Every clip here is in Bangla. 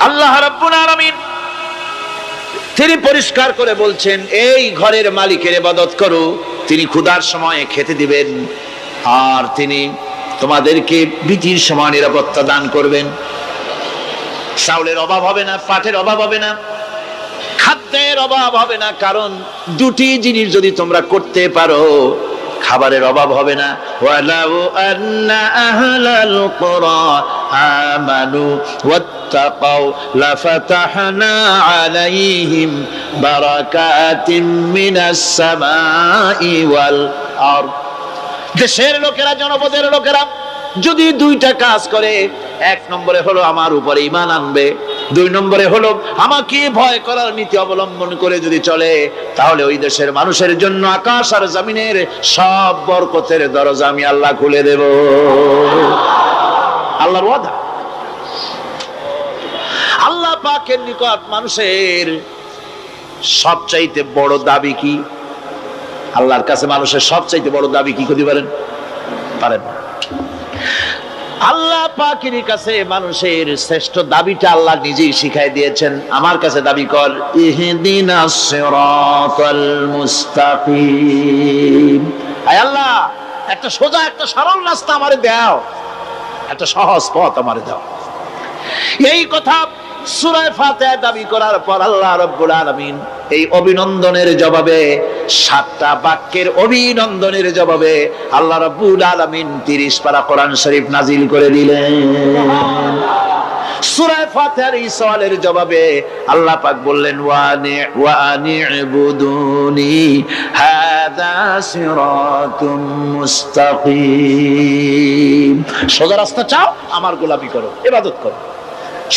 আল্লাহ রাব্বুল আলামিন তিনি পরিষ্কার করে বলছেন, এই ঘরের মালিকের ইবাদত করো, তিনি ক্ষুধার সময়ে খেতে দিবেন, আর তিনি তোমাদেরকে বৃষ্টির সময় নিরাপত্তা দান করবেন। চাউলের অভাব হবে না, পাটের অভাব হবে না, খাদ্যের অভাব হবে না, কারণ দুটি জিনিস যদি তোমরা করতে পারো খাবারের অভাব হবে না। ওয়ালাউ আন্না আহলাল কুরা আমানু ওয়াত্তাকাউ লাফাতাহনা আলাইহিম বারাকাতিম মিনাস সামাই ওয়াল আরদ। দেশের লোকেরা, জনপদের লোকেরা যদি দুইটা কাজ করে, এক নম্বরে হলো আমার উপরে ঈমান আনবে, দুই নম্বরে হলো আমাকে ভয় করার নীতি অবলম্বন করে যদি চলে, তাহলে ওই দেশের মানুষের জন্য আকাশ আর জমিনের সব বরকতের দরজা আমি আল্লাহ খুলে দেব। আল্লাহর ওয়াদা। আল্লাহ পাকের নিকট মানুষের সবচাইতে বড় দাবি কি? আল্লাহর কাছে মানুষের সবচাইতে বড় দাবি কি করতে পারেন? পারেন না। আল্লাহ পাকের কাছে মানুষের শ্রেষ্ঠ দাবিটা আল্লাহ নিজেই শিখাই দিয়েছেন। আমার কাছে দাবি কর, ইহদিনাস সিরাতাল মুস্তাকিম। আয় আল্লাহ, একটা সোজা, একটা সরল রাস্তা আমারে দাও, একটা সহজ পথ আমারে দাও। এই কথা সূরা ফাতিহা দাবি করার পর আল্লাহ রাব্বুল আলামিন এই অভিনন্দনের জবাবে, 7টা বাক্যের অভিনন্দনের জবাবে আল্লাহ রাব্বুল আলামিন 30 পারা কোরআন শরীফ নাজিল করে দিলেন। সূরা ফাতিহার এই সওয়ালের জবাবে আল্লাহ পাক বললেন, ওয়া আনি'বুদুনি হাযা সিরাতুম মুস্তাকিম। সোজা রাস্তা চাও, আমার গোলামি করো, ইবাদত করো।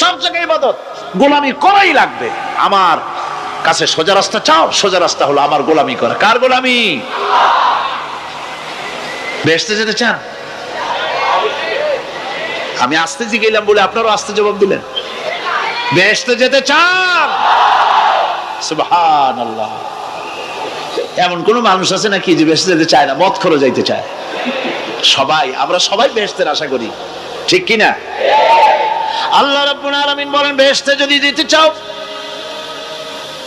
সব জায়গায় ইবাদত, গোলামি করাই লাগবে। আমার কাছে সোজা রাস্তা চাও, সোজা রাস্তা হলো আমার গোলামি করা। কার গোলামি? বেহেশতে যেতে চান? আমি আস্তে জিগাইলাম বলে আপনারাও আস্তে জবাব দিলেন। বেহেশতে যেতে চান? সুবহানাল্লাহ। এমন কোন মানুষ আছে নাকি যে বেহেশতে যেতে চায় না? মদ খোর যাইতে চায়। সবাই, আমরা সবাই বেহেশতের আশা করি, ঠিক কিনা? আল্লাহ রাব্বুল আলামিন বলেন, বেহেশতে যদি যেতে চাও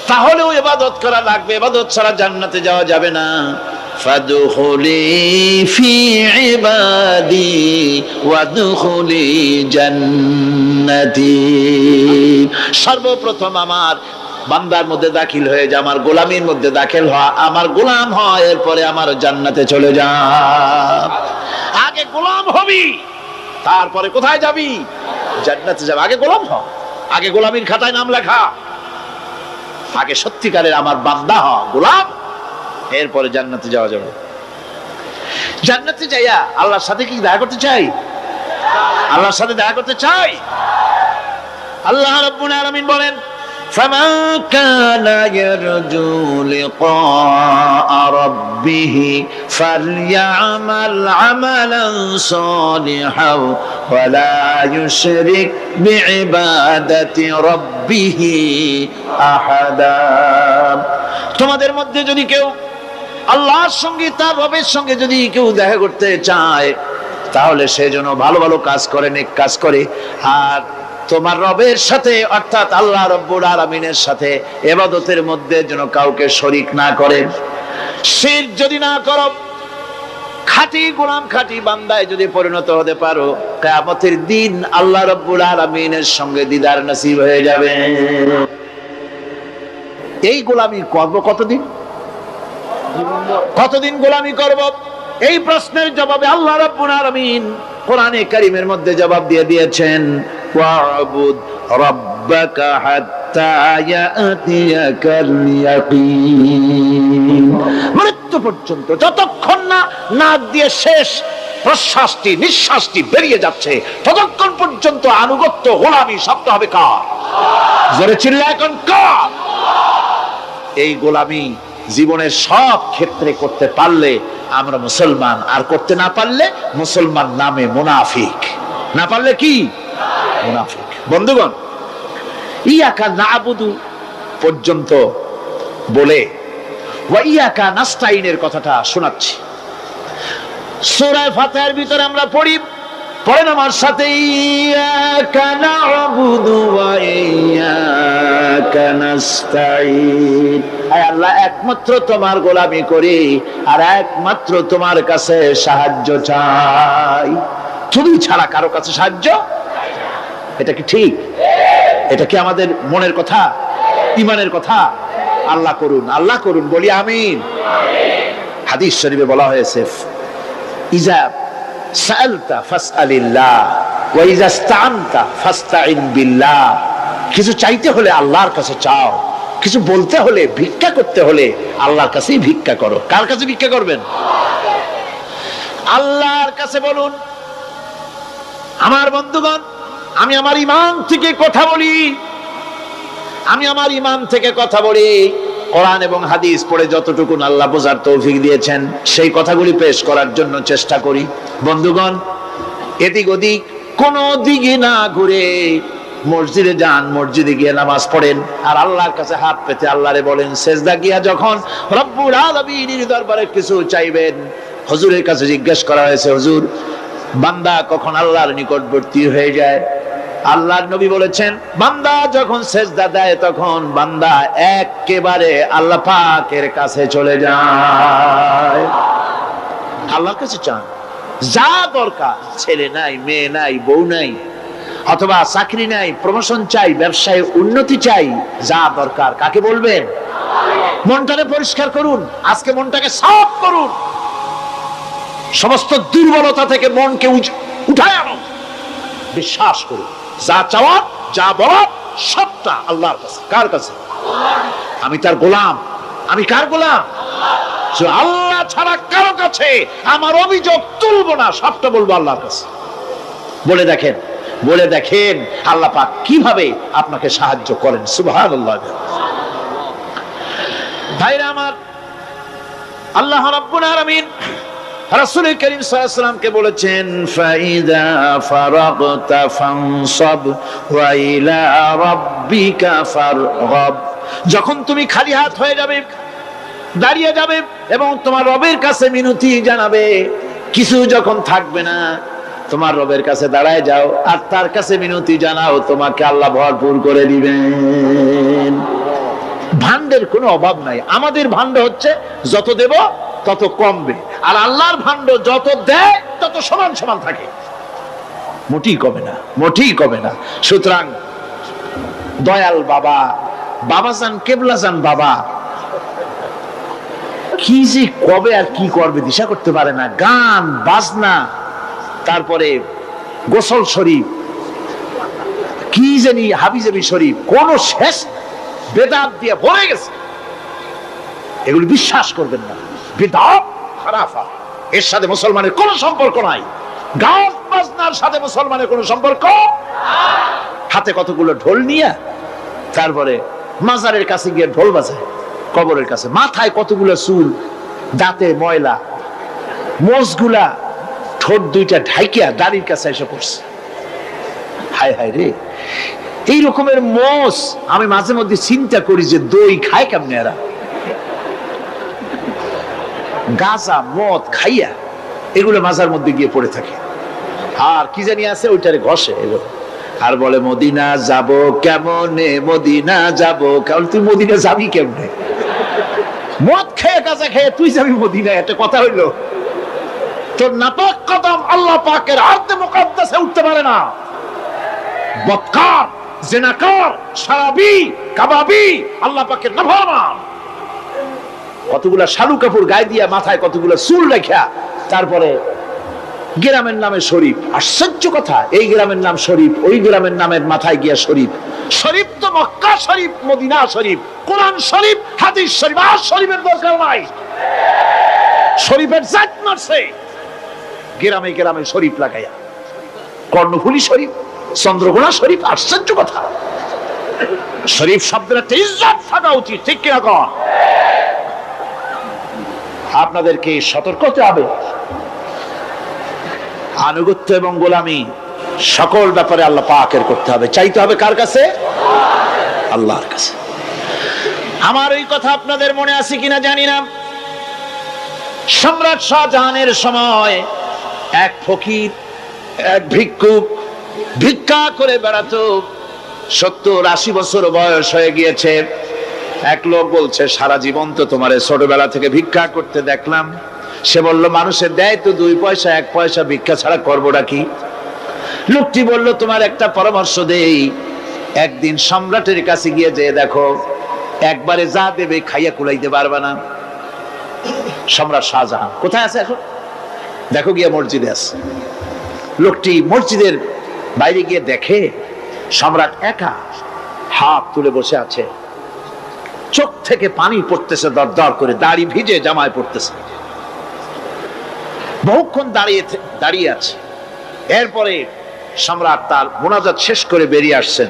তাহলেও ইবাদত করা লাগবে, ইবাদত ছাড়া জান্নাতে যাওয়া যাবে না। ফাদখুলি ফি ইবাদি ওয়াদখুলি জান্নাতি। সর্বপ্রথম আমার বান্দার মধ্যে দাখিল হয়ে যা, আমার গোলামির মধ্যে দাখিল হওয়া, আমার গোলাম হয়, এরপরে আমার জান্নাতে চলে যা। আগে গোলাম হবি, তারপরে কোথায় যাবি? জান্নাতে যাবে। আগে গোলাম হ, আগে গোলামির খাতায় নাম লেখা, আগে সত্যিকারের আমার বান্দা হ, গোলাম, এরপরে জান্নাতে যাওয়া যাবে। জান্নাতে যাইয়া আল্লাহর সাথে কি দেখা করতে চাই? আল্লাহর সাথে দেখা করতে চাই। আল্লাহ রাব্বুল আলামিন বলেন, فمن كان يرجو لقاء ربه فليعمل عملا صالحا ولا يشرك بعبادة ربه أحدا। তোমাদের মধ্যে যদি কেউ আল্লাহর সঙ্গে, তার রবের সঙ্গে যদি কেউ দেখা করতে চায়, তাহলে সে যেন ভালো ভালো কাজ করে, নেক কাজ করে, আর তোমার রবের সাথে অর্থাৎ আল্লাহ রাব্বুল আলামিনের সাথে ইবাদতের মধ্যে যেন কাউকে শরীক না করে। শিরক যদি না করো, খাঁটি গোলাম, খাঁটি বান্দায় যদি পরিণত হতে পারো, কিয়ামতের দিন আল্লাহ রাব্বুল আলামিনের সঙ্গে দিদার নসিব হয়ে যাবে। এই গোলামি করব কতদিন? কতদিন গোলামি করব? এই প্রশ্নের জবাবে আল্লাহ রাব্বুল আলামিন কোরআনে কারীমের মধ্যে জবাব দিয়ে দিয়েছেন, ওয়া'বুদ রাব্বাকা হাত্তা ইয়াতিয়াকাল ইয়াকিন। মৃত্যু পর্যন্ত, যতক্ষণ না নাক দিয়ে শেষ প্রশ্বাসটি, নিঃশ্বাসটি বেরিয়ে যাচ্ছে, ততক্ষণ পর্যন্ত আনুগত্য, গোলামি শব্দ হবে কার? জোরে চিল্লায় এখন কার? এই গোলামি জীবনের সব ক্ষেত্রে করতে পারলে আমরা মুসলমান, আর করতে না পারলে মুসলমান নামে মুনাফিক। না পারলে কি? মুনাফিক। বন্ধুগণ, ইয়াকা নাবুদু পর্যন্ত বলে ওয়া ইয়াকা নাস্তাইনের কথাটা শোনাচ্ছি। সূরা ফাতিহার ভিতরে আমরা পড়ি, পড়েন আমার সাথে, ইয়াকা নাবুদু ওয়া ইয়াকা নাস্তাঈন। আয় আল্লাহ, একমাত্র তোমার গোলামি করি আর একমাত্র তোমার কাছে সাহায্য চাই, তুমি ছাড়া কারো কাছে সাহায্য। এটা কি ঠিক? এটা কি আমাদের মনের কথা, ঈমানের কথা? আল্লাহ করুন, আল্লাহ করুন, বলি আমিন। হাদিস শরীফে বলা হয়েছে, ইজা সাআলতা ফাসআলিল্লাহ ওয়া ইজা ইসতাআনতা ফাসতাঈন বিল্লাহ। কিছু চাইতে হলে আল্লাহর কাছে চাও, কিছু বলতে হলে, ভিক্ষা করতে হলে আল্লাহর কাছেই ভিক্ষা করো। কার কাছে ভিক্ষা করবেন? আল্লাহর কাছে বলুন। আমার বন্ধুগণ, আমি আমার ঈমান থেকে কথা বলি, আমি আমার ঈমান থেকে কথা বলি। কোরআন এবং হাদিস পড়ে যতটুকু আল্লাহ বোঝার তৌফিক দিয়েছেন সেই কথাগুলি পেশ করার জন্য চেষ্টা করি। বন্ধুগণ, এদিক ওদিক কোনো দিকে না ঘুরে মসজিদে যান, মসজিদে গিয়ে নামাজ পড়েন আর আল্লাহর কাছে হাত পেতে আল্লাহরে বলেন। সেজদা গিয়া যখন রব্বুল আলামিনের দরবারে কিছু চাইবেন, হুজুরের কাছে জিজ্ঞেস করা হয়েছে, হুজুর, বান্দা কখন আল্লাহর নিকটবর্তী হয়ে যায়? আল্লাহর নবী বলেছেন, বান্দা যখন সেজদা দেয় তখন বান্দা একেবারে আল্লাহ পাকের কাছে চলে যায়। আল্লাহর কাছে চান, যা দরকার, ছেলে নাই, মেয়ে নাই, বউ নাই, অথবা চাকরি নাই, প্রমোশন চাই, ব্যবসায় উন্নতি চাই, যা দরকার কাকে বলবেন? মনটাকে পরিষ্কার করুন, আজকে মনটাকে সাফ করুন, সমস্ত দুর্বলতা থেকে মনকে উঠায় আনো, বিশ্বাস করুন, যা চাওয়া, যা বলা সবটা আল্লাহর কাছে। কার কাছে? আমি তার গোলাম। আমি কার গোলাম? আল্লাহ ছাড়া কারো কাছে আমার অভিযোগ তুলবো না, সবটা বলবো আল্লাহর কাছে। বলে দেখেন, বলে দেখেন আল্লাহ পাক কিভাবে আপনাকে সাহায্য করেন। সুবহানাল্লাহ। ভাইরা আমার, আল্লাহ রাব্বুল আলামিন রাসূল করিম সাল্লাল্লাহু আলাইহি ওয়াসাল্লামকে বলেছেন, ফাইদা ফারাগতা ফানসাব ওয়া ইলা রাব্বিকা ফারগাব। যখন তুমি খালি হাত হয়ে যাবে, দাঁড়িয়ে যাবে এবং তোমার রবের কাছে মিনতি জানাবে, কিছু যখন থাকবে না, তোমার রবের কাছে দাঁড়ায় যাও আর তার কাছে মিনতি জানাও, তোমাকে আল্লাহ ভরপুর করে দিবেন। ভান্ডের কোনো অভাব নাই। আমাদের ভান্ড হচ্ছে যত দেব তত কমবে, আর আল্লাহর ভান্ড যত দেয় তত সমান সমান থাকে, মোটেই কমে না, মোটেই কমে না। সুতরাং দয়াল বাবা, বাবাজান, কেবলাজান বাবা কি যে কবে আর কি করবে দিশা করতে পারে না। গান বাজনা, তারপরে গোসল শরীফ, কি জানি হাবিজাবি শরীফ, কোন শেষ বেদাত দিয়ে ভরে গেছে। এগুলি বিশ্বাস করবেন না, বিদআত খারাফা, এর সাথে মুসলমানের কোনো সম্পর্ক নাই। গান বাজনার সাথে মুসলমানের কোনো সম্পর্ক। হাতে কতগুলো ঢোল নিয়ে তারপরে মাজারের কাছে গিয়ে ঢোল বাজায়, কবরের কাছে, মাথায় কতগুলো চুল, দাঁতে ময়লা, মোষগুলা ঠোঁট দুইটা ঢাইকিয়া দাড়ির কাছে এসে পড়ছে। হায় হায় রে, এই রকমের মোষ আমি মাঝে মধ্যে চিন্তা করি যে দই খায় কেমনে এরা। গাঁজা মদ খাইয়া এগুলো মাজার মধ্যে গিয়ে পড়ে থাকে, আর কি জানি আছে ওইটারে ঘষে এগুলো, আর বলে মদিনা যাব কেমনে, মদিনা যাব কেমন। তুই মদিনা যাবি কেমনে? মদ খেয়ে গাঁজা খেয়ে তুই যাবি মদিনা? একটা কথা হইলো? তোর নাপাক কদম আল্লাহ পাকের আরদে মুকাদ্দাসে উঠতে পারে না। বদকার, জিনাকার, শারাবি, কাবাবি, আল্লাহ পাকের নাফরমান, কতগুলা শালু কাপড় গায়ে দিয়া মাথায় কতগুলা চুল রেখা, তারপরে গ্রামের নামে শরীফ। আশ্চর্য কথা, এই গ্রামের নাম শরীফ, ওই গ্রামের নামের মাথায় গিয়া শরীফ। শরীফ তো মক্কা শরীফ, মদিনা শরীফ, কোরআন শরীফ, হাদিস শরীফ, আর শরীফের দরকার নাই। শরীফের জাত মারছে গ্রামে গ্রামে শরীফ লাগাইয়া, কর্ণফুলী শরীফ, চন্দ্রকোনা শরীফ। আশ্চর্য কথা, শরীফ শব্দের একটা ইজ্জত থাকা উচিত, ঠিক কিনা কন? আপনাদেরকে সতর্ক হতে হবে। আনুগত্য এবং গোলামি সকল ব্যাপারে আল্লাহ পাকের করতে হবে, চাইতে হবে কার কাছে? আল্লাহর কাছে। আমার এই কথা আপনাদের মনে আছে কিনা জানি না। সম্রাট শাহজাহানের সময় এক ফকির, এক ভিক্ষুক ভিক্ষা করে বেড়াতো। 70-80 বছর বয়স হয়ে গিয়েছে। এক লোক বলছে, সারা জীবন তো তোমারে ছোটবেলা থেকে ভিক্ষা করতে দেখলাম। সে বলল, মানুষের দেয় তো 2 পয়সা 1 পয়সা, ভিক্ষা ছাড়া করবোটা কি? লোকটি বলল, তোমার একটা পরামর্শ দেই, একদিন সম্রাটের কাছে গিয়ে যে দেখো, একবারে যা দেবে খাইয়া কুলাইতে পারবে না। সম্রাট শাহজাহান কোথায় আছে এখন? দেখো গিয়ে মসজিদে আছে। লোকটি মসজিদের বাইরে গিয়ে দেখে সম্রাট একা হাত তুলে বসে আছে, চোখ থেকে পানি পড়তেছে দর দর করে, দাড়ি ভিজে জামায় পড়তেছে, বহুক্ষণ দাঁড়িয়ে আছে। এরপরে সম্রাট তার মুনাজাত শেষ করে বেরিয়ে আসছেন।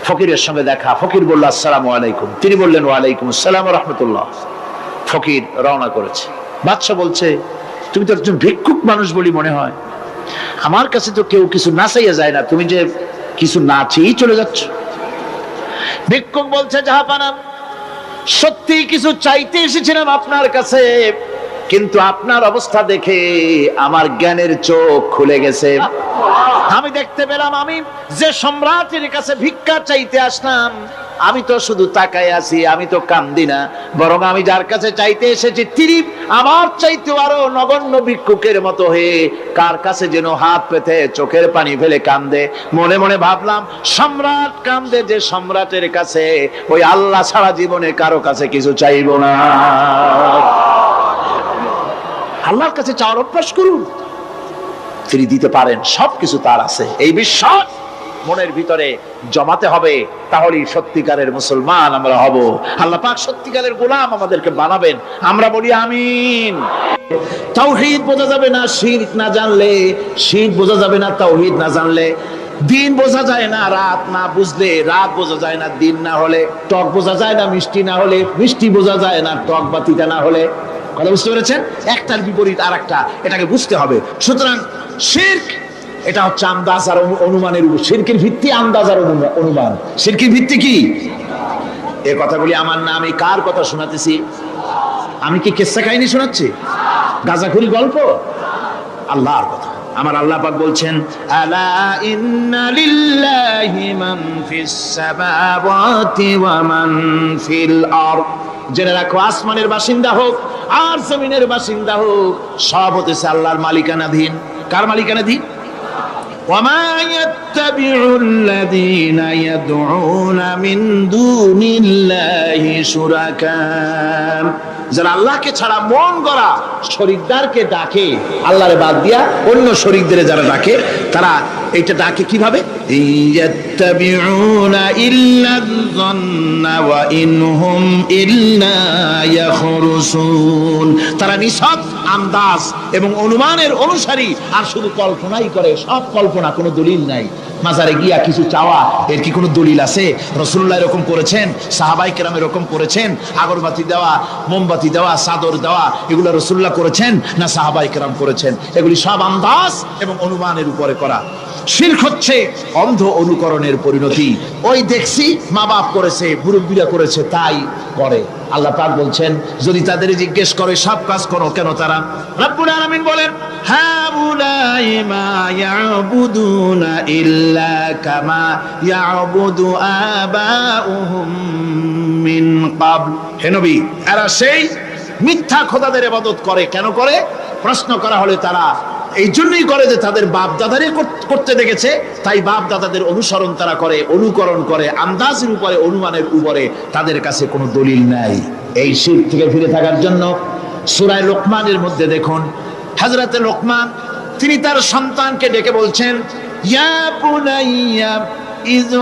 ফকিরের সঙ্গে দেখা। ফকির বলল, আসসালামু আলাইকুম। তিনি বললেন, ওয়ালাইকুম আসসালাম ওয়া রাহমাতুল্লাহ। ফকির রওনা করেছে। বাদশা বলছে, তুমি তো একজন ভিক্ষুক মানুষ বলি মনে হয়, আমার কাছে তো কেউ কিছু না চাইয়া যায় না, তুমি যে কিছু না চেয়েই চলে যাচ্ছ। ভিক্ষুক বলছে, জাহাপানা, সত্যি কিছু চাইতে এসেছিলাম আপনার কাছে, কিন্তু আপনার অবস্থা দেখে আমার জ্ঞানের চোখ খুলে গেছে। আমি দেখতে পেলাম, আমি যে সম্রাটের কাছে ভিক্ষা চাইতে আসলাম, আমি তো শুধু তাকায় আছি, আমি তো কান্দি না, বরং আমি যার কাছে চাইতে এসেছি তিনি আমার চাইতে আরো নগণ্য ভিক্ষুকের মতো হয়ে কার কাছে যেন হাত পেতে চোখের পানি ফেলে কান্দে। মনে মনে ভাবলাম, সম্রাট কান্দে যে সম্রাটের কাছে, ওই আল্লাহ ছাড়া জীবনে কারো কাছে কিছু চাইব না। আল্লাহর কাছে চাওয়ার অভ্যাস করুন, তিনি দিতে পারেন, সবকিছু তার আছে। এই বিশ্বাস মনের ভিতরে জমাতে হবে, তাহলেই সত্যিকারের মুসলমান আমরা হব। আল্লাহ পাক সত্যিকারের গোলাম আমাদেরকে বানাবেন। আমরা বলি আমিন। তাওহীদ বোঝা যাবে না শিরক না জানলে, শিরক বোঝা যাবে না তাওহীদ না জানলে, দিন বোঝা যায় না রাত না বুঝলে, রাত বোঝা যায় না দিন না হলে, টক বোঝা যায় না মিষ্টি না হলে, মিষ্টি বোঝা যায় না টক বা তিতা না হলে। কথা বুঝতে পেরেছেন? একটার বিপরীত আর একটা, এটাকে বুঝতে হবে। সুতরাং শিরক এটা হচ্ছে আন্দাজ আর অনুমানের উপর। শিরকের ভিত্তি আন্দাজ আর অনুমান। শিরকের ভিত্তি কি? এই কথাগুলি আমার না, আমি কার কথা শোনাতেছি? আমি কি কিসসা কাহিনী শোনাচ্ছি? গাঁজাখুরি গল্প? আল্লাহর কথা। আমার আল্লাহ পাক বলছেন, আলা ইন্না লিল্লাহি মান ফিস সামাওয়াতি ওয়া মান ফিল আরদ। জেনে রাখো, আসমানের বাসিন্দা হোক আর জমিনের বাসিন্দা হোক, সব হতেছে আল্লাহর মালিকানাধীন। কার মালিকানাধীন? وما يتبع الذين يدعون من دون الله شركاء। যারা আল্লাহকে ছাড়া মন গড়া শরীকদারকে ডাকে, আল্লাহরে বাদ দিয়া অন্য শরীকদের যারা ডাকে, তারা এটা ডাকে কিভাবে? ইয়াত্তাবিউনা ইল্লা যন্না ওয়া ইনহুম ইল্লা ইয়াখরুসুন। তারা নিছক আন্দাজ এবং অনুমানের অনুসারী, আর শুধু কল্পনাই করে। সব কল্পনা, কোনো দলিল নাই। মাজারে গিয়া কিছু চাওয়া, এর কি কোনো দলিল আছে? রাসূলুল্লাহ এরকম করেছেন, সাহাবায়ে কেরাম এরকম করেছেন? আগরবাতি দেওয়া, মোমবাতি দেওয়া, চাদর দেওয়া, এগুলো রাসূলুল্লাহ করেছেন না সাহাবায়ে কেরাম করেছেন? এগুলি সব আন্দাজ এবং অনুমানের উপরে করা। শিরক হচ্ছে অন্ধ অনুকরণের পরিণতি। ওই দেখছি মা বাপ করেছে, মুরব্বীরা করেছে, তাই করে। আল্লাহ পাক বলছেন, যদি তাদের জিজ্ঞেস করে সব কাজ করো কেন তারা? রব্বুল আলামিন বলেন, হাউলাই মা ইয়াবুদুনা ইল্লা কামা ইয়াবুদু আবাউহুম মিন ক্বাবল। হে নবী, এরা সেই মিথ্যা খোদাদের ইবাদত করে। কেন করে? প্রশ্ন করা হলে তারা এই জন্যই করে যে তাদের বাপ দাদারে করতে দেখেছে, তাই বাপ দাদাদের অনুসরণ তারা করে, অনুকরণ করে, আন্দাজের উপরে, অনুমানের উপরে। তাদের কাছে কোনো দলিল নাই। এই শিরক থেকে ফিরে থাকার জন্য সূরা লোকমানের মধ্যে দেখুন, হযরতে লোকমান তিনি তার সন্তানকে ডেকে বলছেন, ইয়া বুনাইয়া إذ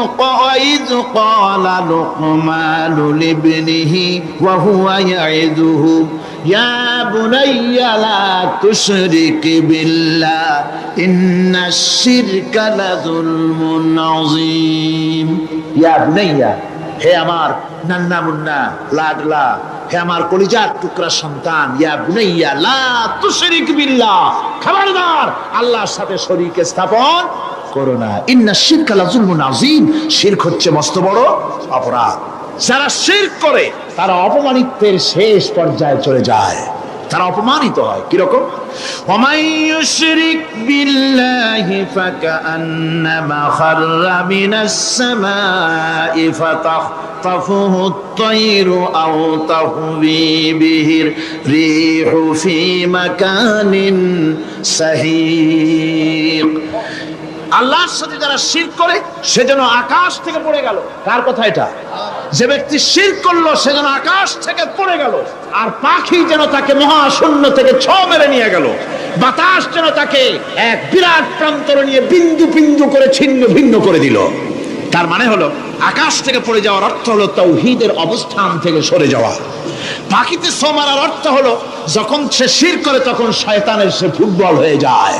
قال لقمان لابنه وهو يعظه يا بني لا تشرك بالله إن الشرك لظلم عظيم। يا بني, হে আমার নান্না মুন্না লাডলা, হে আমার কলিজার টুকরা সন্তান, ইয়া বুনাইয়া লা তুশরিক বিল্লাহ, খবরদার আল্লাহর সাথে শরীক স্থাপন করো না। ইন্না শিরকা লাযুলমুন আযীম। শিরক হচ্ছে মস্ত বড় অপরাধ। যারা শিরক করে তারা অপমানিত্বের শেষ পর্যায়ে চলে যায়। তারা অপমানিত হয়। কিরকম? ওয়ামাই ইউশরিক বিল্লাহি ফাকান্নামা খাররা মিনাস সামাই ফাতাখতাফুহু আত-তায়রু আও তাহবি বিহির রিহু ফি মাকানিন সাহিক। আল্লাহর সাথে যারা শিরক করে সে যেন আকাশ থেকে পড়ে গেল। কার কথা এটা? যে ব্যক্তি শিরক করলো সে যেন আকাশ থেকে পড়ে গেল, আর পাখি যেন তাকে মহাশূন্য থেকে ছ মেরে নিয়ে গেল, বাতাস যেন তাকে এক বিরাট প্রান্তর নিয়ে বিন্দু বিন্দু করে ছিন্ন ভিন্ন করে দিল। তার মানে হলো আকাশ থেকে পড়ে যাওয়ার অর্থ হলো তাওহীদের অবস্থান থেকে সরে যাওয়া। পাখিতে ছো মারার অর্থ হলো যখন সে শিরক করে তখন শয়তানের সে ফুটবল হয়ে যায়।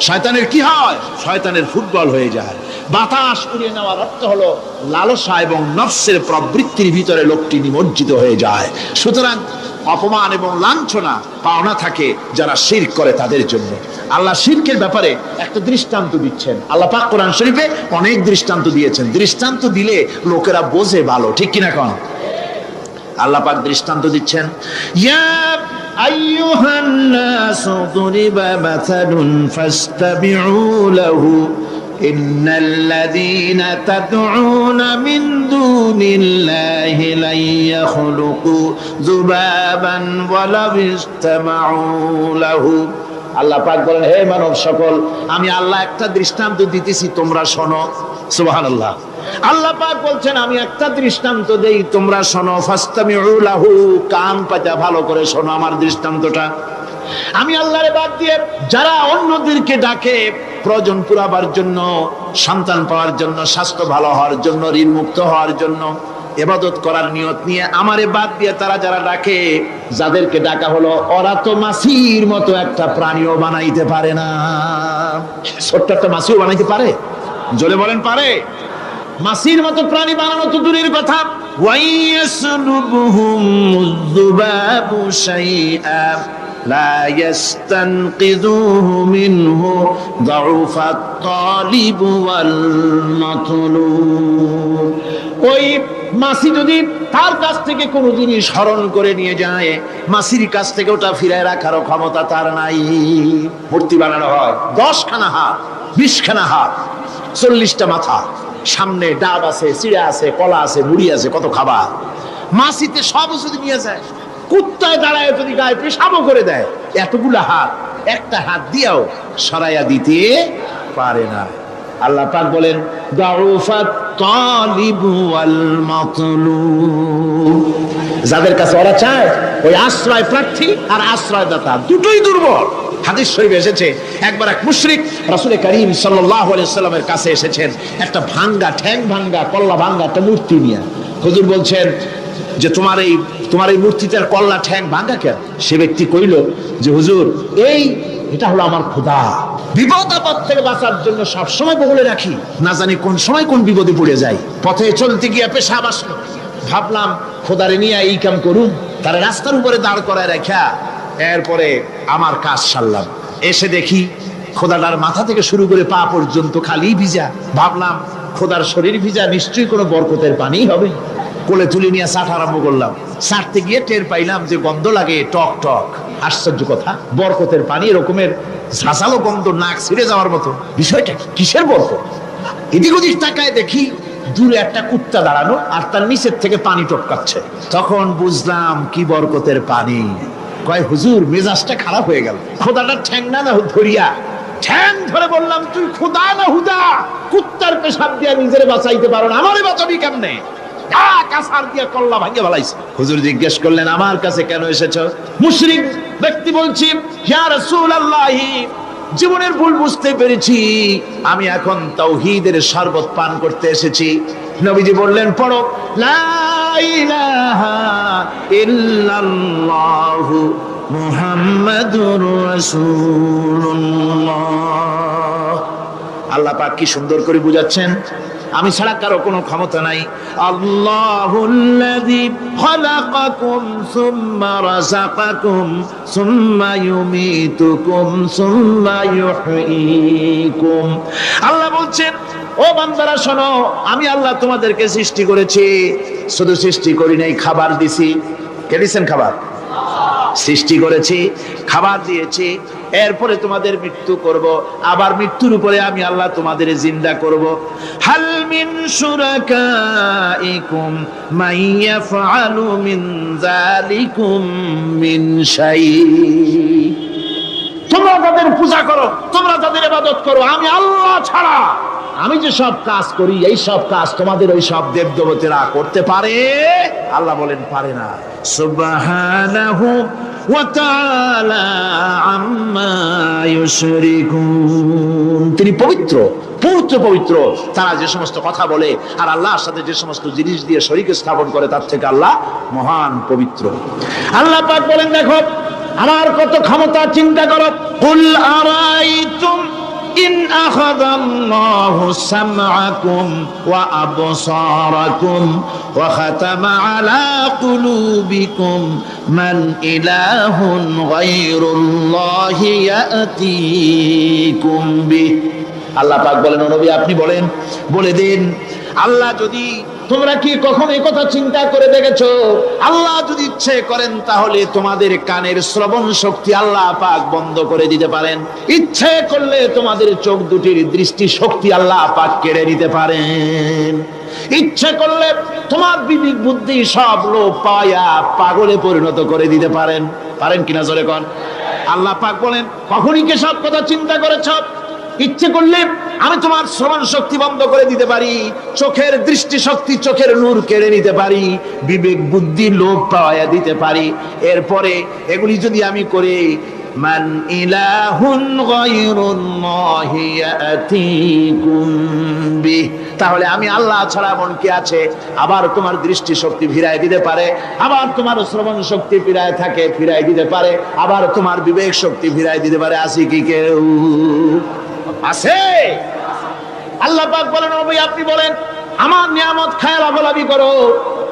শয়তানের কি হয়? শয়তানের ফুটবল হয়ে যায়। বাতাস উড়িয়ে নেওয়ার অর্থ হলো লালসা এবং নফসের প্রবৃত্তির ভিতরে লোকটি নিমজ্জিত হয়ে যায়। সুতরাং অপমান এবং লাঞ্ছনা পাওনা থাকে যারা শিরক করে তাদের জন্য। আল্লাহ শিরকের ব্যাপারে একটা দৃষ্টান্ত দিচ্ছেন। আল্লাহ পাক কোরআন শরীফে অনেক দৃষ্টান্ত দিয়েছেন। দৃষ্টান্ত দিলে লোকেরা বোঝে ভালো, ঠিক কিনা কোন? আল্লাহ পাক দৃষ্টান্ত দিচ্ছেন, ইয়া আইয়ুহান নাসু দুরিবা মাসালুন ফাসতাবিউ লাহু ইন্নাল্লাযীনা তাদউনা মিন দুনিল্লাহি লা ইয়াখলুকু যুবাবান ওয়ালাউ ইসতামাউ লাহু। আল্লাহ পাক বলেন, হে মানব সকল, আমি আল্লাহ একটা দৃষ্টান্ত দিতেছি, তোমরা শোনো। সুবহানাল্লাহ। আল্লাহ পাক বলছেন আমি একটা দৃষ্টান্ত দেই, তোমরা শোনো। ফাসতামিউ লাহু, কান পাতা ভালো করে শোনো আমার দৃষ্টান্তটা। আমি আল্লাহরে বাদ দিয়ে যারা অন্যদেরকে ডাকে প্রয়োজন পুরাবার জন্য, সন্তান পাওয়ার জন্য, স্বাস্থ্য ভালো হওয়ার জন্য, ঋণ মুক্ত হওয়ার জন্য, ইবাদত করার নিয়ত নিয়ে আমারে বাদ দিয়ে তারা যারা ডাকে, যাদেরকে ডাকা হলো, ওরা তো মাছির মতো একটা প্রাণীও বানাইতে পারে না। ছোট্ট একটা মাছিও বানাইতে পারে? জোরে বলেন, পারে? মাছির মতো প্রাণী বানানো তো দূরের কথা। ওয়াইয়াসলুবুহুম যুবাবু শাইআ লা ইস্তানকিযুহু মিনহু যাউফাত তালিব ওয়াল মাতলুব। ওই মাছি যদি তার কাছ থেকে কোনো জিনিস হরণ করে নিয়ে যায়, মাছির কাছ থেকে ওটা ফিরায় রাখার ক্ষমতা তার নাই। মূর্তি বানানো হয় 10 খানা হাত, 20 খানা হাত, 40টা মাথা, সামনে ডাব আছে, চিড়া আছে, কলা আছে, মুড়ি আছে, কত খাবার। মাছিতে সব যদি নিয়ে যায়, কুত্তায় দাঁড়ায় যদি গায়ে পেশাবও করে দেয়, এতগুলা হাত একটা হাত দিয়েও সরাইয়া দিতে পারে না। আল্লাহ পাক বলেন, দাউফাত তালিবু ওয়াল মাতলুব। যাদের কাছে ওরা চায়, ওই আশ্রয় প্রার্থী আর আশ্রয়দাতা দুটোই দুর্বল। হাদিস শরীফে এসেছে, একবার এক মুশরিক রাসূল করিম সাল্লাল্লাহু আলাইহি ওয়াসাল্লামের কাছে এসেছেন একটা ভাঙ্গা, ঠ্যাং ভাঙ্গা, কল্লা ভাঙ্গা একটা মূর্তি নিয়ে। হুজুর বলছেন যে তোমার এই মূর্তিটার কল্লা ঠ্যাং ভাঙ্গা কেন? সে ব্যক্তি কইল যে হুজুর, এটা হলো আমার খোদা। বিপদ আপদ থেকে বাঁচার জন্য সবসময় বগলে রাখি, না জানি কোন সময় কোন বিপদে পড়ে যাই। পথে চলতে গিয়ে পেশাব আসলো, ভাবলাম খোদারে নিয়ে এই কাম করুন, তারা রাস্তার উপরে দাঁড় করায় রাখা, এরপরে আমার কাজ সারলাম। এসে দেখি খোদাটার মাথা থেকে শুরু করে পা পর্যন্ত খালি ভিজা। ভাবলাম খোদার শরীর ভিজা, নিশ্চয়ই কোনো বরকতের পানি হবে। কোলে তুলে নিয়ে চাট আরম্ভ করলাম। চাটতে গিয়ে টের পাইলাম যে গন্ধ লাগে টক টক। আশ্চর্য কথা, বরকতের পানি এরকমের ঝাঁঝালো গন্ধ, নাক ছিঁড়ে যাওয়ার মতো। বিষয়টা কিসের বরকত? এদিক ওদিক তাকায় দেখি দূরে একটা কুত্তা দাঁড়ানো, আর তার নিচের থেকে পানি টপকাচ্ছে। তখন বুঝলাম কি বরকতের পানি। কয় হুজুর, মেজাজটা খারাপ হয়ে গেল। খোদাটা ঠ্যাং না ধরিয়া ঠ্যাং ধরে বললাম, তুই খোদা না হুদা? কুত্তার পেশাব দিয়া নিজের বাঁচাইতে পারো না, আমারে বাঁচাবি কেমনে? হুজুর জিজ্ঞেস করলেন, আমার কাছে কেন এসেছো? মুশরিক ব্যক্তি বলছি, ইয়া রাসূলুল্লাহ, জীবনের ভুল বুঝতে পেরেছি, আমি এখন তাওহীদের শরবত পান করতে এসেছি। নবীজি বললেন, পড়ো লা ইলাহা ইল্লাল্লাহু মুহাম্মাদুর রাসূলুল্লাহ। আল্লাহ পাক কি সুন্দর করে বুঝাচ্ছেন, আমি ছাড়া কারো কোনো ক্ষমতা নাই। আল্লাহুল্লাযী খালাকাকুম সুম্মা রাযাকাকুম সুম্মা ইউমীতুকুম সুম্মা ইউহয়ীকুম। আল্লাহ বলছেন, ও বান্দারা শোনো, আমি আল্লাহ তোমাদেরকে সৃষ্টি করেছি, শুধু সৃষ্টি করি নাই, খাবার দিছি। কে দিছেন খাবার? সৃষ্টি করেছি, খাবার দিয়েছি, এরপরে তোমাদের মৃত্যু করব, আবার মৃত্যুর উপরে আমি আল্লাহ তোমাদের জিন্দা করব। হাল মিন শুরাকাইকুম মাইয়াফআলু মিন যালিকুম মিন শাই। তোমরা তাদের পূজা করো, তোমরা তাদের ইবাদত করো, আমি আল্লাহ ছাড়া আমি যে সব কাজ করি এই সব কাজ তোমাদের ওই সব দেবদেবতারা করতে পারে? আল্লাহ বলেন পারে না। সুবহানাহু ওয়া তাআলা আম্মা ইউশরিকুন। তিনি পবিত্র, পবিত্র পবিত্র তারা যে সমস্ত কথা বলে আর আল্লাহর সাথে যে সমস্ত জিনিস দিয়ে শরীক স্থাপন করে তার থেকে আল্লাহ মহান পবিত্র। আল্লাহ পাক বলেন দেখো আমার কত ক্ষমতা, চিন্তা করো। কুল আরাইতুম ইন আখাযাল্লাহু সামআকুম ওয়া আবসারাকুম ওয়া খাতামা আলা কুলুবিকুম মান ইলাহুন গায়রুল্লাহি ইয়াতিকুম বিহি। আল্লাহ পাক বলেন ও নবী আপনি বলেন, বলে দিন আল্লাহ যদি, তোমরা কি কখনো এই কথা চিন্তা করে দেখেছো আল্লাহ যদি ইচ্ছে করেন তাহলে তোমাদের কানের শ্রবণ শক্তি আল্লাহ পাক বন্ধ করে দিতে পারেন, ইচ্ছে করলে তোমাদের চোখ দুটির দৃষ্টি শক্তি আল্লাহ পাক কেড়ে নিতে পারেন, ইচ্ছে করলে তোমার বিবেক বুদ্ধি সব লোপ পায়া পাগলে পরিণত করে দিতে পারেন। পারেন কিনা জোরে কোন? আল্লাহ পাক বলেন কখনই কি সব কথা চিন্তা করেছ? ইচ্ছে করলে আমি তোমার শ্রবণ শক্তি বন্ধ করে দিতে পারি, চোখের দৃষ্টি শক্তি, চোখের নূর কেড়ে নিতে পারি, বিবেক বুদ্ধি লোপ পাওয়া দিতে পারি। এরপরে এগুলি যদি আমি করি, মান ইলাহুন গায়রুল্লাহি ইয়াতিকুম বিহি, তাহলে আমি আল্লাহ ছাড়া মন কি আছে? আবার তোমার দৃষ্টি শক্তি ফিরায় দিতে পারে, আবার তোমার শ্রবণ শক্তি ফিরায় থাকে ফিরায় দিতে পারে, আবার তোমার বিবেক শক্তি ফিরায় দিতে পারে। আছে কি কেউ? আছে। আল্লাহ পাক বলেন নবী আপনি বলেন আমার নিয়ামত খায় লাভালাভি করো,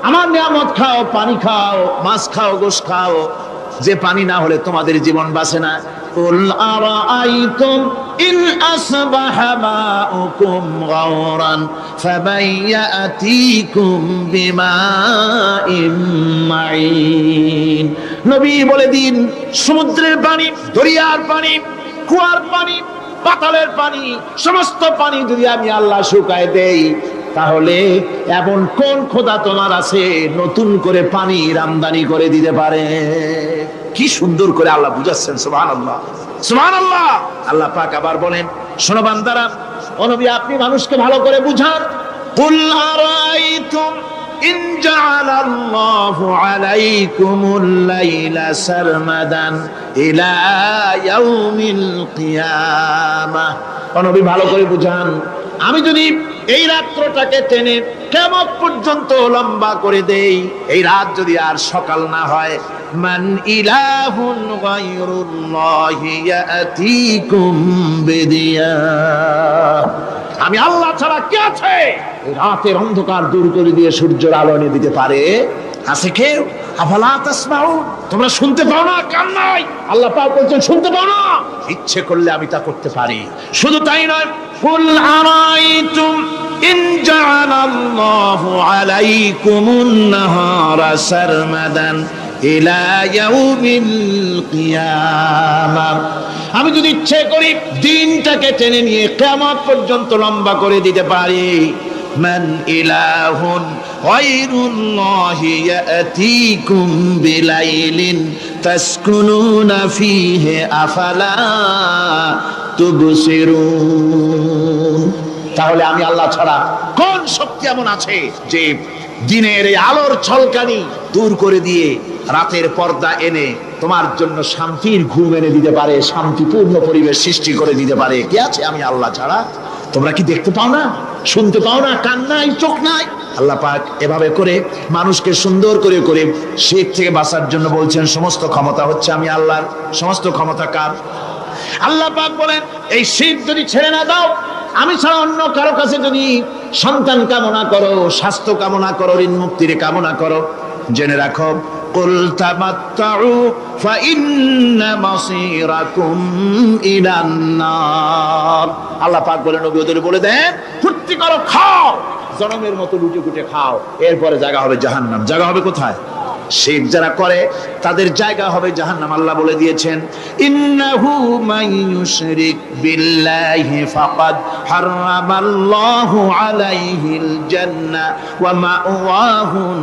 আমার নিয়ামত খাও, পানি খাও, মাছ খাও, গোশত খাও, যে পানি না হলে তোমাদের জীবন বাঁচে না। কুল আরাআইতুম ইন আসবাহা মাউকুম গাওরান ফাবাইয়াতিকুম বিমাইম মাইন। নবী বলে দিন সমুদ্রের পানি, দরিয়ার পানি, কুয়ার পানি, পাতালের পানি, সমস্ত পানি যদি আমি আল্লাহ শুকায় দেই তাহলে এমন কোন খোদা তোমার আছে নতুন করে পানি আমদানি করে দিতে পারে? কি সুন্দর করে আল্লাহ বুঝাচ্ছেন। সুবহানাল্লাহ, সুবহানাল্লাহ। আল্লাহ পাক আবার বলেন শোনো বান্দারা, ও নবী আপনি মানুষকে ভালো করে বুঝান। কুল আরাইতুম ইন জাআলাল্লাহু আলাইকুমুল লাইলা সারমাদান ইলা ইয়াউমিল কিয়ামাহ। ও নবী ভালো করে বুঝান, আমি যদি এই রাত্রটাকে টেনে কিয়ামত পর্যন্ত লম্বা করে দেই, এই রাত যদি আর সকাল না হয়, মান ইলাহুন গায়রুল্লাহি ইয়াতিকুম বিদিয়া, আমি আল্লাহ ছাড়া কে আছে রাতের অন্ধকার দূর করে দিয়ে সূর্যের আলো এনে দিতে পারে? আছে কেউ? আফালা তাসমাউন, তোমরা শুনতে পাও না? কান নাই? আল্লাহ পাক বলছেন শুনতে পাও না? ইচ্ছে করলে আমি তা করতে পারি। শুধু তাই নয়, কুল আরাইতুম ইন জাআলাল্লাহু আলাইকুমুন নাহারা সারমাদান ইলা ইয়াউমিল কিয়ামাহ, আমি যদি ইচ্ছে করি দিনটাকে টেনে নিয়ে কিয়ামত পর্যন্ত লম্বা করে দিতে পারি। মান ইলাহুন গায়রুল্লাহি ইয়াতিকুম বিলাইলিন তাসকুনুনা ফীহি আফালা তুবসিরুন, তাহলে আমি আল্লাহ ছাড়া কোন শক্তি এমন আছে যে দিনের এই আলোর ঝলকানি দূর করে দিয়ে রাতের পর্দা এনে তোমার জন্য শান্তির ঘুম এনে দিতে পারে, শান্তিপূর্ণ পরিবেশ সৃষ্টি করে দিতে পারে? কে আছে আমি আল্লাহ ছাড়া? তোমরা কি দেখতে পাও না? শুনতে পাও না? কান নাই? চোখ নাই? আল্লাহ পাক এভাবে করে মানুষকে সুন্দর করে করে শিরক থেকে বাঁচার জন্য বলছেন সমস্ত ক্ষমতা হচ্ছে আমি আল্লাহর। সমস্ত ক্ষমতা কার? আল্লাহ পাক বলেন এই শিরক যদি ছেড়ে না দাও, আমি ছাড়া অন্য কারো কাছে যদি সন্তান কামনা করো, স্বাস্থ্য কামনা করো, ঋণ মুক্তির কামনা করো, জেনে রাখো কুল তামাত্তাউ ফাইন্না মাসীরাকুম ইলান নার। আল্লাহ পাক বলেন নবী ওদের বলে দেন ফুর্তি করো, খাও, জনমের মতো লুটে পুটে খাও, এরপরে জায়গা হবে জাহান্নাম। জায়গা হবে কোথায়? শিরক যারা করে তাদের জায়গা হবে জাহান্নাম। আল্লাহ বলে দিয়েছেন, ইন্নাহু মান ইউশরিক বিল্লাহি ফাকাদ হারামাল্লাহু আলাইহিল জান্নাহ ওয়া মাওয়াহুন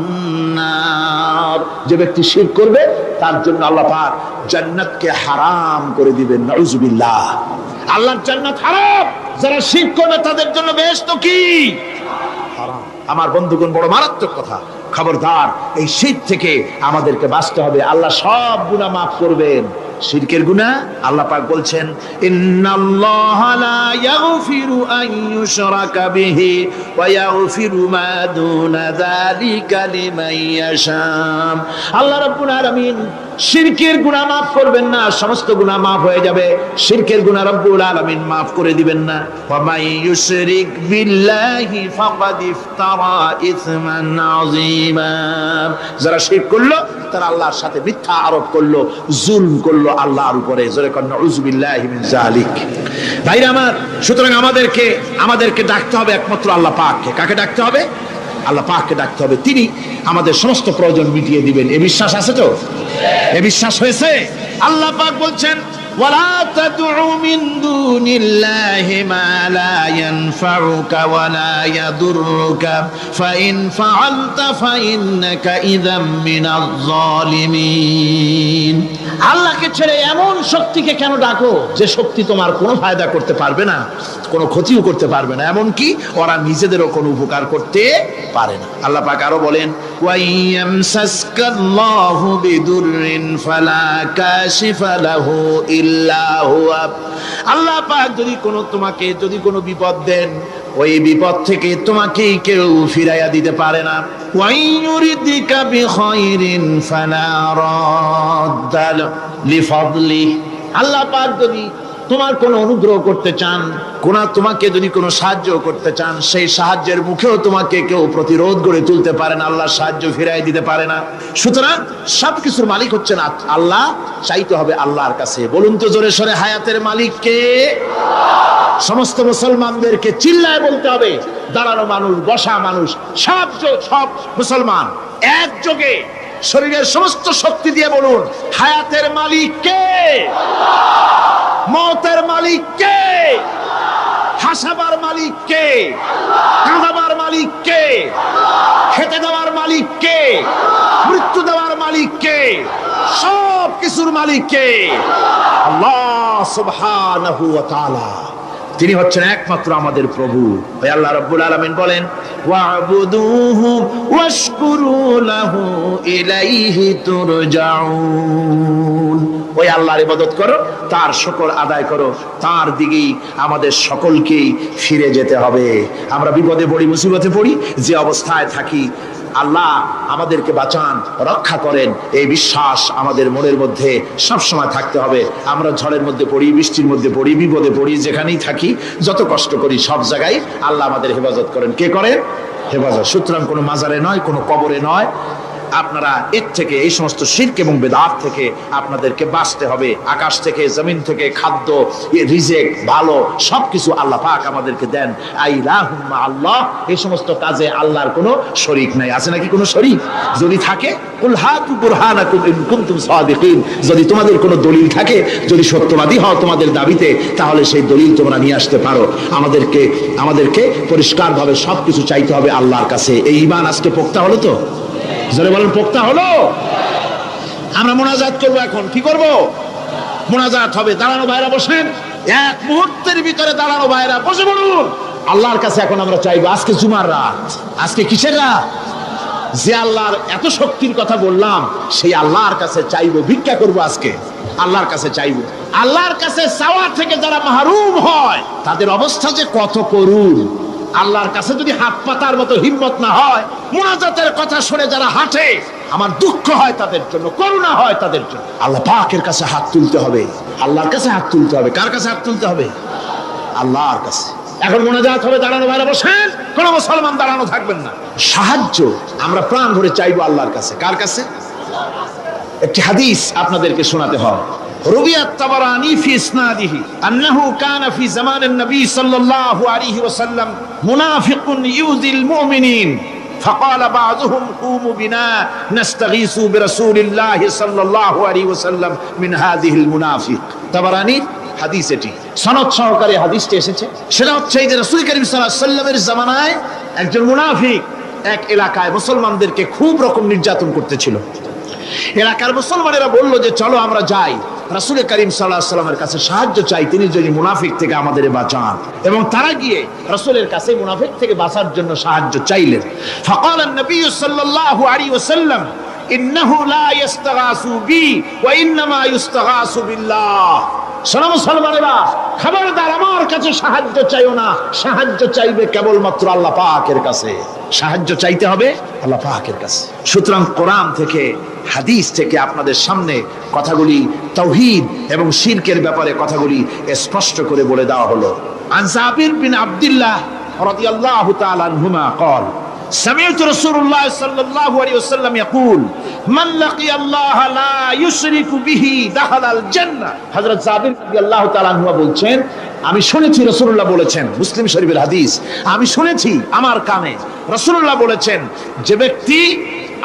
নার। যে ব্যক্তি শিরক করবে তার জন্য আল্লাহ পাক জান্নাতকে হারাম করে দিবেন। নাউজুবিল্লাহ। আল্লাহর জান্নাত হারাম, যারা শিরক করবে তাদের জন্য বেহেশত কি হারাম। আমার বন্ধুগণ, বড় মারাত্মক কথা। খবরদার, এই শিরক থেকে আমাদেরকে বাঁচতে হবে। আল্লাহ সব গুনাহ মাফ করবেন। শিরকের গুনাহ আল্লাহ পাক বলছেন, ইন্নাল্লাহা লা ইয়াগফিরু আন ইউশরাকা বিহি ওয়া ইয়াগফিরু মা দুনা যালিকা লিমান ইয়াশা। আল্লাহ রাব্বুল আলামিন শিরকের গুনাহ মাফ করবেন না, সমস্ত গুনাহ মাফ হয়ে যাবে। শিরকের গুনাহ রব্বুল আলামিন মাফ করে দিবেন না। ওয়া মান ইউশরিক বিল্লাহি ফাকাদ ইফতারা ইসমান আযীমা। যারা শিরক করলো তারা আল্লাহর সাথে মিথ্যা আরোপ করলো, জুলম করলো আল্লাহর উপরে। জোরে কর নাউযুবিল্লাহি মিন যালিক। ভাইরা আমার, সুতরাং আমাদেরকে ডাকতে হবে একমাত্র আল্লাহ পাককে। কাকে ডাকতে হবে? আল্লাহ পাককে ডাকতে হবে। তিনি আমাদের সমস্ত প্রয়োজন মিটিয়ে দিবেন। এ বিশ্বাস আছে তো? এ বিশ্বাস হয়েছে? আল্লাহ পাক বলছেন, ওয়ালা তাদউ মিন দুনিল্লাহি মা লা ইয়ানফাউকা ওয়া লা ইয়াদুররুকা ফাইন ফাআলতা ফাইন্নাকা ইযাম মিনাজ জালিমিন। আল্লাহকে ছেড়ে এমন শক্তিকে কেন ডাকো যে শক্তি তোমার কোনো ফায়দা করতে পারবে না, কোনো ক্ষতিও করতে পারবে না, এমন কি ওরা নিজেদেরও কোনো উপকার করতে পারে না। আল্লাহ পাক আরো বলেন, ওয়া ইয়ামসাসকাল্লাহু বিদুররিন ফালা কাশিফা লাহু ইল্লা হুয়া। আল্লাহ পাক যদি কোনো বিপদ দেন, ওই বিপদ থেকে তোমাকে কেউ ফিরাইয়া দিতে পারে না। ওয়া ইউরিদিকা বিখাইরিন ফালা রাদ্দা লিফাদলি। আল্লাহ পাক যদি তোমার কোনো অনুগ্রহ করতে চান, তোমাকে যদি কোনো সাহায্য করতে চান, সেই সাহায্যের মুখেও তোমাকে কেউ প্রতিরোধ করে তুলতে পারে না, আল্লাহর সাহায্য ফিরাই দিতে পারে না। সুতরাং সবকিছুর মালিক হচ্ছেন আল্লাহ। চাইতে হবে আল্লাহর কাছে। বলুন তো জোরে সরে, হায়াতের মালিক কে? সমস্ত মুসলমানদেরকে চিল্লায় বলতে হবে। দাঁড়ানো মানুষ, বসা মানুষ, সব মুসলমান একযোগে শরীরের সমস্ত শক্তি দিয়ে বলুন, হায়াতের মালিক কে? মওতের মালিক কে? হাসাবার মালিক কে? কাঁদাবার মালিক কে? খেতে দেওয়ার মালিক কে? মৃত্যু দেওয়ার মালিক কে? সব কিছুর মালিক কে? আল্লাহ সুবহানাহু ওয়া তাআলা। তিনি হচ্ছেন একমাত্র আমাদের প্রভু। ওই আল্লাহ রাব্বুল আলামিন বলেন, ওয়া'বুদুহু ওয়াশকুরু লাহু ইলাইহি তুরজাউন। ওই আল্লাহর ইবাদত করো, তার শুকর আদায় করো, তার দিকেই আমাদের সকলকেই ফিরে যেতে হবে। আমরা বিপদে পড়ি, মুসিবতে পড়ি, যে অবস্থায় থাকি, আল্লাহ আমাদেরকে বাঁচান, রক্ষা করেন, এই বিশ্বাস আমাদের মনের মধ্যে সবসময় থাকতে হবে। আমরা ঝড়ের মধ্যে পড়ি, বৃষ্টির মধ্যে পড়ি, বিপদে পড়ি, যেখানেই থাকি, যত কষ্ট করি, সব জায়গায় আল্লাহ আমাদের হেফাজত করেন। কে করেন? হেফাজত। সুতরাং কোনো মাজারে নয়, কোনো কবরে নয়। আপনারা এর থেকে, এই সমস্ত শিরক এবং বেদাত থেকে আপনাদেরকে বাঁচতে হবে। আকাশ থেকে, জমিন থেকে খাদ্য, রিজেক, ভালো সবকিছু আল্লাহ পাক আমাদেরকে দেন। আইলাহুম্মা আল্লাহ। এই সমস্ত কাজে আল্লাহর কোনো শরীক নাই। আছে নাকি কোনো শরীক? যদি থাকে, কুল হাতু বুরহানাকুম ইন কুনতুম সাদিকিন। যদি তোমাদের কোনো দলিল থাকে, যদি সত্যবাদী হও তোমাদের দাবিতে, তাহলে সেই দলিল তোমরা নিয়ে আসতে পারো। আমাদেরকে পরিষ্কারভাবে সবকিছু চাইতে হবে আল্লাহর কাছে। এই ঈমান আজকে পোক্তা হলো তো? জোরে বলেন, পোক্তা হলো? আমরা মোনাজাত করবো। এখন কি করব? মোনাজাত হবে। দাঁড়ানো ভাইরা বসেন, এক মুহূর্তের ভিতরে দাঁড়ানো ভাইরা বসে বলুন, আল্লাহর কাছে এখন আমরা চাইবো। আজকে জুমার রাত, আজকে কিসের রাত? যে আল্লাহর এত শক্তির কথা বললাম, সেই আল্লাহর কাছে চাইবো, ভিক্ষা করবো। আজকে আল্লাহর কাছে চাইবো। আল্লাহর কাছে চাওয়া থেকে যারা মাহরুম হয়, তাদের অবস্থা যে কত করুণ। আল্লাহর কাছে যদি হাত পাতার মতো হিম্মত না হয়, মুনাজাতের কথা শুনে যারা হাঁটে, আমার দুঃখ হয় তাদের জন্য, করুণা হয় তাদের জন্য। আল্লাহ পাকের কাছে হাত তুলতে হবে, আল্লাহর কাছে হাত তুলতে হবে। কার কাছে হাত তুলতে হবে? আল্লাহর কাছে। এখন মুনাজাত হবে। দাঁড়ানো ভাইরা বসেন, কোন মুসলমান দাঁড়ানো থাকবেন না। সাহায্য আমরা প্রাণ ভরে চাইবো আল্লাহর কাছে। কার কাছে? একটি হাদিস আপনাদেরকে শোনাতে হয়। روي الطبراني في إسناده أنه كان في زمان النبي صلى الله عليه وسلم منافق يؤذي المؤمنين فقال بعضهم قوموا بنا نستغيث برسول الله صلى الله عليه وسلم من هذه المنافق তাবারানী হাদিস এটি সনদ সহকারে হাদিসটি এসেছে সেটা হচ্ছে যে রাসূল করিম সাল্লাল্লাহু আলাইহি ওয়াসাল্লামের জামানায় একজন মুনাফিক এক এলাকায় মুসলমানদেরকে খুব রকম নির্যাতন করতেছিল এলাকার মুসলমানেরা বলল যে চলো আমরা যাই রাসূল করিম সাল্লাল্লাহু আলাইহি ওয়াসাল্লামের কাছে সাহায্য চাই তিনি যদি মুনাফিক থেকে আমাদের বাঁচান এবং তারা গিয়ে রাসূলের কাছে মুনাফিক থেকে বাঁচার জন্য সাহায্য চাইলেন فقال النبي صلى الله عليه وسلم انه لا يستغاث بي وانما يستغاث بالله শোনো মুসলমানেরা খবরদার আমার কাছে সাহায্য চাইও না সাহায্য চাইবে কেবলমাত্র আল্লাহ পাকের কাছে সাহায্য চাইতে হবে আল্লাহ পাকের কাছে সুতরাং কোরআন থেকে হাদিস থেকে আপনাদের সামনে কথাগুলি তাওহীদ এবং শিরকের ব্যাপারে কথাগুলি স্পষ্ট করে বলে দেওয়া হলো আন জাবির বিন আব্দুল্লাহ রাদিয়াল্লাহু তাআলা আনহুমা قال سمعت رسول الله صلى الله عليه وسلم يقول من لقي الله لا يشرك به دخل الجنه হযরত জাবির রাদিয়াল্লাহু তাআলা আনহু বলছেন আমি শুনেছি রাসূলুল্লাহ বলেছেন মুসলিম শরীফের হাদিস আমি শুনেছি আমার কানে রাসূলুল্লাহ বলেছেন যে ব্যক্তি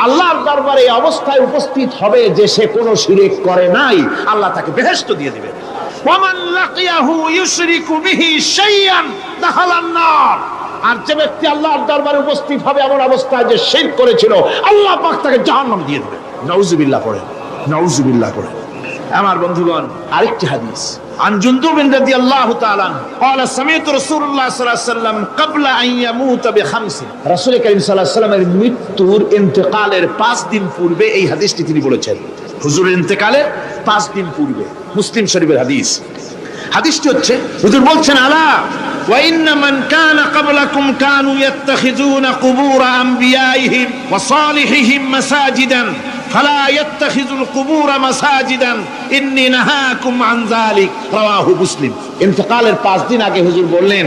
আল্লাহর দরবারে এই অবস্থায় উপস্থিত হবে যে সে কোনো শিরক করে নাই আল্লাহ তাকে বেহেশত দিয়ে দিবেন ওয়ামান লাকিয়াহু ইউশরিকু বিহি শাইআন দাখালান নার আর যে ব্যক্তি আল্লাহর দরবারে উপস্থিত হবে এমন অবস্থায় যে শিরক করেছিল আল্লাহ পাক তাকে জাহান্নাম দিয়ে দিবেন নাউজুবিল্লাহ পড়েন নাউজুবিল্লাহ পড়েন আমার বন্ধুগণ আরেকটি হাদিস عن جندب رضي الله تعالى عنه قال سمعت رسول الله صلى الله عليه وسلم قبل ان يموت بخمس রাসূল করিম সাল্লাল্লাহু আলাইহি ওয়াসাল্লামের মৃত্যুর ইন্তেকালের 5 দিন পূর্বে এই হাদিসটি তিনি বলেছেন হুজুরের ইন্তেকালের 5 দিন পূর্বে মুসলিম শরীফের হাদিস হাদিসটি হচ্ছে হুজুর বলছেন আলা ওয়া ইন্না মান কানা ক্বাবলাকুম কানু ইয়াত্তাখিযুনা কুবুর আমবিয়াইহিম ওয়া সালিহিহিম মাসাজিদান ফালা ইয়াত্তাখিযুল কুবুর মাসাজিদান ইন্নী নাহাকুম আন যালিক রাওয়াহু মুসলিম ইন্তেকালের 5 দিন আগে হুজুর বললেন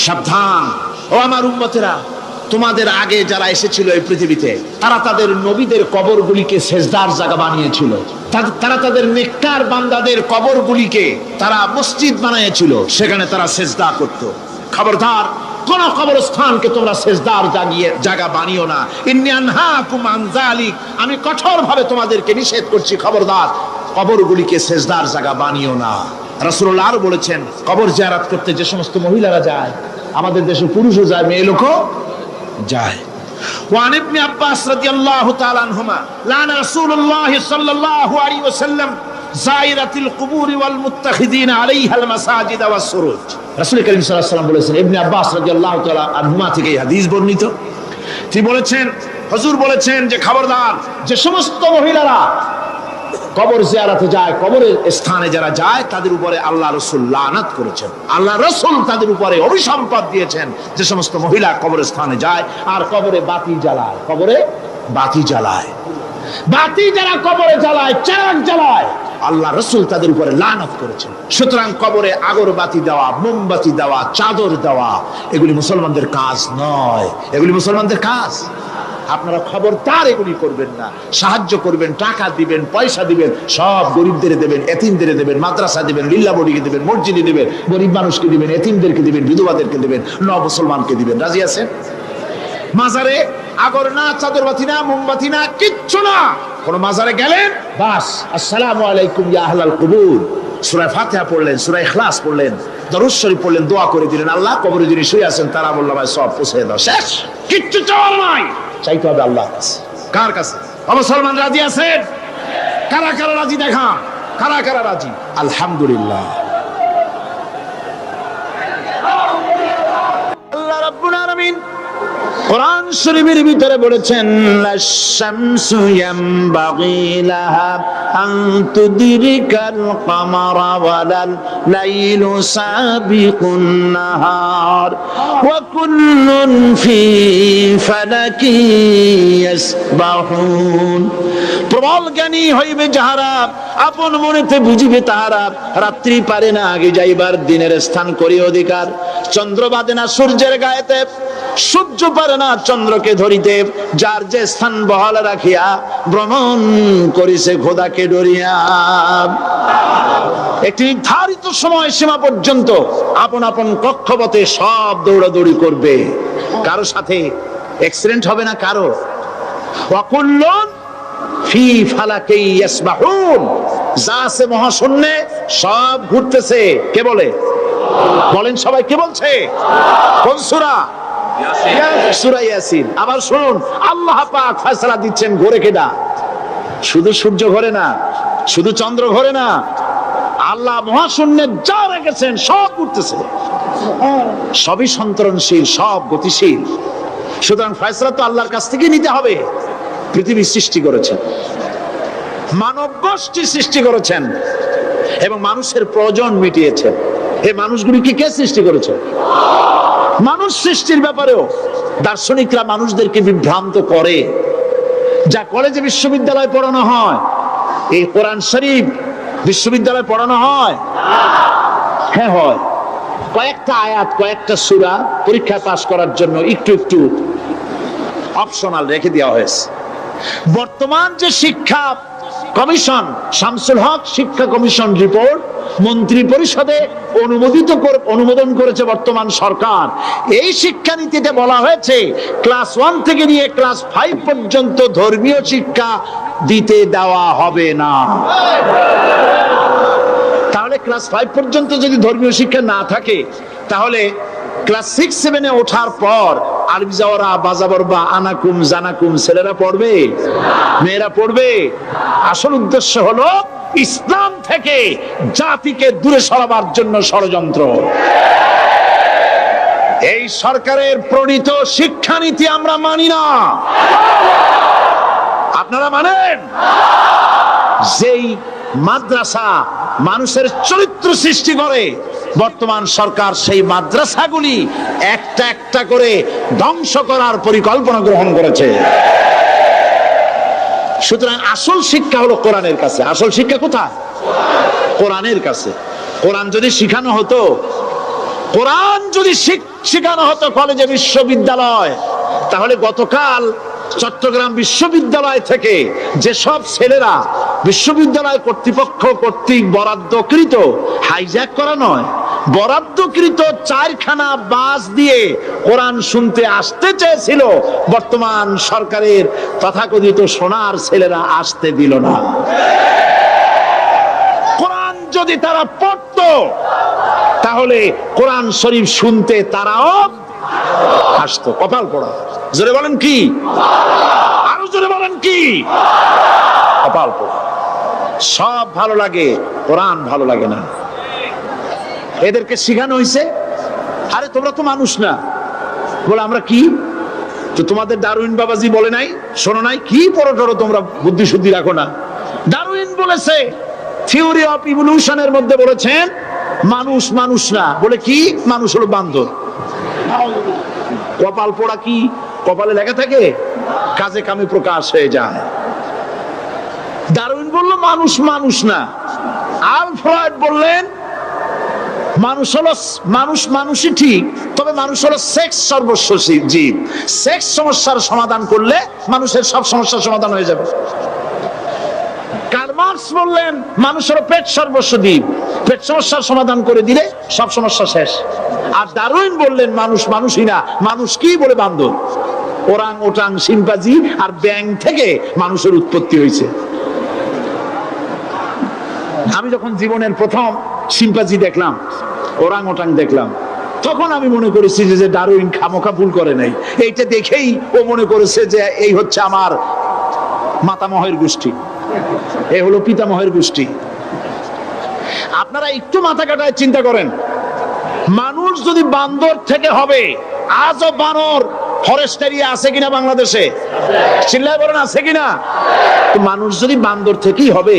সাবধান ও আমার উম্মতেরা তোমাদের আগে যারা এসেছিল এই পৃথিবীতে তারা তাদের নবীদের কবরগুলিকে সেজদার জায়গা বানিয়েছিল তারা তাদের নেককার বান্দাদের কবরগুলিকে তারা মসজিদ বানিয়েছিল সেখানে তারা সেজদা করত খবরদার কোন কবরস্থানকে তোমরা সেজদার জায়গা বানিও না ইন্নী আনহাকুম আন যালিক আমি কঠোরভাবে তোমাদেরকে নিষেধ করছি খবরদার কবরগুলিকে সেজদার জায়গা বানিও না রাসূলুল্লাহ আরো বলেছেন কবর জিয়ারত করতে যে সমস্ত মহিলারা যায় আমাদের দেশে পুরুষও যায় মেয়ে লোকও যায় وعن ابن عباس رضي الله تعالى عنهما لعن رسول الله صلى الله عليه وسلم زائرة القبور والمتخذين عليها المساجد والسروج রাসূল করিম সাল্লাল্লাহু আলাইহি ওয়াসাল্লাম বলেছেন ইবনে আব্বাস রাদিয়াল্লাহু তাআলা আনহুমা থেকে এই হাদিস বর্ণিত তিনি বলেছেন হুজুর বলেছেন যে খবরদার যে সমস্ত মহিলারা কবর জিয়ারতে যায় কবরের স্থানে যারা যায় তাদের উপরে আল্লাহ রাসূল লানত করেছেন আল্লাহ রাসূল তাদের উপরে অভিসম্পাত দিয়েছেন যে সমস্ত মহিলা কবরের স্থানে যায় আর কবরে বাতি জ্বালায় কবরে বাতি জ্বালায় বাতি যারা কবরে জ্বালায় চিরাগ জ্বালায় আল্লাহ রাসূল তাদের উপরে লানত করেছেন সুতরাং কবরে আগরবাতি দেওয়া মোমবাতি দেওয়া চাদর দেওয়া এগুলি মুসলমানদের কাজ নয় এগুলি মুসলমানদের কাজ আপনারা খবরদার এগুলি করবেন না সাহায্য করবেন টাকা দিবেন পয়সা দিবেন সব গরিবদের দেবেন এতিমদের দেবেন মাদ্রাসা দিবেন লিল্লা বডিকে দিবেন মসজিদে দিবেন গরিব মানুষকে দিবেন এতিমদেরকে দিবেন বিধবাদেরকে দিবেন মুসলমানকে দিবেন রাজি আছেন মাজারে আগর না চাদরবাতি না মোমবাতি না কিচ্ছু না কোন মাজারে গেলেন বাস আসসালামু আলাইকুম ইয়া আহলাল কুবুর সূরা ফাতিহা পড়লেন সূরা ইখলাস পড়লেন দরুদ শরীফ পড়লেন দোয়া করে দিলেন আল্লাহ কবরে যিনি শুয়ে আছেন তারা বলল ভাই সব পৌঁছে দাও শেষ কিচ্ছু চাওয়ার নাই চাইতে হবে আল্লাহর কাছে কার কাছে মুসলমান রাজি আছেন কারা কারা রাজি দেখা কারা কারা রাজি আলহামদুলিল্লাহ আল্লাহ রাব্বুল আলামিন কোরআন শরীফের ভিতরে বলেছেন লাশ-শামসু ইয়ামবাগি লাহা আন তুদরিকাল কামারা ওয়ালাল লাইলু সাবিকুন নাহার ওয়া কুল্লুন ফি ফালাকি ইয়াসবাহুন প্রবল জ্ঞানী হইবে যাহারা আপন মনেতে বুঝিবে তাহারা রাত্রি পারে না আগে যাইবার দিনের স্থান করি অধিকার চন্দ্র বাদে না সূর্যের গায়েতে সূর্য পারে না চন্দ্রকে ধরিতে যার যে স্থান বহাল রাখিয়া ভ্রমণ করিছে খোদাকে ডরিয়া একটি নির্ধারিত সময় সীমা পর্যন্ত আপন আপন কক্ষপথে সব দৌড়াদৌড়ি করবে কারো সাথে অ্যাক্সিডেন্ট হবে না কারো। ওয়াকুল্লুন ফি ফালাকি ইয়াসবাহুন, যা আছে মহাশূন্যে সব ঘুরতেছে। কে বলে? বলেন সবাই, কে বলছে? কোন সূরা? সূরা ইয়াসিন। আবার শুনুন, আল্লাহ পাক ফয়সালা দিচ্ছেন, ঘোরে কেডা? শুধু সূর্য ঘোরে না, শুধু চন্দ্র ঘোরে না, আল্লাহ মহাশূন্যে যা রেখেছেন সব ঘুরতেছে, সবই সন্তরণশীল, সব গতিশীল। সুতরাং ফয়সালা তো আল্লাহর কাছ থেকে নিতে হবে। পৃথিবী সৃষ্টি করেছেন, মানব গোষ্ঠী সৃষ্টি করেছেন এবং মানুষের প্রয়োজন মিটিয়েছেন। এই মানুষগুলিকে কে সৃষ্টি করেছে? মানুষ সৃষ্টির ব্যাপারেও দার্শনিকরা মানুষদেরকে বিভ্রান্ত করে। যা কলেজে বিশ্ববিদ্যালয়ে পড়ানো হয়, এই কোরআন শরীফ বিশ্ববিদ্যালয়ে পড়ানো হয়? হ্যাঁ হয়। কয়েকটা আয়াত, কয়েকটা সূরা পরীক্ষা পাস করার জন্য একটু একটু অপশনাল রেখে দেওয়া হয়েছে। বর্তমান যে শিক্ষা কমিশন, শামসুল হক শিক্ষা কমিশন রিপোর্ট মন্ত্রী পরিষদে অনুমোদন করেছে বর্তমান সরকার। এই শিক্ষানীতিতে বলা হয়েছে ক্লাস 1 থেকে নিয়ে ক্লাস 5 পর্যন্ত ধর্মীয় শিক্ষা দিতে দেওয়া হবে না। তাহলে ক্লাস 5 পর্যন্ত যদি ধর্মীয় শিক্ষা না থাকে, তাহলে ক্লাস 6-7-এ ওঠার পর আরবি যাওয়ারা, বাজাবর বা আনাকুম জানাকুম ছেলেরা পড়বে? মেয়েরা পড়বে? আসল উদ্দেশ্য হলো ইসলাম থেকে জাতিকে দূরে সরাবার জন্য ষড়যন্ত্র। এই সরকারের প্রণীত শিক্ষানীতি আমরা মানি না। আপনারা মানেন? যেই মাদ্রাসা মানুষের চরিত্র সৃষ্টি করে, বর্তমান সরকার সেই মাদ্রাসাগুলি একটা একটা করে ধ্বংস করার পরিকল্পনা গ্রহণ করেছে। সুতরাং আসল শিক্ষা হলো কোরআনের কাছে। আসল শিক্ষা কোথায়? কোরআনের কাছে। কোরআন যদি শিখানো হতো, কোরআন যদি শিখানো হতো কলেজে, বিশ্ববিদ্যালয়, তাহলে গতকাল চট্টগ্রাম বিশ্ববিদ্যালয় থেকে যেসব ছেলেরা বিশ্ববিদ্যালয় কর্তৃপক্ষ কর্তৃক বরাদ্দকৃত, হাইজ্যাক করা নয়, বরাদ্দকৃত 4খানা বাস দিয়ে কোরআন শুনতে আসতে চেয়েছিল, বর্তমান সরকারের তথাকথিত সোনার ছেলেরা আসতে দিল না। কোরআন যদি তারা পড়তো, তাহলে কোরআন শরীফ শুনতে তারাও আসতো। কপাল পড়া। জোরে বলেন কি? আরো জোরে বলেন কি? কপাল পড়া। সব ভালো লাগে, কোরআন ভালো লাগে না। এদেরকে শিখানো হয়েছে, আরে তোমরা তো মানুষ না। বলে আমরা কি? তো তোমাদের ডারউইন বাবাজি বলে নাই, শোনো নাই? কি পড়ো টড়ো তোমরা, বুদ্ধি শুদ্ধি রাখো না। ডারউইন বলেছে, থিওরি অফ ইভলিউশনের মধ্যে বলেছেন মানুষ মানুষ না। বলে কি? মানুষ হলো বান্দর। কপাল পোড়া। কি কপালে লেখা থাকে? কাজে কামে প্রকাশ হয়ে যায়। ডারউইন বলল মানুষ মানুষ না। আল ফ্রয়েড বললেন মানুষ হলো মানুষই ঠিক, তবে মানুষ হলো সেক্স সর্বস্ব জীব। সেক্স সমস্যার সমাধান করলে মানুষের সব সমস্যার সমাধান হয়ে যাবে। কার্ল মার্কস বললেন মানুষ হলো পেট সর্বস্ব জীব, পেট সমস্যার সমাধান করে দিলে সব সমস্যা শেষ। আর ডারউইন বললেন মানুষ মানুষই না, মানুষ কি? বলে বান্দর। ওরাং ওটাং শিম্পাঞ্জি আর ব্যাং থেকে মানুষের উৎপত্তি হয়েছে। আমি যখন জীবনের প্রথম শিম্পাঞ্জি দেখলাম, ওরাং ওটাং দেখলাম, তখন আমি মনে করেছি যে ডারউইন খামোখা ভুল করে নাই। এইটা দেখেই ও মনে করেছে যে এই হচ্ছে আমার মাতামহের গোষ্ঠী, এই হলো পিতামহের গোষ্ঠী। আপনারা একটু মাথা কাটায় চিন্তা করেন, মানুষ যদি বান্দর থেকে হবে, আজও বানর ফরেস্ট এরিয়া আছে কিনা বাংলাদেশে? চিল্লায় বলেন আছে কিনা? তো মানুষ যদি বান্দর থেকেই হবে,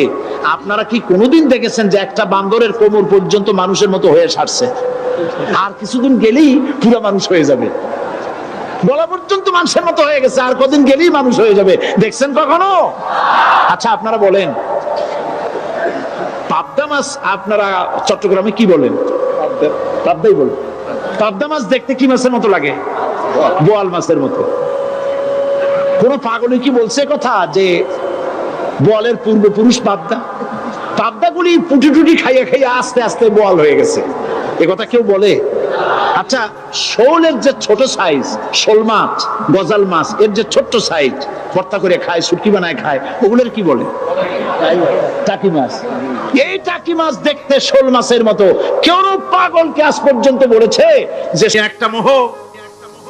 আপনারা কি কোনোদিন দেখেছেন যে একটা বান্দরের কোমর পর্যন্ত মানুষের মতো হয়ে সারছে? আর কিছুদিন গেলেই পুরো মানুষ হয়ে যাবে। গলা পর্যন্ত মানুষের মতো হয়ে গেছে, আর কদিন গেলেই মানুষ হয়ে যাবে। দেখছেন কখনো? আচ্ছা আপনারা বলেন, পাবদা মাছ আপনারা চট্টগ্রামে কি বলেন? পাবদাই বলেন। পাবদা মাছ দেখতে কি মাছের মতো লাগে? বোয়াল মাছের মতো। কোন পাগলে কি বলছে কথা যে বোয়ালের পূর্বপুরুষ পাবদা? পাবদাগুলি পুটি টুটি খাইয়া খাইয়া আস্তে আস্তে বোয়াল হয়ে গেছে, এ কথা কেউ বলে? আচ্ছা, শোলের যে ছোট সাইজ, শোল মাছ, গজাল মাছ, এর যে ছোট্ট সাইজ ভর্তা করে খায়, শুটকি বানায় খায়, ওগুলোর কি বলে? টাকি মাছ। এই টাকি মাছ দেখতে শোল মাছের মতো। কেউ পাগলকে আজ পর্যন্ত বলেছে যে সে একটা মোহ,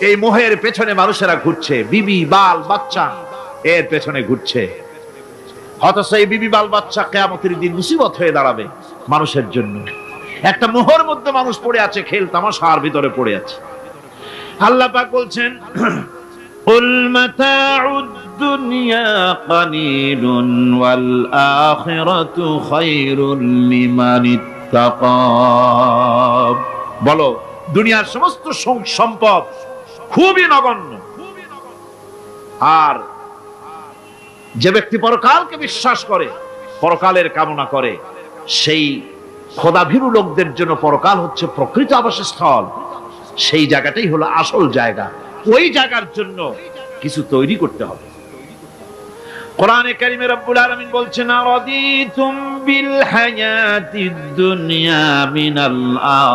এই মোহের পেছনে মানুষেরা ঘুরছে, বিবি বাল বাচ্চা এর পেছনে ঘুরছে। অথচ এই বিবি বাল বাচ্চা কিয়ামতের দিন মুসিবত হয়ে দাঁড়াবে মানুষের জন্য। একটা মোহর মধ্যে মানুষ পড়ে আছে, খেল তামাশার ভিতরে পড়ে আছে। আল্লাহ পাক বলছেন, কুল মাতাউদ দুনিয়া কালিলুন ওয়াল আখিরাতু খায়রুল লিমান ইত্তাকা। বলো, দুনিয়ার সমস্ত সম্পদ খুবই নগণ্য, আর যে ব্যক্তি পরকালকে বিশ্বাস করে, পরকালের কামনা করে, সেই খোদাভীরু লোকদের জন্য পরকাল হচ্ছে প্রকৃত আবাসস্থল। সেই জায়গাটাই হলো আসল জায়গা। ওই জায়গার জন্য কিছু তৈরি করতে হবে। কোরআনে কারিমে রব্বুল আলামিন বলছেন, আরাদিতুম বিল হায়াতিদ দুনিয়া মিনাল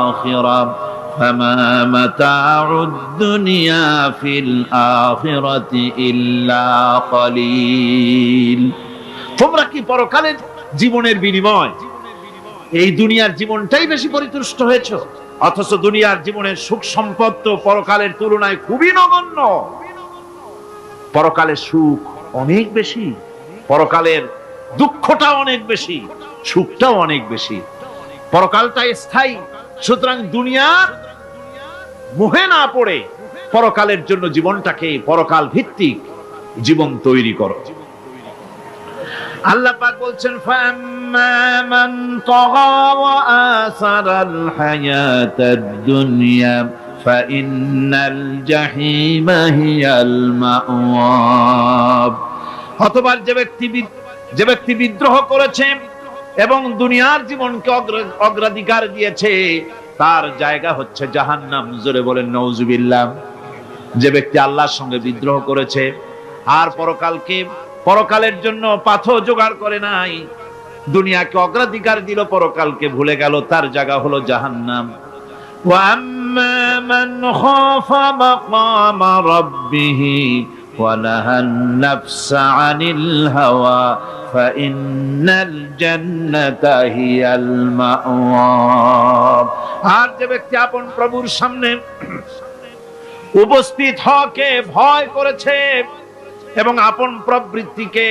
আখিরাহ ফামা মাতাউদ দুনিয়া ফিল আখিরাতি ইল্লা কালিল। তোমরা কি পরকালের জীবনের বিনিময় এই দুনিয়ার জীবনটাই বেশি পরিতুষ্ট হয়েছে? অথচ দুনিয়ার জীবনের সুখ সম্পদ তো পরকালের তুলনায় খুবই নগণ্য। পরকালের সুখ অনেক বেশি, পরকালের দুঃখটা অনেক বেশি, সুখটাও অনেক বেশি। পরকালটা স্থায়ী, সুতরাং দুনিয়ার মোহে না পড়ে পরকালের জন্য জীবনটাকে পরকাল ভিত্তিক জীবন তৈরি করো। আল্লাহ পাক বলছেন, ফাম্মা মান তাগা ওয়া আসারাল হায়াতাদ দুনিয়া ফাইন্নাল জাহিমা হিয়াল মাওয়া। অথবা যে ব্যক্তি বিদ্রোহ করেছে এবং দুনিয়ার জীবনকে অগ্রাধিকার দিয়েছে, তার জায়গা হচ্ছে জাহান্নাম। জোরে বলেন নাউজুবিল্লাহ। যে ব্যক্তি আল্লাহর সঙ্গে বিদ্রোহ করেছে আর পরকালের জন্য পাথর জোগাড় করে নাই, দুনিয়াকে অগ্রাধিকার দিল, পরকালকে ভুলে গেল, তার জায়গা হলো জাহান্নাম। ওয়া আম্মা মান খাফা মাকামা রাব্বিহি ওয়া নাহান নাফসা আনিল হাওয়া ফাইন্নাল জান্নাতা হিয়াল মাওয়া। আর যে ব্যক্তি আপন প্রভুর সামনে উপস্থিত হওয়াকে ভয় করেছে এবং আপন প্রবৃত্তিকে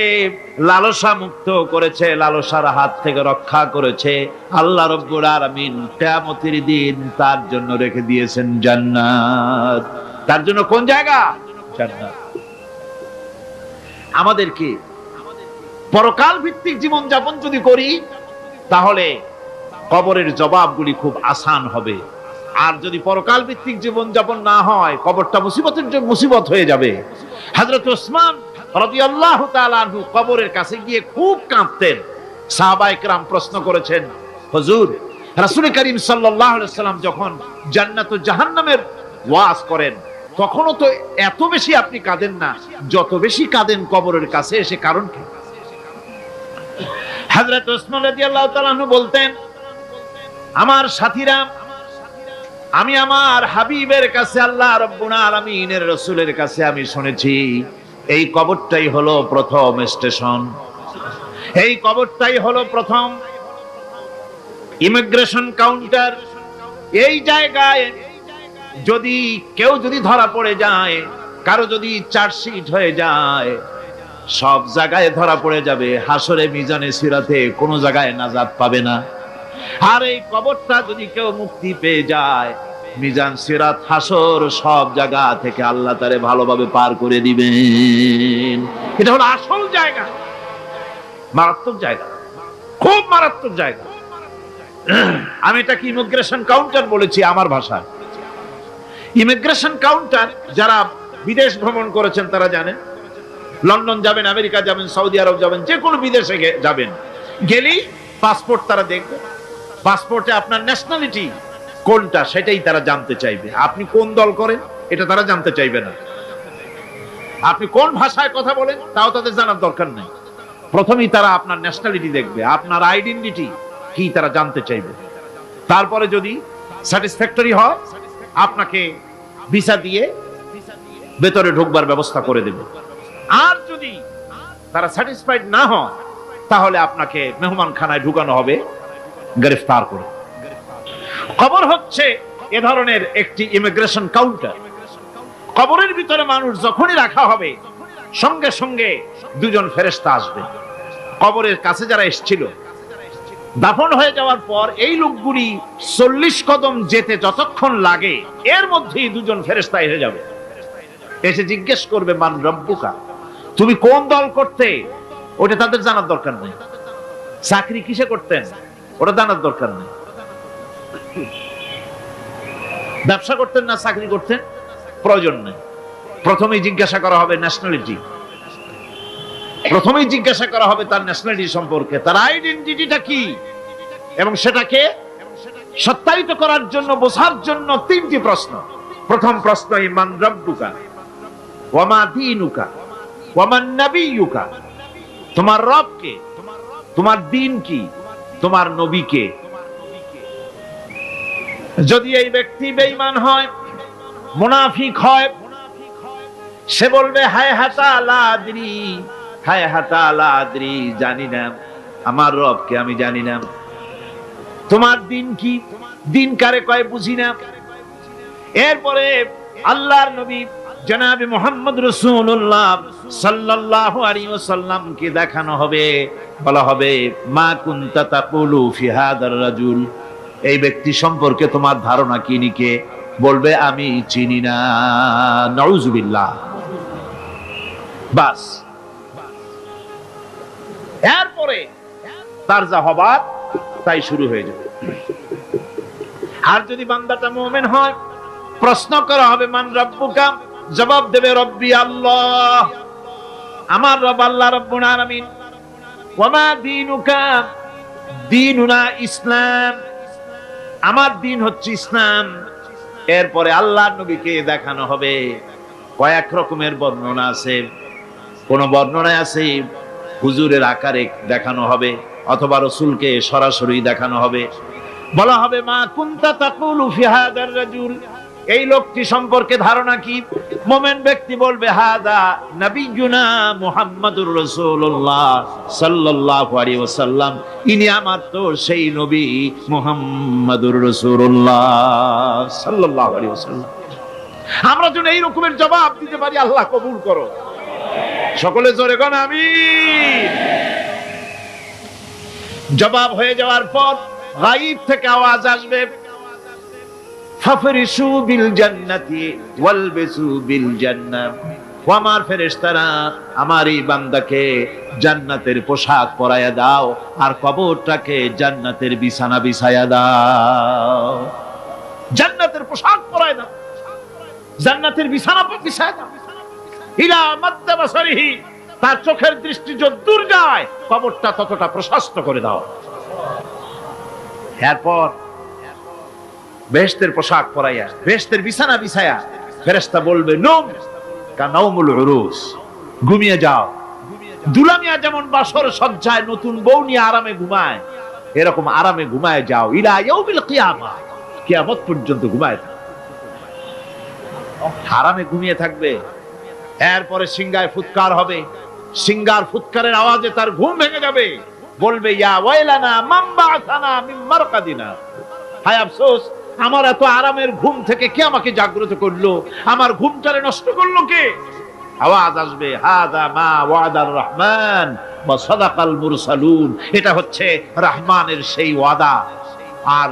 লালসা মুক্ত করেছে, লালসার হাত থেকে রক্ষা করেছে, আল্লাহ রাব্বুল আলামিন কিয়ামতের দিন তার জন্য রেখে দিয়েছেন জান্নাত। তার জন্য কোন জায়গা? জান্নাত। আমাদেরকে পরকাল ভিত্তিক জীবন যাপন যদি করি, তাহলে কবরের জবাবগুলি খুব আসান হবে। আর যদি পরকাল ভিত্তিক জীবন যাপন না হয়, কবরটা মুসিবত হয়ে যাবে। হযরত ওসমান রাদিয়াল্লাহু তাআলা আনহু কবরের কাছে গিয়ে খুব কাঁদতেন। সাহাবায়ে কেরাম প্রশ্ন করেছেন, হুজুর, রাসূল করিম সাল্লাল্লাহু আলাইহি সাল্লাম যখন জান্নাত ও জাহান্নামের ওয়াজ করেন, তখনও তো এত বেশি আপনি কাঁদেন না, যত বেশি কাঁদেন কবরের কাছে এসে, কারণ কি? হযরত ওসমান রাদিয়াল্লাহু তাআলা আনহু বলতেন, আমার সাথীরা, আমি আমার হাবিবের কাছে, আল্লাহ রাব্বুল আলামিনের রাসূলের কাছে আমি শুনেছি, এই কবরটাই হলো প্রথম স্টেশন, এই কবরটাই হলো প্রথম ইমিগ্রেশন কাউন্টার। এই জায়গায় যদি কেউ ধরা পড়ে যায়, কারো যদি চার্জশিট হয়ে যায়, সব জায়গায় ধরা পড়ে যাবে। হাসরে মিজানে সিরাতে কোনো জায়গায় নাজাত পাবে না। আর এই কবরটা যদি কেউ মুক্তি পেয়ে যায়, মিজান সিরাত হাসর সব জায়গা থেকে আল্লাহ তারে ভালোভাবে পার করে দিবেন। এটা হলো আসল জায়গা, মারাত্মক জায়গা, খুব মারাত্মক জায়গা। আমি এটাকে ইমিগ্রেশন কাউন্টার বলেছি আমার ভাষায়। ইমিগ্রেশন কাউন্টার যারা বিদেশ ভ্রমণ করেছেন তারা জানেন। লন্ডন যাবেন, আমেরিকা যাবেন, সৌদি আরব যাবেন, যে কোনো বিদেশে যাবেন, গেলেই পাসপোর্ট তারা দেখবে। পাসপোর্টে আপনার ন্যাশনালিটি কোনটা সেটাই তারা জানতে চাইবে। আপনি কোন দল করেন এটা তারা জানতে চাইবে না। আপনি কোন ভাষায় কথা বলেন তাও তাদের জানার দরকার নেই। প্রথমেই তারা আপনার ন্যাশনালিটি দেখবে, আপনার আইডেন্টিটি কি তারা জানতে চাইবে। তারপরে যদি স্যাটিসফ্যাক্টরি হয়, আপনাকে ভিসা দিয়ে ভেতরে ঢুকবার ব্যবস্থা করে দেবে। আর যদি তারা স্যাটিসফাইড না হয় তাহলে আপনাকে মেহমানখানায় ঢুকানো হবে গ্রেফতার করে। কবর হচ্ছে এ ধরনের একটি ইমিগ্রেশন কাউন্টার। কবরের ভিতরে মানুষ যখনই রাখা হবে সঙ্গে সঙ্গে দুজন ফেরেশতা আসবে। কবরের কাছে যারা এসেছিল দাফন হয়ে যাওয়ার পর এই লোকগুলি 40 কদম যেতে যতক্ষণ লাগে এর মধ্যেই দুজন ফেরেশতা এসে যাবে। এসে জিজ্ঞেস করবে, মান রব্বুকা, তুমি কোন দল করতে? ওটা তাদের জানার দরকার নেই। চাকরি কিসে করতেন ওটা জানার দরকার নেই। ব্যবসা করতেন না চাকরি করতেন প্রয়োজন নেই। প্রথমেই জিজ্ঞাসা করা হবে ন্যাশনালিটি, প্রথমেই জিজ্ঞাসা করা হবে তার ন্যাশনালিটি সম্পর্কে, তার আইডেন্টিটিটা কি, এবং সেটাকে সত্যায়িত করার জন্য বোঝার জন্য 3টি প্রশ্ন। প্রথম প্রশ্ন, মান রব্বুকা ওয়া মা দীনুকা ওয়া মান নাবিয়ুকা, তোমার রব কে, তোমার দ্বীন কি, তোমার নবী কে। যদি এই ব্যক্তি বেঈমান হয়, মুনাফিক হয়, সে বলবে হায় হাতা লা আদরি, হায় হাতা লা আদরি, জানি না আমার রবকে, আমি জানি না। তোমার দিন কি, দিন কারে কয় বুঝি না। এরপরে আল্লাহর নবী জনাবে মুহাম্মদ রাসূলুল্লাহ সাল্লাল্লাহু আলাইহি ওয়াসাল্লাম কে দেখানো হবে, বলা হবে মা কুনতা তাকুলু ফি হাদার রাজুল, এই ব্যক্তি সম্পর্কে তোমার ধারণা কি নিকে, বলবে আমি চিনি না। নাউযুবিল্লাহ। বাস, এরপরে তার যা হবার তাই শুরু হয়ে যাবে। আর যদি বান্দাটা মুমিন হয়, প্রশ্ন করা হবে মান রব্বুকা, জবাব দেবে রব্বি আল্লাহ, আমার রব আল্লাহ রাব্বুল আলামিন। ওয়া মা দীনুকা, দীনুনা ইসলাম, আমার দিন হচ্ছে ইসলাম। এরপরে আল্লাহর নবীকে দেখানো হবে। কয়েক রকমের বর্ণনা আছে, কোন বর্ণনায় আছে হুজুরের আকারে দেখানো হবে অথবা রাসূলকে সরাসরি দেখানো হবে। বলা হবে মা কুনতা তাকুলু ফি হাদার রাজুল, এই লোকটি সম্পর্কে ধারণা কি। মুমিন ব্যক্তি বলবে হাদা নবিয়ুনা মুহাম্মাদুর রাসূলুল্লাহ সাল্লাল্লাহু আলাইহি ওয়াসাল্লাম, ইনি আমার তো সেই নবী মুহাম্মাদুর রাসূলুল্লাহ সাল্লাল্লাহু আলাইহি ওয়াসাল্লাম। আমরা যেন এই রকমের জবাব দিতে পারি, আল্লাহ কবুল করো। সকলে জোরে কোন আমিন। জবাব হয়ে যাওয়ার পর গায়ব থেকে আওয়াজ আসবে, ফাফরিশু বিল জান্নাতি ওয়ালবিসু বিল জান্নাহ, ও আমার ফেরেশতারা আমার এই বান্দাকে জান্নাতের পোশাক পরায়া দাও আর কবরটাকে জান্নাতের বিছানা বিছায়া দাও। জান্নাতের পোশাক পরায়া দাও, জান্নাতের বিছানা বিছায়া দাও। ইলা মাদ্দা বাসারিহি, তার চোখের দৃষ্টি যতদূর যায় কবরটা ততটা প্রশস্ত করে দাও। এরপর বেহেশতের পোশাক পরাইয়া বেহেশতের বিছানা বিছায়া ফেরেশতা বলবে নম কানাউমুল উরুস, ঘুমিয়ে যাও। দুলামিয়া যেমন বাসর সজ্জায় নতুন বউ নিয়ে আরামে ঘুমায়, এরকম আরামে ঘুমায় যাও। ইলা ইয়াউমিল কিয়ামা, কিয়ামত পর্যন্ত ঘুমায় থাকো, আরামে ঘুমিয়ে থাকবে। এরপরে সিংহায় ফুৎকার হবে, সিংহার ফুৎকারের আওয়াজে তার ঘুম ভেঙে যাবে। বলবে ইয়া ওয়াইলানা মান বা'সানা মিন মারকাদিনা, হায় আফসোস, আমার এত আরামের ঘুম থেকে কে আমাকে জাগ্রত করলো, আমার ঘুমটারে নষ্ট করলো কে। আওয়াজ আসবে হাদা মা ওয়াদার রহমান ওয়া সাদাকাল মুরসালুন, এটা হচ্ছে রহমানের সেই ওয়াদা আর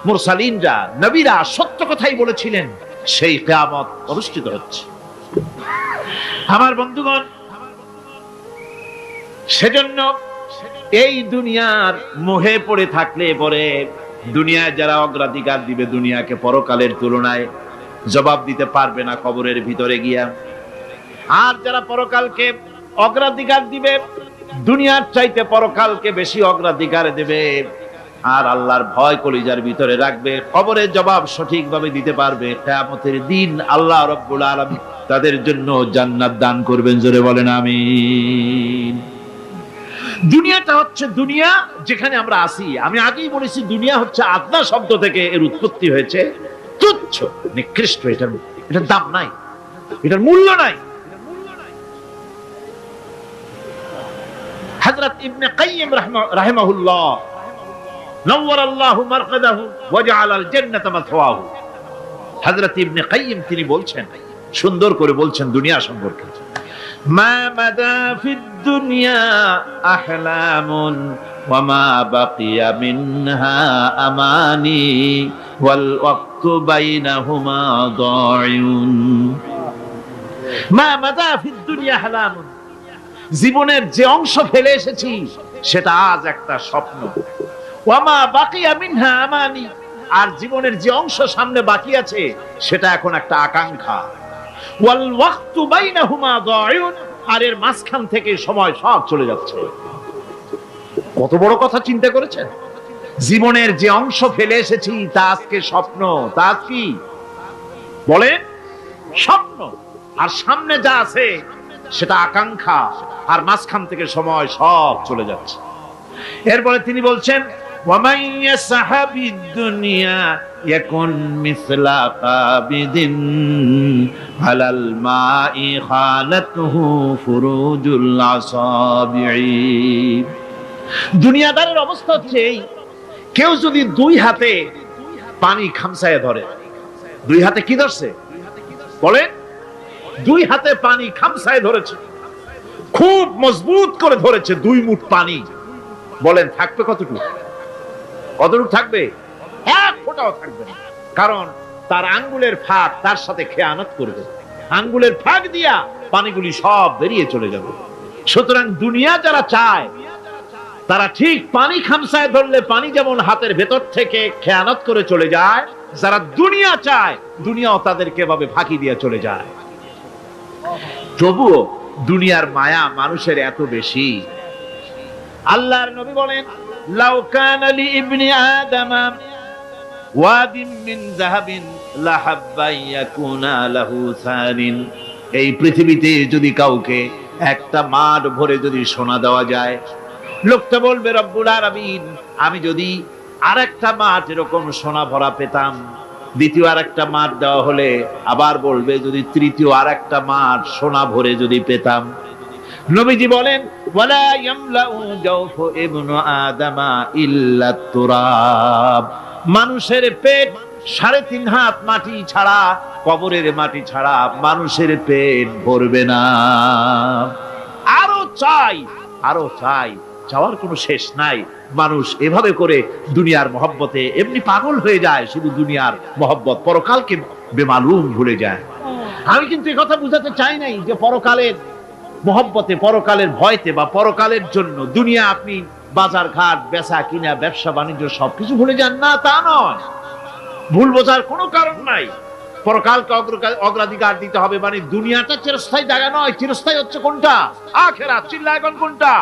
মুরসালিনরা নবীরা সত্য কথাই বলেছিলেন, সেই কিয়ামত অনুষ্ঠিত হচ্ছে। আমার বন্ধুগণ, সেজন্য এই দুনিয়ার মোহে পড়ে থাকলে পরে দুনিয়ায় যারা অগ্রাধিকার দিবে দুনিয়াকে পরকালের তুলনায়, জবাব দিতে পারবে না কবরের ভিতরে গিয়া। আর যারা পরকালকে অগ্রাধিকার দিবে, দুনিয়ার চাইতে পরকালকে বেশি অগ্রাধিকার দেবে আর আল্লাহর ভয় কলিজার ভিতরে রাখবে, কবরের জবাব সঠিকভাবে দিতে পারবে, কিয়ামতের দিন আল্লাহ রাব্বুল আলামিন তাদের জন্য জান্নাত দান করবেন। জোরে বলেন আমিন। দুনিয়াটা হচ্ছে দুনিয়া যেখানে আমরা আছি। আমি আগেই বলেছি দুনিয়া হচ্ছে আদনা শব্দ থেকে এর উৎপত্তি হয়েছে। তো তুচ্ছ, নিকৃষ্ট, এটার দাম নাই, এটার মূল্য নাই। হযরত ইবনে কাইয়িম রাহিমাহুল্লাহ নওয়ারাল্লাহু মারকাদাহু ওয়া জাআলাল জান্নাতা মাথওয়াহু, হযরত ইবনে কাইয়িম তিনি বলছেন, সুন্দর করে বলছেন দুনিয়া সম্পর্কে, মা মাদা ফিদ দুনিয়া আহলামুন ওয়া মা বাকিয়া মিনহা আমানি ওয়াল ওয়াক্তু বাইনাহুমা দায়ুন। মা মাদা ফিদ দুনিয়া আহলামুন, জীবনের যে অংশ ফেলে এসেছি সেটা আজ একটা স্বপ্ন, ওয়া মা বাকিয়া মিনহা আমানি, আর জীবনের যে অংশ সামনে বাকি আছে সেটা এখন একটা আকাঙ্ক্ষা, ওয়াল ওয়াক্তু বাইনাহুমা দায়ুন, আর এর মাঝখান থেকে সময় সব চলে যাচ্ছে। কত বড় কথা চিন্তা করেছেন? জীবনের যে অংশ ফেলে এসেছি তা আজকে স্বপ্ন, তা কি বলে স্বপ্ন, আর সামনে যা আছে সেটা আকাঙ্ক্ষা, আর মাঝখান থেকে সময় সব চলে যাচ্ছে। এরপরে তিনি বলছেন, ওয়ামান ইয়াসহাবিদ দুনিয়া ইয়াকুন মিসলা কাবিদিন আলাল মাই খালাতুহু ফুরুজুল আসাবিঈ। দুনিয়াদারের অবস্থা হচ্ছে এই, কেউ যদি দুই হাতে পানি খামসায় ধরে, দুই হাতে কি ধরছে বলে, দুই হাতে পানি খামসায় ধরেছে, খুব মজবুত করে ধরেছে, দুই মুঠ পানি, বলেন থাকবে কতটুকু? কতটুকু থাকবে? এক ফোঁটাও থাকবে না, কারণ তার আঙ্গুলের ফাঁক তার সাথে খেয়ানত করবে, আঙ্গুলের ফাঁক দিয়া পানিগুলি সব বেরিয়ে চলে যাবে। সুতরাং দুনিয়া যারা চায় তারা ঠিক পানি খামসায় ধরলে পানি যেমন হাতের ভেতর থেকে খেয়ানত করে চলে যায়, যারা দুনিয়া চায় দুনিয়াও তাদেরকে এভাবে ফাঁকি দিয়ে চলে যায়। তবুও দুনিয়ার মায়া মানুষের এত বেশি। আল্লাহর নবী বলেন, লাউ কানা লি ইবনি আদামা ওয়াদিন মিন যাহাবিন লাহাব্বা ইয়াকুনা লাহু সানিন, এই পৃথিবীতে যদি কাউকে একটা মাঠ ভরে যদি সোনা দেওয়া যায়, লোকটা বলবে রব্বুল আলামিন, আমি যদি আরেকটা মাঠ এরকম সোনা ভরা পেতাম, দ্বিতীয় আরেকটা মাঠ দেওয়া হলে আবার বলবে যদি তৃতীয় আরেকটা মাঠ সোনা ভরে যদি পেতাম। নবীজি বলেন, ওয়ালা ইয়ামলাউ জাওফু ইবনু আদামা ইল্লা তুরাব, মানুষের পেট 3.5 হাত মাটি ছাড়া, কবরের মাটি ছাড়া মানুষের পেট ভরবে না। আরো চাই, আরো চাই, চাওয়ার কোনো শেষ নাই। মানুষ এভাবে করে দুনিয়ার মহব্বতে এমনি পাগল হয়ে যায়, শুধু দুনিয়ার মহব্বত, পরকালকে বেমালুম ভুলে যায়। আমি কিন্তু এই কথা বুঝাতে চাই নাই যে পরকালের মহব্বতে, পরকালের ভয়তে বা পরকালের জন্য দুনিয়া আপনি বাজার ঘাট, বেচা কিনা, ব্যবসা বাণিজ্য সবকিছু ভুলে যান, না তা নয়। ভুল বোঝার কোনো কারণ নাই। পরকালকে অগ্রাধিকার দিতে হবে, মানে দুনিয়াটা চিরস্থায়ী জায়গা নয়, চিরস্থায়ী হচ্ছে কোনটা? আখিরাত। চিল্লা এখন কোনটা?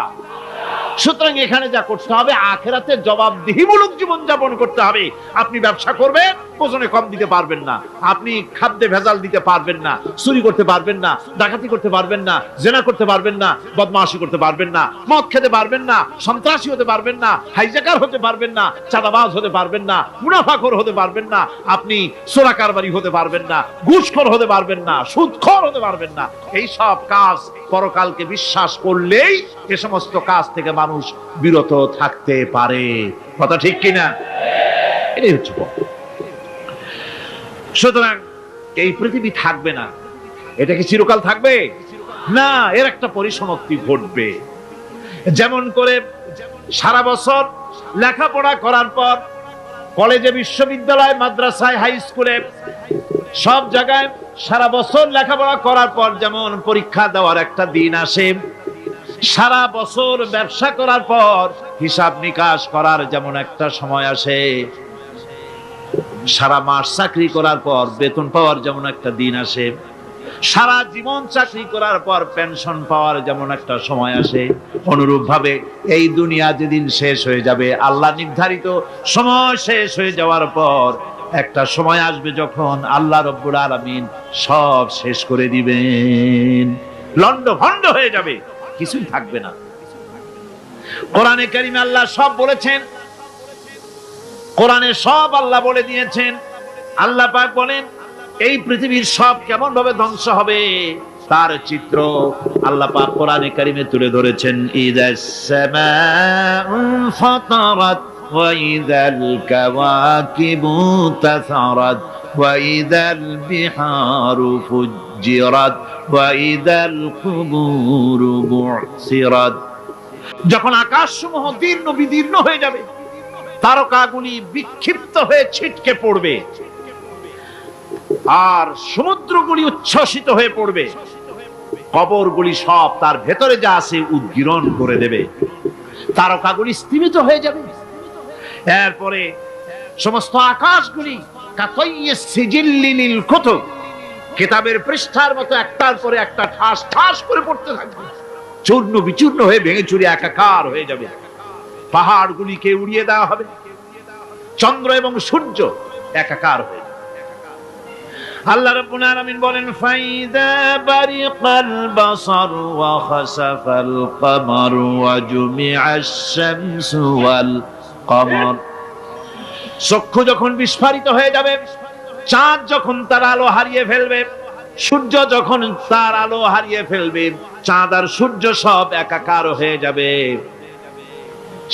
সুতরাং এখানে যা করতে হবে, আখিরাতে জবাবদিহিমূলক জীবন যাপন করতে হবে। আপনি ব্যবসা করবেন, ওজনে কম দিতে পারবেন না, আপনি খাদ্যে ভেজাল দিতে পারবেন না, চুরি করতে পারবেন না, ডাকাতি করতে পারবেন না, জেনা করতে পারবেন না, বদমাশি করতে পারবেন না, মদ খেতে পারবেন না, সন্ত্রাসী হতে পারবেন না, হাইজ্যাকার হতে পারবেন না, চাঁদাবাজ হতে পারবেন না, মুনাফাখোর হতে পারবেন না, আপনি চোরা কারবারি হতে পারবেন না, ঘুষখোর হতে পারবেন না, সুদখোর হতে পারবেন না। এই সব কাজ পরকালকে বিশ্বাস করলেই এ সমস্ত কাজ থেকে মানুষ বিরত থাকতে পারে। কথা ঠিক কিনা? এটাই হচ্ছে। সুতরাং এই পৃথিবী থাকবে না, এটা কি চিরকাল থাকবে? না, এর একটা পরিসমাপ্তি ঘটবে। যেমন করে সারা বছর লেখাপড়া করার পর কলেজে, বিশ্ববিদ্যালয়, মাদ্রাসায়, হাই স্কুলে, সব জায়গায় সারা বছর লেখাপড়া করার পর যেমন পরীক্ষা দেওয়ার একটা দিন আসে, সারা বছর ব্যবসা করার পর হিসাব নিকাশ করার যেমন একটা সময় আসে, সারা মাস চাকরি করার পর বেতন পাওয়ার যেমন একটা দিন আসে, সারা জীবন চাকরি করার পর পেনশন পাওয়ার যেমন একটা সময় আসে, অনুরূপ ভাবে এই দুনিয়া যেদিন শেষ হয়ে যাবে, আল্লাহ নির্ধারিত সময় শেষ হয়ে যাওয়ার পর একটা সময় আসবে যখন আল্লাহ রব্বুল আলামিন সব শেষ করে দিবেন, লন্ডভন্ড হয়ে যাবে, কিছুই থাকবে না। কোরআনে কারিমে আল্লাহ সব বলেছেন, কোরআনে সব আল্লাহ বলে দিয়েছেন। আল্লাহ পাক বলেন এই পৃথিবীর সব কেমন ভাবে ধ্বংস হবে তার চিত্র আল্লাহ পাক কোরআনে কারিমে তুলে ধরেছেন। ইদাস সামাউ ফাতারাত ওয়া ইদাল কাওয়াকিবু তাসারাত ওয়া ইদাল বিহারু ফুজ্জিরাত ওয়া ইদাল কুবুরু বু'সিরাত। যখন আকাশসমূহ দীর্ণ বিদীর্ণ হয়ে যাবে, তারকাগুলি বিক্ষিপ্ত হয়ে ছিটকে পড়বে, আর সমুদ্রগুলি উচ্ছ্বসিত হয়ে পড়বে, কবরগুলি সব তার ভেতরে যা আছে উদ্গীরণ করে দেবে, তারকাগুলি স্থিমিত হয়ে যাবে। এরপরে সমস্ত আকাশগুলি কাতাইয়িস সিজিল্লিল কুতুব, কিতাবের পৃষ্ঠার মতো একটার পরে একটা ঠাস ঠাস করে পড়তে থাকবে, চূর্ণ বিচূর্ণ হয়ে ভেঙে চুরে একাকার হয়ে যাবে। পাহাড়গুলিকে উড়িয়ে দেওয়া হবে, চন্দ্র এবং সূর্য একাকার হয়ে যাবে। আল্লাহ রাব্বুল আলামিন বলেন ফাইদা বারিকাল বাসার ওয়া খাসাফাল কমার ওয়া জুমিআশ শামসু ওয়াল কমার। চক্ষু যখন বিস্ফারিত হয়ে যাবে, চাঁদ যখন তার আলো হারিয়ে ফেলবে, সূর্য যখন তার আলো হারিয়ে ফেলবে, চাঁদ আর সূর্য সব একাকার হয়ে যাবে,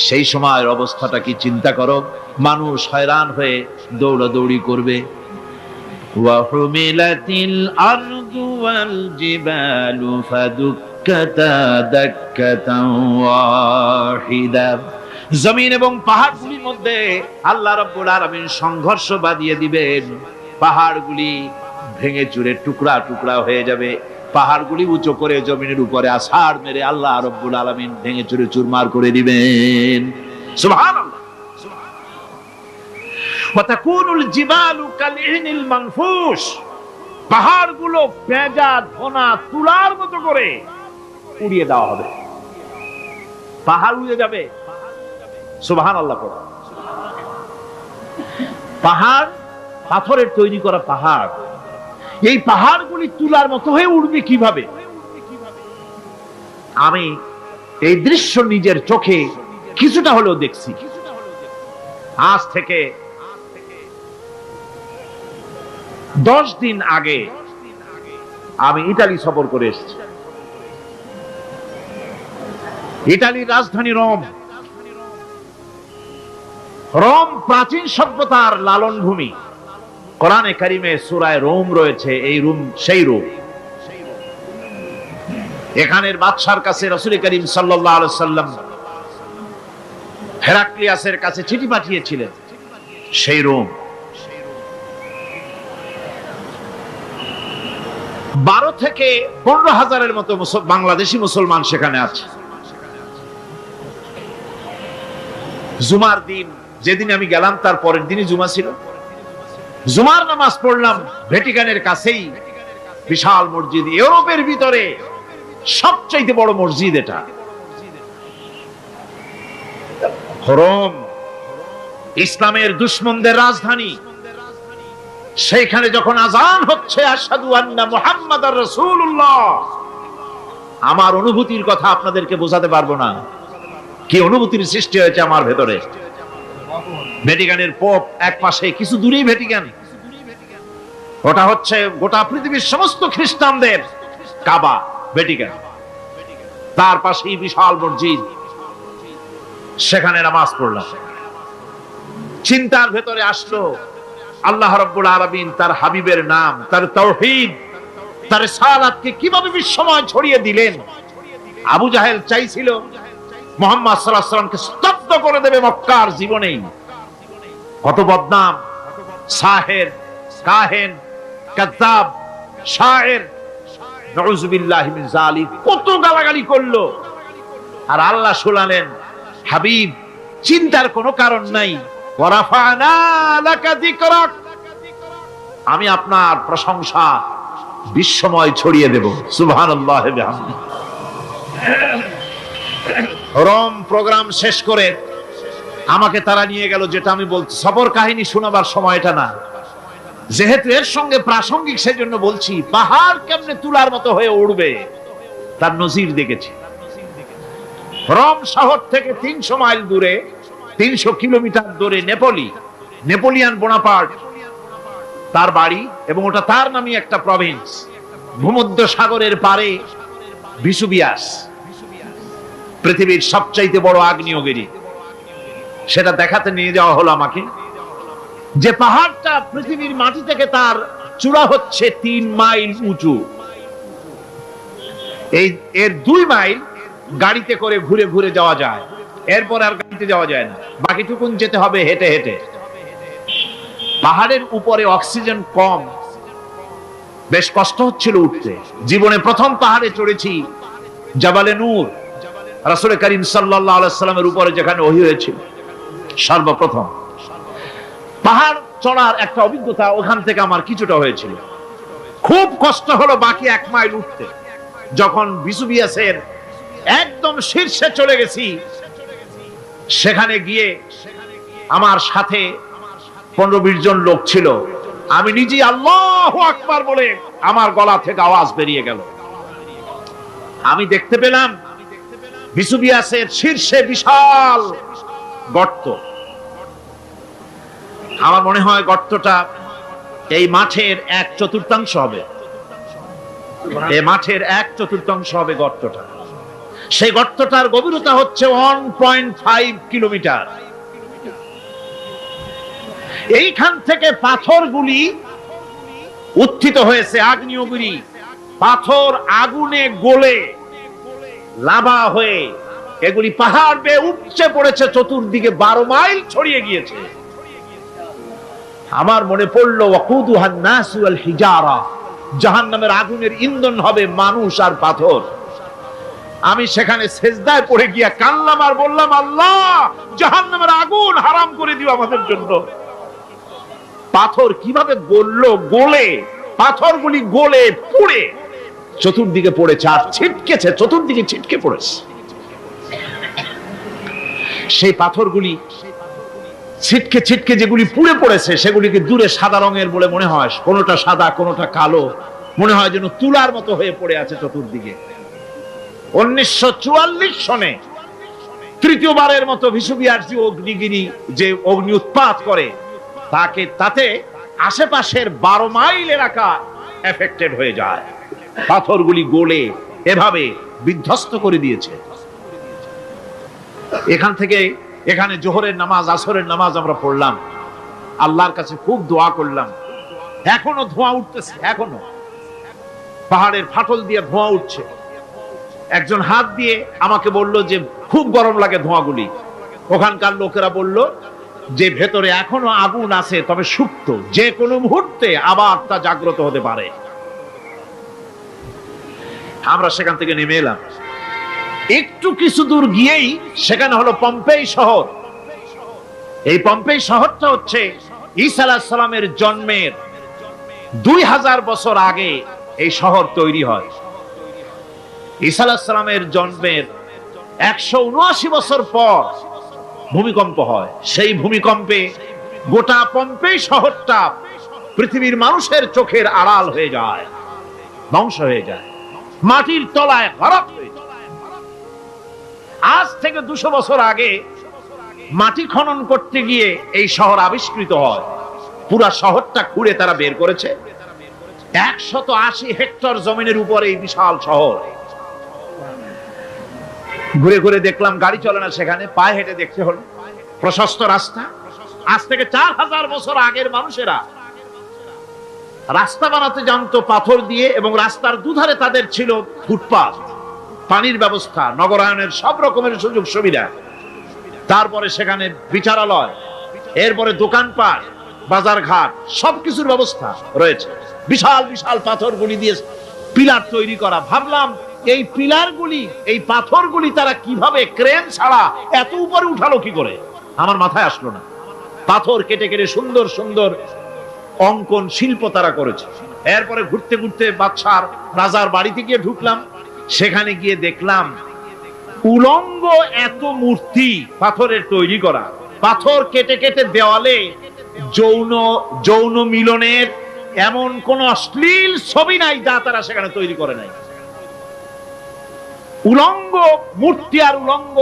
সেই সময়ের অবস্থাটা কি চিন্তা করো। মানুষ হয়রান হয়ে দৌড়াদৌড়ি করবে। ওয়াহুমিলাতিল আরদু ওয়াল জিবালু ফাদুক্কাতা দাক্কাতান ওয়াহিদা। জমিন এবং পাহাড়গুলির মধ্যে আল্লাহ রাব্বুল আলামিন সংঘর্ষ বাঁধিয়ে দিবেন, পাহাড়গুলি ভেঙে চুরে টুকরা টুকরা হয়ে যাবে, পাহাড়গুলি উঁচু করে জমিনের উপরে আছাড় মেরে আল্লাহ রাব্বুল আলামিন ভেঙে চুরে চুরমার করে দিবেন। সুবহানাল্লাহ। ওয়া তাকুনুল জিবালু কালইনিল মানফুস, পাহাড়গুলো পেঁজা ধোনা তুলার মতো করে উড়িয়ে দেওয়া হবে, পাহাড় উড়ে যাবে। সুবহানাল্লাহ। পাহাড় পাথরের তৈরি করা পাহাড়, এই পাহাড়গুলি তুলার মতো হয়ে উড়বে কিভাবে? আমি এই দৃশ্য নিজের চোখে কিছুটা হলেও দেখছি। আজ থেকে 10 দিন আগে আমি ইতালি সফর করে এসেছি। ইতালির রাজধানী রোম। রোম প্রাচীন সভ্যতার লালন ভূমি। কোরআনে কারিমে সূরায়ে রোম রয়েছে, এই রোম সেই রোম। এখানের বাদশার কাছে রাসূল করিম সাল্লাল্লাহু আলাইহি সাল্লাম হেরাক্লিয়াসের কাছে চিঠি পাঠিয়েছিলেন, সেই রোম। 12 থেকে 15,000-এর মতো বাংলাদেশি মুসলমান সেখানে আছে। জুমার দিন, যেদিন আমি গেলাম তার পরের দিনই জুমা ছিল, জুমার নামাজ পড়লাম ভ্যাটিকানের কাছেই বিশাল মসজিদ, ইউরোপের ভিতরে সবচেয়ে বড় মসজিদ এটা। রোম ইসলামের দুশমনদের রাজধানী। সেইখানে যখন আযান হচ্ছে আশহাদু আন্না মুহাম্মাদার রাসূলুল্লাহ, আমার অনুভূতির কথা আপনাদেরকে বোঝাতে পারবো না, কি অনুভূতির সৃষ্টি হয়েছে আমার ভেতরে। ভ্যাটিকানের পোপ এক পাশে, কিছু দূরেই ভ্যাটিকান, ওটা হচ্ছে গোটা পৃথিবীর সমস্ত খ্রিস্টানদের কাবা, ভ্যাটিকান। তার পাশেই বিশাল মসজিদ, সেখানে নামাজ পড়লাম। চিন্তার ভেতরে আসলো আল্লাহ রাব্বুল আলামিন তার হাবিবের নাম, তার তাওহীদ, তার রিসালাতকে কিভাবে বিশ্বময় ছড়িয়ে দিলেন। আবু জাহেল চাইছিল মুহাম্মদ সাল্লাল্লাহু আলাইহি ওয়াসাল্লামকে স্তব্ধ করে দেবে মক্কার জীবনেই। কত বদনাম, সাহের, কাহেন, কাযযাব, শায়ের, নাউযুবিল্লাহি মিন যালিক, কত গালাগালি করলো। আর আল্লাহ শুনালেন, হাবিব চিন্তার কোনো কারণ নাই, ওয়ারাফা'না লাকা যিকরাক, আমি আপনার প্রশংসা বিশ্বময় ছড়িয়ে দেব। সুবহানাল্লাহি ওয়া বিহামদিহি। রোম প্রোগ্রাম শেষ করে আমাকে তারা নিয়ে গেল, যেটা আমি বলছি সফর কাহিনী শোনাবার সময় এটা না, যেহেতু এর সঙ্গে প্রাসঙ্গিক সেজন্য বলছি। পাহাড় কেমনে তুলার মতো হয়ে উড়বে তার নজির দেখেছি। রোম শহর থেকে 300 মাইল দূরে, 300 কিলোমিটার দূরে নেপোলিয়ান বোনাপার্ট তার বাড়ি, এবং ওটা তার নামে একটা প্রভিন্স। ভূমধ্য সাগরের পারে ভিসুভিয়াস, পৃথিবীর সবচাইতে বড় আগ্নেয়গিরি। সেটা দেখাতে নিয়ে যাওয়া হলো আমাকে, যে পাহাড়টা পৃথিবীর মাটি থেকে তার চূড়া হচ্ছে 3 মাইল উঁচু। এর 2 মাইল গাড়িতে করে ঘুরে ঘুরে যাওয়া যায়, এরপর আর গাড়িতে যাওয়া যায় না, বাকিটুকুন যেতে হবে হেঁটে হেঁটে। পাহাড়ের উপরে অক্সিজেন কম, বেশ কষ্ট হচ্ছিল উঠতে। জীবনে প্রথম পাহাড়ে চড়েছি জাবালে নূর, রাসূল করিম সাল্লাল্লাহু আলাইহি সাল্লামের উপরে যেখানে ওহী হয়েছিল সর্বপ্রথম। পাহাড় চড়ার একটা অভিজ্ঞতা ওখান থেকে আমার কিছুটা হয়েছিল। খুব কষ্ট হলো বাকি 1 মাইল উঠতে। যখন ভিসুভিয়াসের একদম শীর্ষে চলে গেছি, সেখানে গিয়ে আমার সাথে 15-20 জন লোক ছিল। আমি নিজেই আল্লাহু আকবার বলে আমার গলা থেকে আওয়াজ বেরিয়ে গেল। আমি দেখতে পেলাম ভিসুভিয়াসের শীর্ষে বিশাল গর্ত। আমার মনে হয় গর্তটা এই মাঠের 1/4 হবে। এই মাঠের 1/4 হবে গর্তটা। সেই গর্তটার গভীরতা হচ্ছে 1.5 কিলোমিটার। এইখান থেকে পাথরগুলি উত্থিত হয়েছে, আগ্নেয়গিরি পাথর আগুনে গলে লাভা হয়ে এগুলি পাহাড় বেয়ে উপচে পড়েছে, চতুর্দিকে 12 মাইল ছড়িয়ে গিয়েছে। আমার মনে পড়লো ওয়াকুদুহান নাসু ওয়াল হিজারা, জাহান্নামের আগুনের ইন্ধন হবে মানুষ আর পাথর। আমি সেখানে সেজদায় পড়ে গিয়া কান্নাম আর বললাম, আল্লাহ জাহান্নামের আগুন হারাম করে দিও আমাদের জন্য। পাথর কিভাবে গললো, গলে পাথরগুলি গলে পুড়ে চতুর্দিকে পড়েছে আর ছিটকেছে, চতুর্দিকে ছিটকে পড়েছে। সেই পাথরগুলি ছিটকে ছিটকে যেগুলি পুড়ে পড়েছে, সেগুলিকে দূরে সাদা রঙের বলে মনে হয়, কোনোটা সাদা কোনোটা কালো, মনে হয় যেন তুলার মতো হয়ে পড়ে আছে চতুর্দিকে। 1944 সনে তৃতীয়বারের মতো ভিসুভিয়াস অগ্নিগিরি যে অগ্নি উৎপাত করে, তাতে আশেপাশের 12 মাইল এলাকা এফেক্টেড হয়ে যায়। পাথরগুলি গলে এভাবে বিধ্বস্ত করে দিয়েছে। এখান থেকে এখানে জোহরের নামাজ, আসরের নামাজ আমরা পড়লাম, আল্লাহর কাছে খুব দোয়া করলাম। এখনো ধোঁয়া উঠতেছে, এখনো পাহাড়ের ফাটল দিয়ে ধোঁয়া উঠছে। একজন হাত দিয়ে আমাকে বলল যে খুব গরম লাগে ধোঁয়াগুলি। ওখানকার লোকেরা বলল যে ভেতরে এখনো আগুন আছে, তবে সুপ্ত, যে কোনো মুহূর্তে আবার তা জাগ্রত হতে পারে। আমরা সেখান থেকে নেমে এলাম। একটু কিছু দূর গিয়েই সেখানে হলো পম্পেই শহর। এই পম্পেই শহরটা হচ্ছে ঈসা আলাইহিস সালামের জন্মের 2000 বছর আগে এই শহর তৈরি হয়। ঈসা আলাইহিস সালামের জন্মের 179 বছর পর ভূমিকম্প হয়। সেই ভূমিকম্পে গোটা পম্পেই শহরটা পৃথিবীর মানুষের চোখের আড়াল হয়ে যায়, ধ্বংস হয়ে যায়, মাটির তলায় গরক হয়ে যায়। আজ থেকে 200 বছর আগে মাটি খনন করতে গিয়ে এই শহর আবিষ্কৃত হয়। পুরা শহরটা খুঁড়ে তারা বের করেছে। 180 হেক্টর জমিনের উপরে এই বিশাল শহর। ঘুরে ঘুরে দেখলাম, গাড়ি চলে না সেখানে, পায়ে হেঁটে দেখতে হলো। প্রশস্ত রাস্তা। আজ থেকে 4000 বছর আগের মানুষেরা রাস্তা বানাতে জানতো পাথর দিয়ে, এবং রাস্তার দুধারে তাদের ছিল ফুটপাত, পানির ব্যবস্থা, নগরায়নের সব রকমের সুযোগ সুবিধা। তারপরে সেখানে বিচারালয়, এরপরে দোকানপাট, বাজার ঘাট, সবকিছুর ব্যবস্থা রয়েছে। বিশাল বিশাল পাথরগুলি দিয়ে পিলার তৈরি করা। ভাবলাম এই পিলারগুলি, এই পাথরগুলি তারা কিভাবে ক্রেন ছাড়া এত উপরে উঠালো কি করে, আমার মাথায় আসলো না। পাথর কেটে কেটে সুন্দর সুন্দর অঙ্কন শিল্প তারা করেছে। এরপরে ঘুরতে ঘুরতে বাদশার রাজার বাড়িতে গিয়ে ঢুকলাম। সেখানে গিয়ে দেখলাম উলঙ্গ এত মূর্তি পাথরের তৈরি করা। পাথর কেটে কেটে দেওয়ালে যৌন মিলনের এমন কোন অশ্লীল ছবি নাই যা তারা সেখানে তৈরি করে নাই। উলঙ্গ মূর্তি আর উলঙ্গ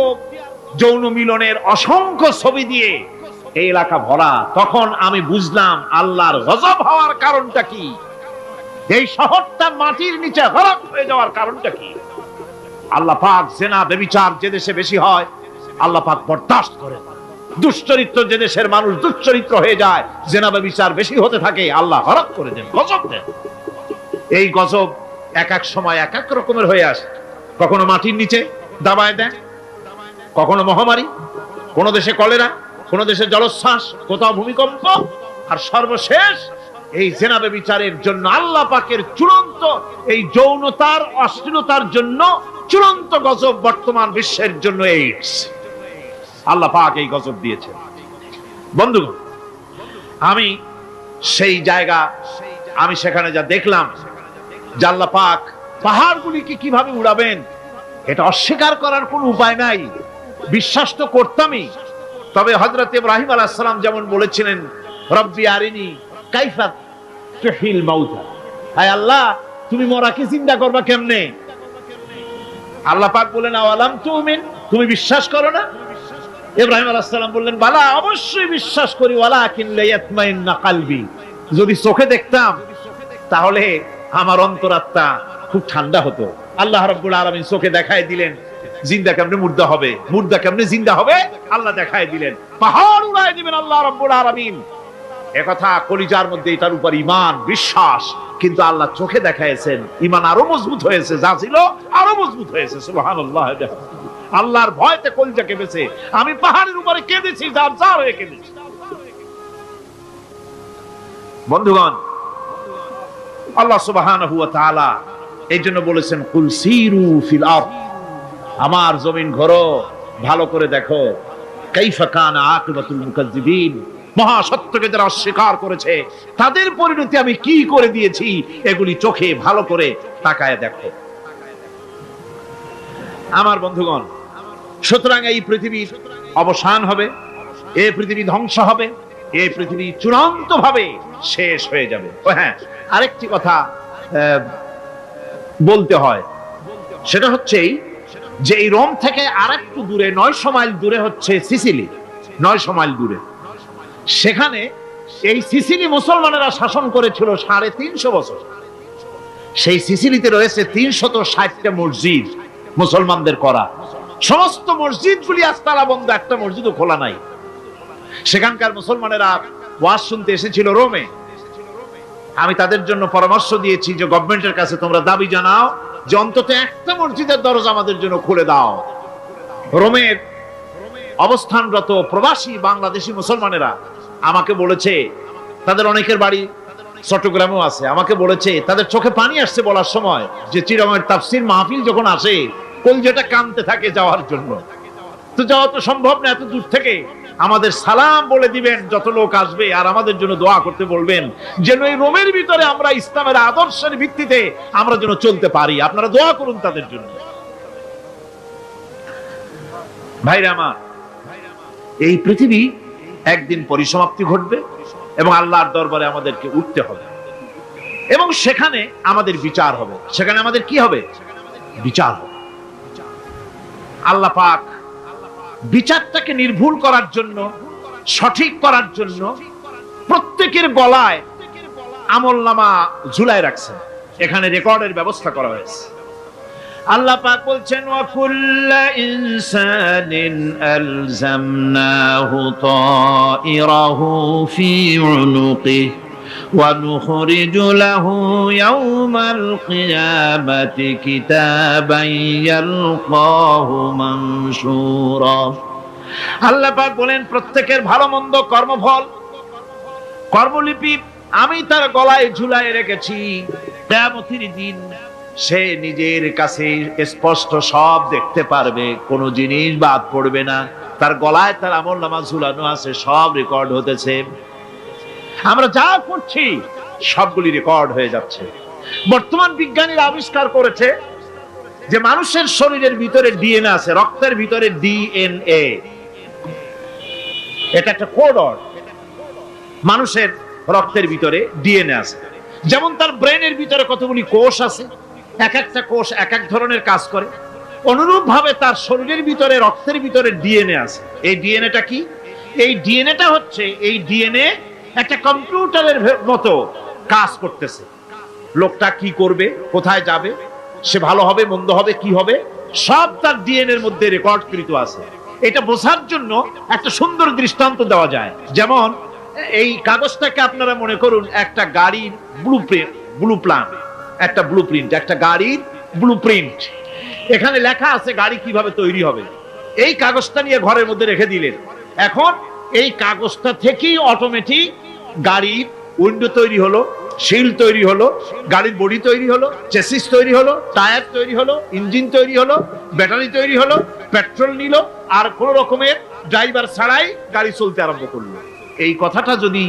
যৌন মিলনের অসংখ্য ছবি দিয়ে এই এলাকা ভরা। তখন আমি বুঝলাম আল্লাহর গজব হওয়ার কারণটা কি, এই শহরটা মাটির নিচে গরক হয়ে যাওয়ার কারণটা কি। আল্লাহ পাক জেনা ব্যভিচার যে দেশে বেশি হয় আল্লাহ পাক বরদাস্ত করে, দুশ্চরিত্র যে দেশের মানুষ দুশ্চরিত্র হয়ে যায়, জেনা ব্যভিচার বেশি হতে থাকে, আল্লাহ গরক করে দেন, গজব দেন। এই গজব এক এক সময় এক এক রকমের হয়ে আসে, কখনো মাটির নিচে দাবায় দেয়, কখনো মহামারী, কোন দেশে কলেরা, কোন দেশে জলোচ্ছ্বাস, কোথাও ভূমিকম্প, আর সর্বশেষ এই জেনা ব্যভিচারের জন্য আল্লাহ পাকের চূড়ান্ত এই যৌনতার অশ্লীলতার জন্য চূড়ান্ত গজব বর্তমান বিশ্বের জন্য এইডস। আল্লাহ পাক এই গজব দিয়েছেন। বন্ধুগণ, আমি সেই জায়গা, আমি সেখানে যা দেখলাম যে আল্লাহ পাক পাহাড়গুলিকে কিভাবে উড়াবেন এটা অস্বীকার করার কোনো উপায় নাই, বিশ্বাস তো করতামই। তবে হযরত ইব্রাহিম আলাইহিস সালাম যেমন বলেছিলেন, রব্বি আরিনি কাইফা তুহিল মাউতা, হায় আল্লাহ তুমি মরাকে জিন্দা করবা কেমনে? আল্লাহ পাক বলেন আওয়ালাম তুমিন, তুমি বিশ্বাস করো না? ইব্রাহিম আলাইহিস সালাম বললেন বালা, অবশ্যই বিশ্বাস করি, ওয়ালাকিন লিয়াতমাইন্না কলবি, যদি চোখে দেখতাম তাহলে আমার অন্তরাত্মা খুব ঠান্ডা হতো। আল্লাহ রাব্বুল আলামিন চোখে দেখায় দিলেন জিন্দা কেমনে মুর্দা হবে, মুর্দা কেমনে জিন্দা হবে, আল্লাহ দেখায় দিলেন, পাহাড় উড়ায় দিবেন আল্লাহ রাব্বুল আলামিন। একথা কলিজার মধ্যে এটার উপর ঈমান বিশ্বাস, কিন্তু আল্লাহ চোখে দেখাইছেন, ঈমান আরো মজবুত হয়েছে, যা ছিল আরো মজবুত হয়েছে। সুবহানাল্লাহ, আল্লাহর ভয়তে কলিজা কেঁপেছে। আমি পাহাড়ের উপরে কেঁদেছি, যার যার হয়ে কেঁদেছি। বন্ধুগণ, আল্লাহ সুবহানাহু ওয়া তাআলা এই জন্য বলেছেন কুল সিরু ফিল আরদ, আমার জমিন ঘোরো, ভালো করে দেখো, কাইফা কানা আকিবাতুল মুকাজ্জিবিন, মহা সত্যকে যারা অস্বীকার করেছে তাদের পরিণতি আমি কি করে দিয়েছি, এগুলি চোখে ভালো করে তাকায় দেখো। আমার বন্ধুগণ, সুতরাং এই পৃথিবীর অবসান হবে, এই পৃথিবী ধ্বংস হবে, এই পৃথিবী চূড়ান্ত ভাবে শেষ হয়ে যাবে। ও হ্যাঁ, আরেকটি কথা বলতে হয়, সেটা হচ্ছে যে এই রোম থেকে আরেকটু দূরে 900 মাইল দূরে হচ্ছে সিসিলি, 900 মাইল দূরে। সেখানে এই সিসিলি মুসলমানেরা শাসন করেছিল 350 বছর। সেই সিসিলিতে রয়েছে 360টা মসজিদ মুসলমানদের করা। সমস্ত মসজিদগুলি আজ তালা বন্ধ, একটা মসজিদও খোলা নাই। সেখানকার মুসলমানেরা ওয়াজ শুনতে এসেছিল রোমে। আমি তাদের জন্য পরামর্শ দিয়েছি যে গভর্নমেন্টের কাছে তোমরা দাবি জানাও যে অন্তত একটা মসজিদের দরজা আমাদের জন্য খুলে দাও। রোমের অবস্থানরত প্রবাসী বাংলাদেশি মুসলমানেরা আমাকে বলেছে, তাদের অনেকের বাড়ি চট্টগ্রামেও আছে, আমাকে বলেছে তাদের চোখে পানি আসছে বলার সময় যে চিরমের তাফসীর মাহফিল যখন আসে কলজেটা কাঁদতে থাকে যাওয়ার জন্য। তো যাওয়া তো সম্ভব না এত দূর থেকে, আমাদের সালাম বলে দিবেন যত লোক আসবে, আর আমাদের জন্য দোয়া করতে বলবেন যেন এই রোমের ভিতরে আমরা ইসলামের আদর্শের ভিত্তিতে আমরা যেন চলতে পারি। আপনারা দোয়া করুন তাদের জন্য। ভাইরা আমার, এই পৃথিবী একদিন পরিসমাপ্তি ঘটবে এবং আল্লাহর দরবারে আমাদেরকে উঠতে হবে এবং সেখানে আমাদের বিচার হবে। সেখানে আমাদের কি হবে? বিচার হবে। আল্লাহ পাক বিচারটাকে নির্ভুল করার জন্য, সঠিক করার জন্য প্রত্যেকের গলায় আমলনামা ঝুলায় রাখছেন, এখানে রেকর্ডের ব্যবস্থা করা হয়েছে। আল্লাহ পাক বলছেন ওয়া কুল্লা ইনসানিন আলজামনাহু তাইরাহু ফি উনুকিহি ওয়া নুখরিজু লাহু ইয়াওমাল কিয়ামাতি কিতাবান ইয়ালকাহু মানশুরা। আল্লাহ পাক বলেন প্রত্যেকের ভালো মন্দ কর্মফল, কর্মলিপি আমি তার গলায় ঝুলায় রেখেছি। কিয়ামতের দিন সে নিজের কাছে স্পষ্ট সব দেখতে পারবে, কোনো জিনিস বাদ পড়বে না। তার গলায় তার আমলনামা ঝুলানো আছে, সব রেকর্ড হতেছে। আমরা যা করছি সবগুলি রেকর্ড হয়ে যাচ্ছে। বর্তমান বিজ্ঞানীরা আবিষ্কার করেছে যে মানুষের শরীরের ভিতরে ডিএনএ আছে, রক্তের ভিতরে ডিএনএ, এটা একটা কোড। মানুষের রক্তের ভিতরে ডিএনএ আছে। যেমন তার ব্রেনের ভিতরে কতগুলি কোষ আছে, এক একটা কোষ এক এক ধরনের কাজ করে, অনুরূপ ভাবে তার শরীরের ভিতরে রক্তের ভিতরে ডিএনএ আছে। এই ডিএনএটা কি? এই ডিএনএটা হচ্ছে, এই ডিএনএ একটা কম্পিউটারের মতো কাজ করতেছে। লোকটা কি করবে, কোথায় যাবে, সে ভালো হবে মন্দ হবে কি হবে, সব তার ডিএনএ এর মধ্যে রেকর্ডকৃত আছে। এটা বোঝার জন্য একটা সুন্দর দৃষ্টান্ত দেওয়া যায়। যেমন এই কাগজটাকে আপনারা মনে করুন একটা গাড়ির একটা ব্লুপ্রিন্ট, একটা গাড়ির ব্লুপ্রিন্ট। এখানে লেখা আছে গাড়ি কিভাবে তৈরি হবে। এই কাগজটা নিয়ে ঘরের মধ্যে রেখে দিলেন। এখন এই কাগজটা থেকেই অটোমেটিক গাড়ির উইন্ডো তৈরি হলো, শিল তৈরি হলো, গাড়ির বডি তৈরি হলো, চেসিস তৈরি হলো, টায়ার তৈরি হলো, ইঞ্জিন তৈরি হলো, ব্যাটারি তৈরি হলো, পেট্রোল নিল, আর কোন রকমের ড্রাইভার ছাড়াই গাড়ি চলতে আরম্ভ করলো। এই কথাটা যদি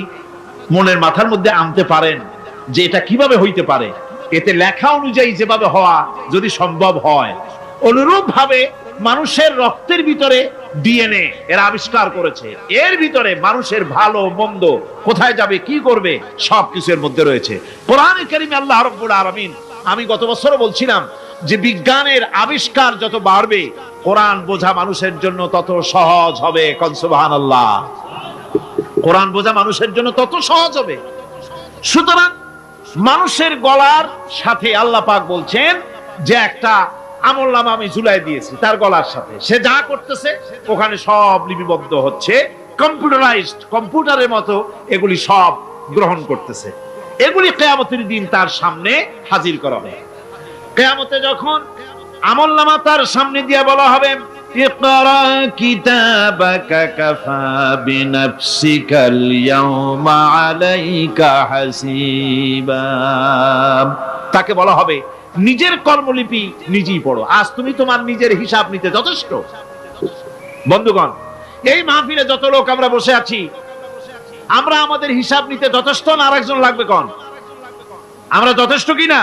মনের মাথার মধ্যে আনতে পারেন যে এটা কিভাবে হইতে পারে, এতে লেখা অনুযায়ী যেভাবে হওয়া যদি সম্ভব হয়, অনুরূপ ভাবে মানুষের রক্তের ভিতরে ডিএনএ এরা আবিষ্কার করেছে। এর ভিতরে মানুষের ভালো মন্দ, কোথায় যাবে কি করবে, সবকিছুর মধ্যে রয়েছে। কোরআনে কারীমে আল্লাহ রাব্বুল আলামিন, আমি গত বছরও বলছিলাম যে বিজ্ঞানের আবিষ্কার যত বাড়বে, কোরআন বোঝা মানুষের জন্য তত সহজ হবে। কোন সুবহানাল্লাহ। কোরআন বোঝা মানুষের জন্য তত সহজ হবে। সুতরাং মানুষের গলার সাথে আল্লাহ পাক বলছেন যে একটা আমলনামা আমি ঝুলাই দিয়েছি তার গলার সাথে, সে যা করতেছে ওখানে সব লিপিবদ্ধ হচ্ছে, কম্পিউটারাইজড, কম্পিউটারের মতো এগুলি সব গ্রহণ করতেছে। এগুলি কিয়ামতের দিন তার সামনে হাজির করা হবে। কিয়ামতে যখন আমলনামা তার সামনে দিয়ে বলা হবে, ইকরা কিতাবাকা কাফা বিনাফসিকাল ইয়াওমা আলাইকা হাসিবা, তাকে বলা হবে নিজের কর্মলিপি নিজেই পড়ো, আজ তুমি তোমার নিজের হিসাব নিতে যথেষ্ট। বন্ধুগণ, এই মাহফিলে যত লোক আমরা বসে আছি, আমরা আমাদের হিসাব নিতে যথেষ্ট না আরেকজন লাগবে? কোন আমরা যথেষ্ট কিনা?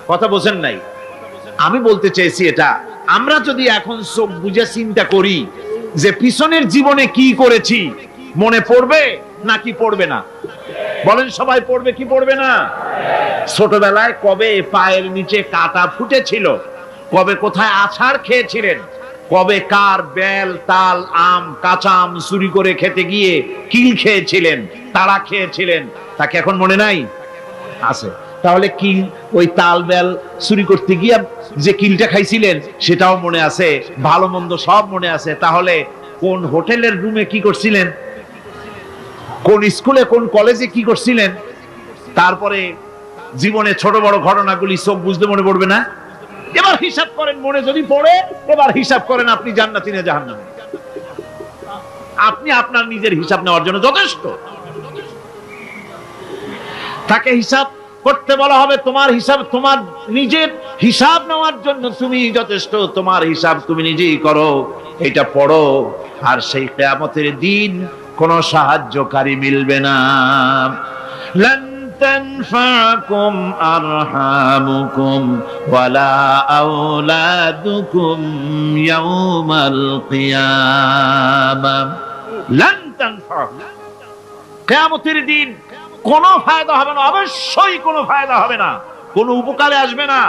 কথা বোঝেন নাই। আমি বলতে চেয়েছি এটা, আমরা যদি এখন চোখ বুঝে চিন্তা করি যে পিছনের জীবনে কি করেছি, মনে পড়বে নাকি পড়বে না? বলেন সবাই, পড়বে কি পড়বে না? ছোটবেলায় কবে পায়ের নিচে কাটা ফুটেছিল, কবে কোথায় আছাড় খেয়েছিলেন, কবে কার বেল তাল আম কাঁচা আম চুরি করে খেতে গিয়ে কিল খেয়েছিলেন, তাড়া খেয়েছিলেন, তাকে এখন মনে নাই? আছে। তাহলে কিল, ওই তাল বেল চুরি করতে গিয়ে যে কিলটা খাইছিলেন সেটাও মনে আছে, ভালো মন্দ সব মনে আছে। তাহলে কোন হোটেলের রুমে কি করছিলেন, কোন স্কুলে কোন কলেজে কি করছিলেন, তারপরে জীবনে ছোট বড় ঘটনাগুলি চোখ বুঝতে মনে পড়বে না? এবার হিসাব করেন, মনে যদি পড়ে এবার হিসাব করেন আপনি জান্নাতি না জাহান্নামী। আপনি আপনার নিজের হিসাব নেওয়ার জন্য যথেষ্ট। তাকে হিসাব করতে বলা হবে, তোমার হিসাব, তোমার নিজের হিসাব নেওয়ার জন্য তুমি যথেষ্ট, তোমার হিসাব তুমি নিজেই করো, এটা পড়ো। আর সেই কিয়ামতের দিন কোনো সাহায্যকারী মিলবে না। লান তানফাকুম আরহামুকুম ওয়ালা আওলাদুকুম ইয়াউমাল কিয়ামা। লান তানফাকুম, কিয়ামতের দিন কোনো ফায়দা হবে না, অবশ্যই কোনো ফায়দা হবে না, কোনো উপকারে আসবে না।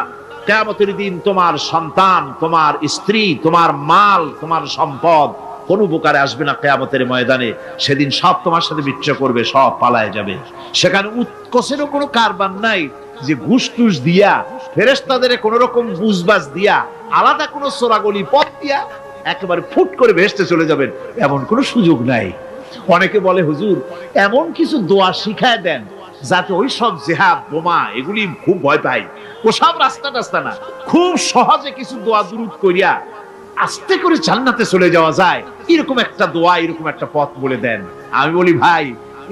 কিয়ামতের দিন তোমার সন্তান, তোমার স্ত্রী, তোমার মাল, তোমার সম্পদ কোনো উপকারে আসবে না। কিয়ামতের ময়দানে সেদিন সব তোমার সাথে বিচ্ছা করবে, সব পালায় যাবে। সেখানে উৎকোষেরও কোনো কারবার নাই যে ঘুষ টুস দিয়া, ফেরেশতাদের কোনো রকম বুঝবাজ দিয়া, আলাদা কোনো চোরাগলি পথ দিয়া একেবারে ফুট করে ভেসতে চলে যাবেন, এমন কোনো সুযোগ নাই। অনেকে বলে, হুজুর এমন কিছু দোয়া শিখায় দেন যাতে ওই সব জেহাদ বোমা এগুলি খুব ভয় পাই, ওসব রাস্তা টাস্তা না, খুব সহজে কিছু দোয়া দুরূদ করিয়া আস্তে করে জান্নাতে চলে যাওয়া যায়, এরকম একটা দোয়া, এরকম একটা পথ বলে দেন। আমি বলি, ভাই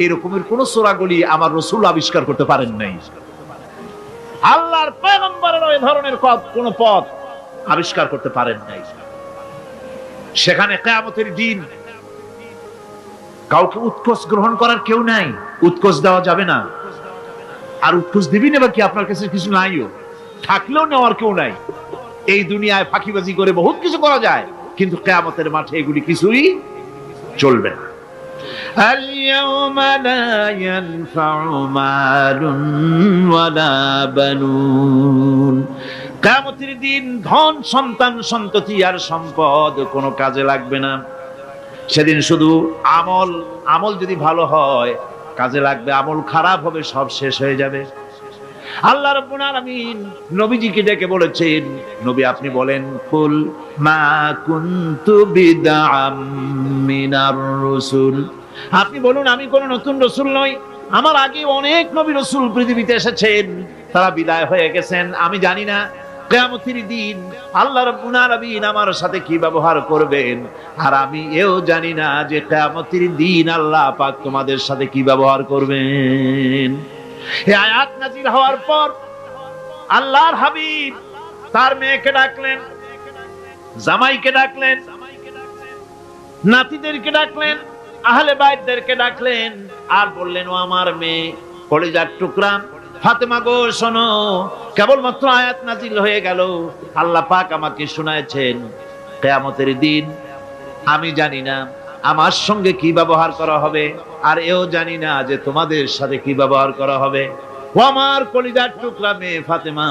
এরকমের কোন চোরাগলি আমার রাসূল আবিষ্কার করতে পারেন নাই। আল্লাহর পয়গম্বরের ওই ধরনের কোন পথ আবিষ্কার করতে পারেন নাই। সেখানে কিয়ামতের দিন কাউকে উৎকোষ গ্রহণ করার কেউ নাই, উৎকোষ দেওয়া যাবে না। আর উৎকোষ দিবি না কি, আপনার কাছে কিছু নাইও, থাকলেও নেওয়ার কেউ নাই। এই দুনিয়ায় ফাঁকিবাজি করে বহুত কিছু করা যায়, কিন্তু কিয়ামতের মাঠে এগুলি কিছুই চলবে না। আল-ইয়াওমা লা ইয়ানফা'ু মালুন ওয়ালা বানুন, কিয়ামতের দিন ধন, সন্তান, সন্ততি আর সম্পদ কোনো কাজে লাগবে না। সেদিন শুধু আমল আমল যদি ভালো হয় কাজে লাগবে, আমল খারাপ হবে সব শেষ হয়ে যাবে। আল্লাহ রাব্বুল আলামিন নবীজিকে ডেকে বলেছেন, নবী আপনি বলেন, কুল মা কুনতু বিদআম মিনার রাসূল, আপনি বলুন আমি কোন নতুন রাসূল নই, আমার আগে অনেক নবী রাসূল পৃথিবীতে এসেছেন, তারা বিদায় হয়ে গেছেন। আমি জানি না কিয়ামতের দিন আল্লাহ রাব্বুল আলামিন আমার সাথে কি ব্যবহার করবেন, আর আমি এও জানি না যে কিয়ামতের দিন আল্লাহ পাক তোমাদের সাথে কি ব্যবহার করবেন। এই আয়াত নাযিল হওয়ার পর আল্লাহর হাবিব তার মেয়েকে ডাকলেন, জামাইকে ডাকলেন, নাতিদেরকে ডাকলেন, আহলে বাইতদেরকে ডাকলেন, আর বললেন, ও আমার মেয়ে কলিজার টুকরা ফাতেমা গো শোনো, কেবলমাত্র আয়াত নাযিল হয়ে গেল, আল্লাহ পাক আমাকে শোনাচ্ছেন কিয়ামতের দিন আমি জানি না আমার সঙ্গে কি ব্যবহার করা হবে, আর এও জানি না যে তোমাদের সাথে কি ব্যবহার করা হবে। ও আমার কলিজার টুকরা মেয়ে ফাতেমা,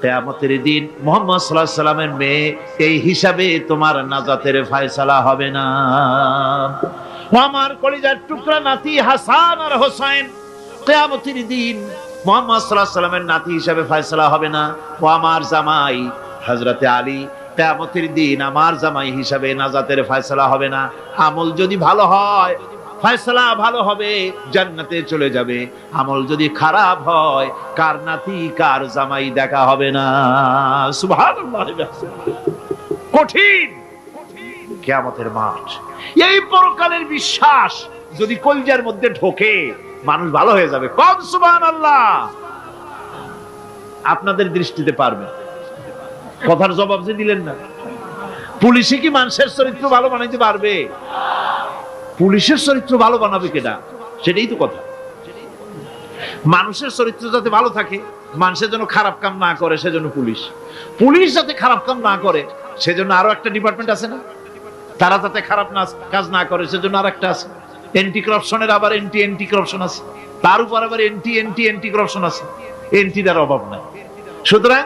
কিয়ামতের দিন মুহাম্মদ সাল্লাল্লাহু আলাইহি সাল্লামের মেয়ে এই হিসাবে তোমার নাজাতের ফয়সালা হবে না। ও আমার কলিজার টুকরা নাতি হাসান আর হোসেন, কিয়ামতের দিন মুহাম্মদ সাল্লাল্লাহু আলাইহি সাল্লামের নাতি হিসাবে ফয়সালা হবে না। ও আমার জামাই হযরতে আলী, কিয়ামতের দিন আমার জামাই হিসাবে নাজাতের ফয়সালা হবে না। আমল যদি ভালো হয় ফয়সালা ভালো হবে, জান্নাতে চলে যাবে। আমল যদি খারাপ হয় কার নাতি কার জামাই দেখা হবে না। সুবহানাল্লাহ। কঠিন কিয়ামতের মাঠ, এই পরকালের বিশ্বাস যদি কলিজার মধ্যে ঢোকে মানুষ ভালো হয়ে যাবে। কোন সুবহানাল্লাহ। আপনাদের দৃষ্টিতে পারবে, কথার জবাব যে দিলেন না। পুলিশে কি মানুষের চরিত্র ভালো বানাইতে পারবে? পুলিশের চরিত্র ভালো বানাবে কেনা, সেটাই তো কথা। মানুষের চরিত্র যাতে ভালো থাকে, মানুষের জন্য খারাপ কাম না করে সেজন্য পুলিশ, পুলিশ যাতে খারাপ কাম না করে সেজন্য আরো একটা ডিপার্টমেন্ট আছে না, তারা যাতে খারাপ কাজ না করে সেজন্য আর একটা আছে। এন্টি করাপশনের আবার এন্টি করাপশন আছে, তার উপর আবার এন্টি করাপশন আছে। এন্টিটার অভাব নাই। সুতরাং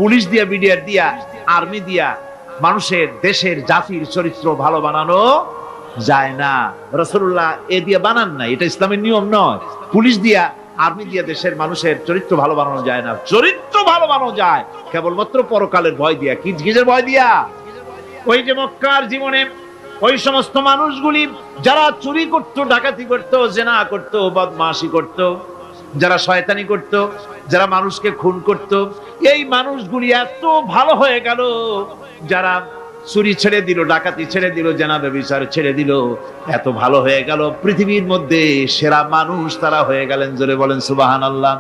পুলিশ দিয়া, বিডিআর দিয়া, আর্মি দিয়া মানুষের, দেশের, জাতির চরিত্র ভালো বানানো যায় না। রাসূলুল্লাহ এ দিয়ে বানান না, এটা ইসলামের নিয়ম নয়। পুলিশ দিয়া, আর্মি দিয়া দেশের মানুষের চরিত্র ভালো বানানো যায় না। চরিত্র ভালো বানানো যায় কেবলমাত্র পরকালের ভয় দিয়া। কি কিসের ভয় দিয়া? ওই যে মক্কার জীবনে ওই সমস্ত মানুষগুলি যারা চুরি করত, ডাকাতি করত, জিনা করত, বদমাশি করত, যারা শয়তানি করত, যারা মানুষকে খুন করত, এই মানুষগুলি এত ভালো হয়ে গেল, যারা চুরি ছেড়ে দিল, ডাকাতি ছেড়ে দিল, জিনা ব্যভিচার ছেড়ে দিল, এত ভালো হয়ে গেল, পৃথিবীর মধ্যে সেরা মানুষ তারা হয়ে গেলেন। জোরে বলেন সুবহানাল্লাহ।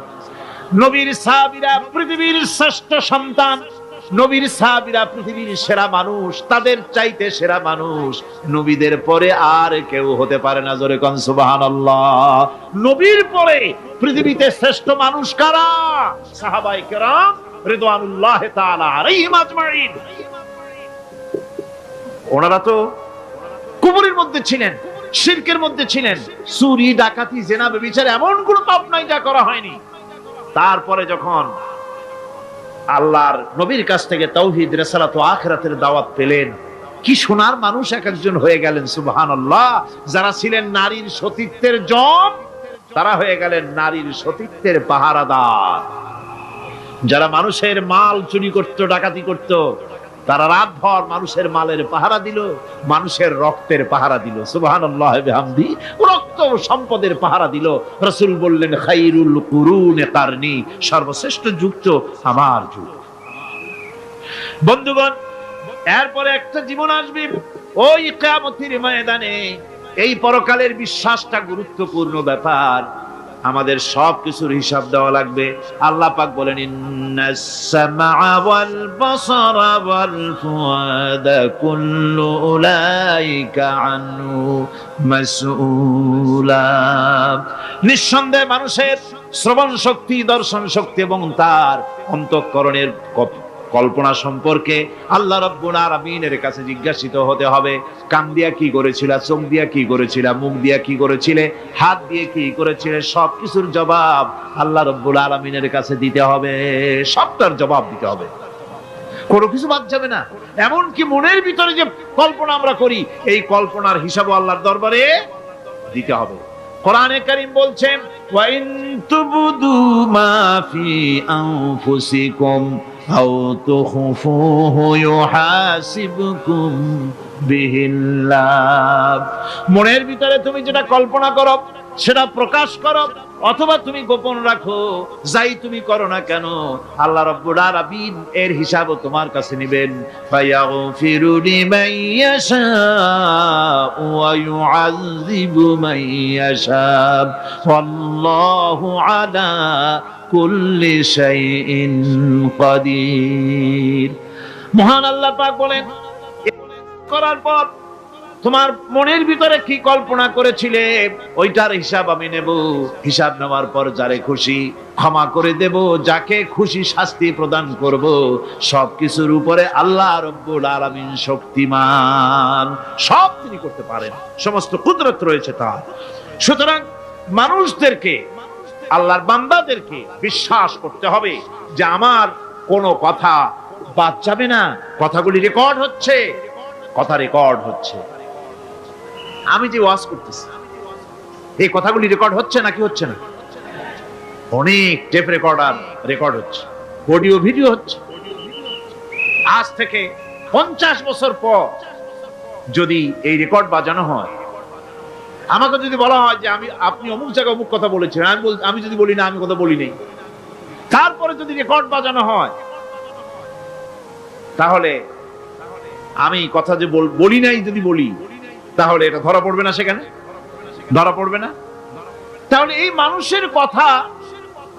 নবীর সাহাবীরা পৃথিবীর শ্রেষ্ঠ সন্তান, নবীর সাহাবীরা পৃথিবীর সেরা মানুষ, তাদের চাইতে সেরা মানুষ নবীদের পরে আর কেউ হতে পারে না। জোরে কোন সুবহানাল্লাহ। নবীর পরে পৃথিবীতে শ্রেষ্ঠ মানুষ কারা? সাহাবায়ে কেরাম রিদওয়ানুল্লাহি তাআলা আলাইহিম আজমাইন। ওনারা তো কুফরের মধ্যে ছিলেন, শিরকের মধ্যে ছিলেন, চুরি, ডাকাতি, জিনা, ব্যভিচার এমন কোন পাপ নাই যা করা হয়নি। তারপরে যখন আল্লাহর নবীর কাছ থেকে তাওহীদ, রিসালাত ও আখিরাতের দাওয়াত পেলেন, কি সোনার মানুষ এক একজন হয়ে গেলেন। সুবহানাল্লাহ। যারা ছিলেন নারীর সতীত্বের জম, তারা হয়ে গেলেন নারীর সতীত্বের পাহারাদার। যারা মানুষের মাল চুরি করত, ডাকাতি করত, তারা রাতভর মানুষের মালের পাহারা দিল, মানুষের রক্তের পাহারা দিল। সুবহানাল্লাহ বিহামদি। রক্ত সম্পদের পাহারা দিল। রাসূল বললেন, খায়রুল কুরুনে কারনি, সর্বশ্রেষ্ঠ যুগ তো আমার যুগ। বন্ধুগণ, এরপরে একটা জীবন আসবে ওই কিয়ামতের ময়দানে। এই পরকালের বিশ্বাসটা গুরুত্বপূর্ণ ব্যাপার, আমাদের সবকিছুর হিসাব দেওয়া লাগবে। আল্লাহ পাক বলেন, ইন্নাস সামআ ওয়াল বাসারা ওয়াল ফুআদা কুল্লু উলাইকা আনহু মাসউলা। নিঃসন্দেহে মানুষের শ্রবণ শক্তি, দর্শন শক্তি এবং তার অন্তঃকরণের কল্পনা সম্পর্কে আল্লাহ রাব্বুল আলামিনের কাছে জিজ্ঞাসিত হতে হবে। কান দিয়া কি করেছিলা, চোখ দিয়া কি করেছিলা, মুখ দিয়া কি করেছিলে, হাত দিয়ে কি করেছিলে, সবকিছুর জবাব আল্লাহ রাব্বুল আলামিনের কাছে দিতে হবে। সবটার জবাব দিতে হবে, কোনো কিছু বাদ যাবে না। এমনকি মনের ভিতরে যে কল্পনা আমরা করি, এই কল্পনার হিসাব আল্লাহর দরবারে দিতে হবে। কোরআনে কারীম বলছেন, ওয়া ইন তুবদু মা ফি আনফুসিকুম আও তুখফুহু ইউহাসিবকুম বিহিল্লাহ। মনের ভিতরে তুমি যেটা কল্পনা করো সেটা প্রকাশ করো, অথবা তুমি গোপন রাখো, যাই তুমি করো না কেন, আল্লাহ রাব্বুল আলামিন এর হিসাবও তোমার কাছে নেবেন। ফায়াগফিরু লিমান ইয়াশাউ ওয়া ইউআযযিবু মান ইয়াশাউ ওয়াল্লাহু আলা কুল্লি শাইইন কাদির। মহান আল্লাহ পাক বলেন, করার পর তোমার মনের ভিতরে কি কল্পনা করেছিলে ওইটার হিসাব আমি নেব। হিসাব নেওয়ার পর যারে খুশি ক্ষমা করে দেব, যাকে খুশি শাস্তি প্রদান করব। সবকিছুর উপরে আল্লাহ রাব্বুল আলামিন শক্তিমান, সব তিনি করতে পারেন, সমস্ত কুদরত রয়েছে তার। সুতরাং মানুষদেরকে, আল্লাহর বান্দাদেরকে বিশ্বাস করতে হবে যে আমার কোনো কথা বাদ যাবে না, কথাগুলি রেকর্ড হচ্ছে, কথা রেকর্ড হচ্ছে। আমি যে ওয়াজ করতেছি এই কথাগুলি রেকর্ড হচ্ছে নাকি হচ্ছে না? অনেক টেপ রেকর্ডার রেকর্ড হচ্ছে, অডিও ভিডিও হচ্ছে। আজ থেকে 50 বছর পর যদি এই রেকর্ড বাজানো হয়, আমাকে যদি বলা হয় যে আপনি অমুক জায়গায় অমুক কথা বলেছেন, আমি যদি বলি না আমি কথা বলি নাই, তারপরে যদি রেকর্ড বাজানো হয়, তাহলে আমি কথা যে বলি নাই যদি বলি, তাহলে এটা ধরা পড়বে না? সেখানে ধরা পড়বে না? তাহলে এই মানুষের কথা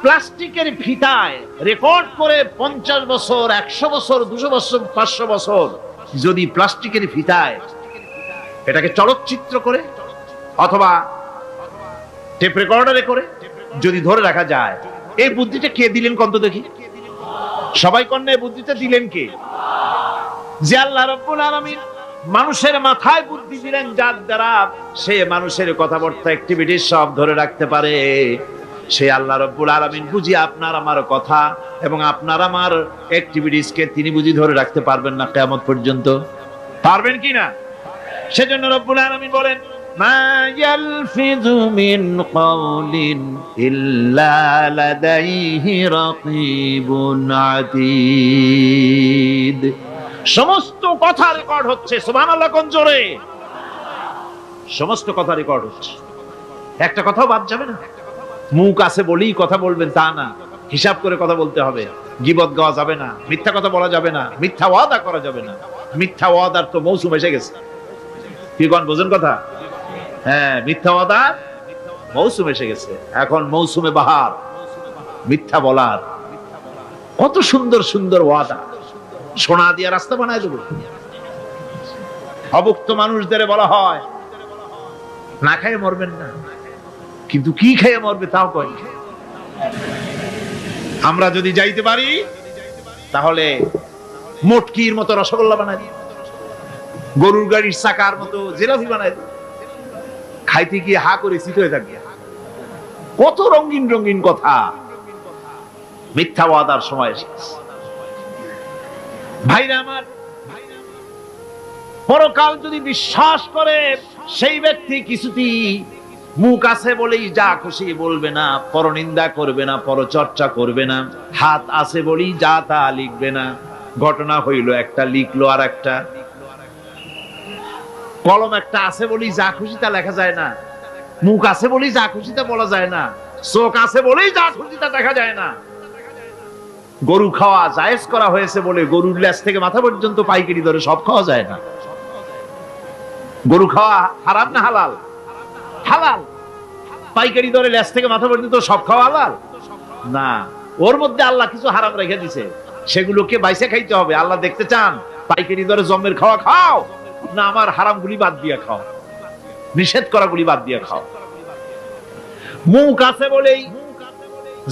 প্লাস্টিকের ফিতায় রেকর্ড করে 50 বছর, 100 বছর, 200 বছর, 500 বছর যদি প্লাস্টিকের ফিতায় এটাকে চলচ্চিত্র করে অথবা টেপ রেকর্ডারে করে যদি ধরে রাখা যায়, এই বুদ্ধিটা কে দিলেন কন্ত দেখি? সবাই কন্যা এই বুদ্ধিটা দিলেন কে? যে আল্লাহ রাব্বুল আলামিন মানুষের মাথায় বুদ্ধি দিলেন, যার দ্বারা সে মানুষের কথাবার্তা অ্যাক্টিভিটি সব ধরে রাখতে পারে। সে আল্লাহ রাব্বুল আলামিন বুঝি আপনার আমার কথা এবং আপনার আমার অ্যাক্টিভিটিস কে তিনি বুঝি ধরে রাখতে পারবেন না কিয়ামত পর্যন্ত? পারবেন কি না? সেজন্য রাব্বুল আলামিন বলেন, মা ইয়ালফিযু মিন কাওলিন ইল্লা লাদাইহি রাকীবুন আতীদ। সমস্ত কথা রেকর্ড হচ্ছে। সুবহানাল্লাহ কোন জোরে! সমস্ত কথা রেকর্ড হচ্ছে, একটা কথাও বাদ যাবে না। মুখ আছে বলেই কথা বলবেন তা না, হিসাব করে কথা বলতে হবে। গীবত গাওয়া যাবে না, মিথ্যা কথা বলা যাবে না, মিথ্যা ওয়াদা করা যাবে না। মিথ্যা ওয়াদার তো মৌসুম এসে গেছে। কি কোন বোঝেন কথা? হ্যাঁ, মিথ্যা ওয়াদার মৌসুম এসে গেছে। এখন মৌসুমে বাহার, মিথ্যা বলার। কত সুন্দর সুন্দর ওয়াদা, সোনা দিয়া রাস্তা বানায় দেব। অভুক্ত মানুষদের বলা হয় না খেয়ে মরবেন না, কিন্তু কি খেয়ে মরবে তাও কয়। আমরা যদি যাইতে পারি তাহলে মটকির মতো রসগোল্লা বানাই দিই, গরুর গাড়ির চাকার মতো জিলাপি বানাই দিই, খাইতে গিয়ে হা করে চিত হয়ে থাকবে। কত রঙিন রঙিন কথা। মিথ্যা ওয়াদার সময় এসেছে। ভাইরা আমার, পরকাল যদি বিশ্বাস করে সেই ব্যক্তি কিছুতেই মুখ আছে বলেই যা খুশি বলবে না, পরনিন্দা করবে না, পরচর্চা করবে না, হাত আছে বলেই যা তা লিখবে না। ঘটনা হইল একটা, লিখলো আর একটা। কলম একটা আছে বলেই যা খুশি তা লেখা যায় না, মুখ আছে বলেই যা খুশি তা বলা যায় না, চোখ আছে বলেই যা খুশি তা দেখা যায় না। গরু খাওয়া জায়েজ করা হয়েছে বলে গরুর লেজ থেকে মাথা পর্যন্ত পাইকারি দরে সব খাওয়া যায় না। গরু খাওয়া হারাম না হালাল? হালাল। পাইকারি দরে লেজ থেকে মাথা পর্যন্ত সব খাওয়া হালাল না। ওর মধ্যে আল্লাহ কিছু হারাম রেখে দিছে, সেগুলোকে বাইসে খাইতে হবে। আল্লাহ দেখতে চান পাইকারি দরে জমের খাওয়া খাও না আমার হারাম গুলি বাদ দিয়ে খাও, নিষেধ করা গুলি বাদ দিয়ে খাও। মুখ আছে বলেই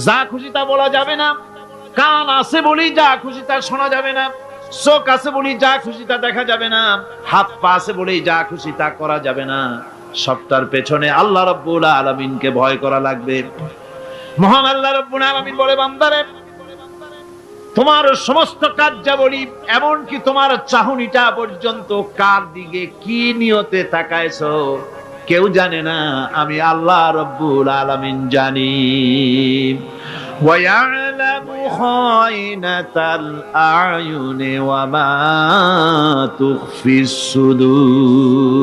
যা খুশি তা বলা যাবে না, কান আছে বলেই যা খুশি তা শোনা যাবে না, চোখ আছে বলেই যা খুশি তা দেখা যাবে না, হাত পা আছে বলেই যা খুশি তা করা যাবে না। সবটার পেছনে আল্লাহ রাব্বুল আলামিনকে ভয় করা লাগবে। মহান আল্লাহ রাব্বুল আলামিন বলে, বান্দারে তোমার সমস্ত কার্যাবলী এমনকি তোমার চাহনিটা পর্যন্ত কার দিকে কি নিয়তে তাকাইছো কেউ জানে না, আমি আল্লাহ রব্বুল আলামিন জানি। وَيَعْلَمُ خَائِنَةَ الْأَعْيُنِ وَمَا تُخْفِي الصُّدُورُ।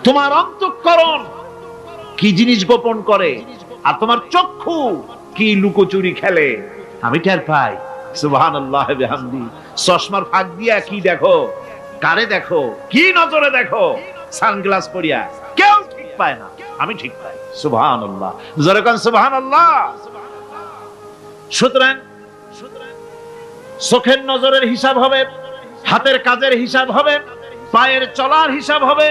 তোমার অন্তঃকরণ কি জিনিস গোপন করে আর তোমার চক্ষু কি লুকোচুরি খেলে আমি টের পাই। সুবহানাল্লাহ বিহামদি। চশমার ফাঁক দিয়া কি দেখো, কারে দেখো, কি নজরে দেখো, সানগ্লাস পরিয়া কেউ ঠিক পায় না, আমি ঠিক পাই। সুবহানাল্লাহ, জোরে কোন সুবহানাল্লাহ। সুতরাং চোখের নজরের হিসাব হবে, হাতের কাজের হিসাব হবে, পায়ের চলার হিসাব হবে,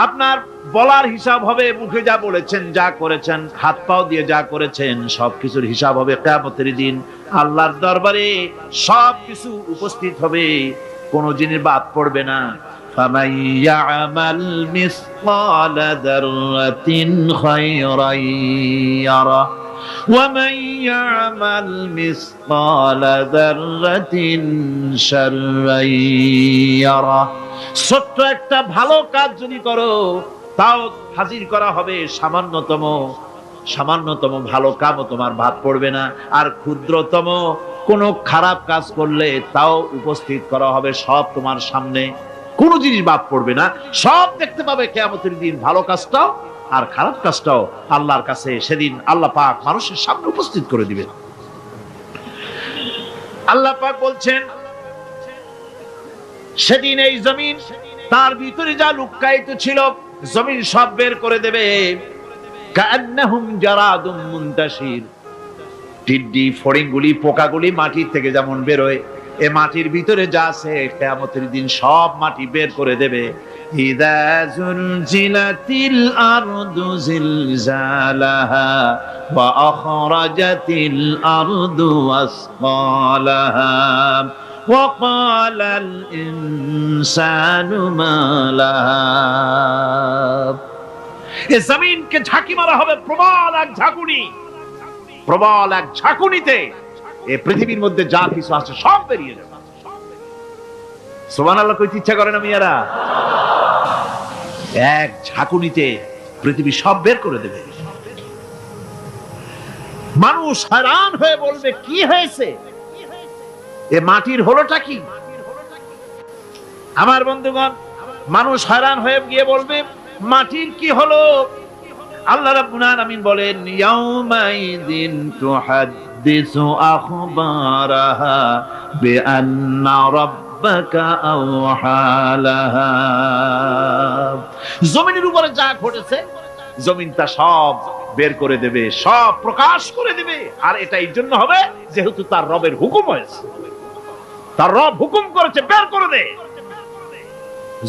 আপনার বলার হিসাব হবে, মুখে যা বলেছেন, যা করেছেন, হাত পাও দিয়ে যা করেছেন, সবকিছুর হিসাব হবে কিয়ামতের দিন। আল্লাহর দরবারে সবকিছু উপস্থিত হবে, কোনো জিনিস বাদ পড়বে না। فَمَن يَعْمَلْ مِثْقَالَ ذَرَّةٍ خَيْرًا يَرَهُ وَمَن يَعْمَلْ مِثْقَالَ ذَرَّةٍ شَرًّا يَرَهُ। ছোট্ট একটা ভালো কাজ যদি করো তাও হাজির করা হবে সামান্যতম ভালো কাজও তোমার বাদ পড়বে না, আর ক্ষুদ্রতম কোন খারাপ কাজ করলে তাও উপস্থিত করা হবে, সব তোমার সামনে, কোনো জিনিস বাদ পড়বে না, সব দেখতে পাবে কিয়ামতের দিন। ভালো কাজটাও আর খারাপ কাজটাও আল্লাহর কাছে সেদিন আল্লাহ পাক মানুষের সামনে উপস্থিত করে দিবেন। আল্লাহ পাক বলছেন সেদিন এই জমিন তার ভিতরে যা লুকায়িত ছিল জমিন সব বের করে দেবে। কান্নাহুম জারাদুম মুনতাশির। টিড্ডি, ফড়িংগুলি, পোকাগুলি মাটির থেকে যেমন বেরোয়, এ মাটির ভিতরে যা আছে কিয়ামতের দিন সব মাটি বের করে দেবে। ইযা যুলজিলাতিল আরদু জিলজালাহা ওয়া আখরাজাতিল আরদু আসকালাহা ওয়া ক্বালাল ইনসানু মা লাহা। এ জমিনকে ঝাঁকি মারা হবে প্রবল এক ঝাঁকুনি, প্রবল এক ঝাঁকুনিতে এই পৃথিবীর মধ্যে যা কিছু আছে সব বেরিয়ে যাবে। সুবহানাল্লাহ কইতে ইচ্ছা করে না মিয়ারা? এক ঝাঁকুনিতে পৃথিবী সব বের করে দেবে। মানুষ हैरान হয়ে বলবে কি হয়েছে, এ মাটির হলোটা কি? আমার বন্ধুগণ, মানুষ हैरान হয়ে গিয়ে বলবে মাটির কি হলো? আল্লাহ রাব্বুল আলামিন বলেন ইয়াউমাইযিন তুহাদ্দিসু আখবারাহা বিআন্না রাব্বাকা আওহালাহা। জমিনের উপরে যা ঘটেছে জমিন তা সব বের করে দেবে, সব প্রকাশ করে দেবে। আর এটা এই জন্য হবে যেহেতু তার রবের হুকুম হয়েছে, তার রব হুকুম করেছে বের করে দে।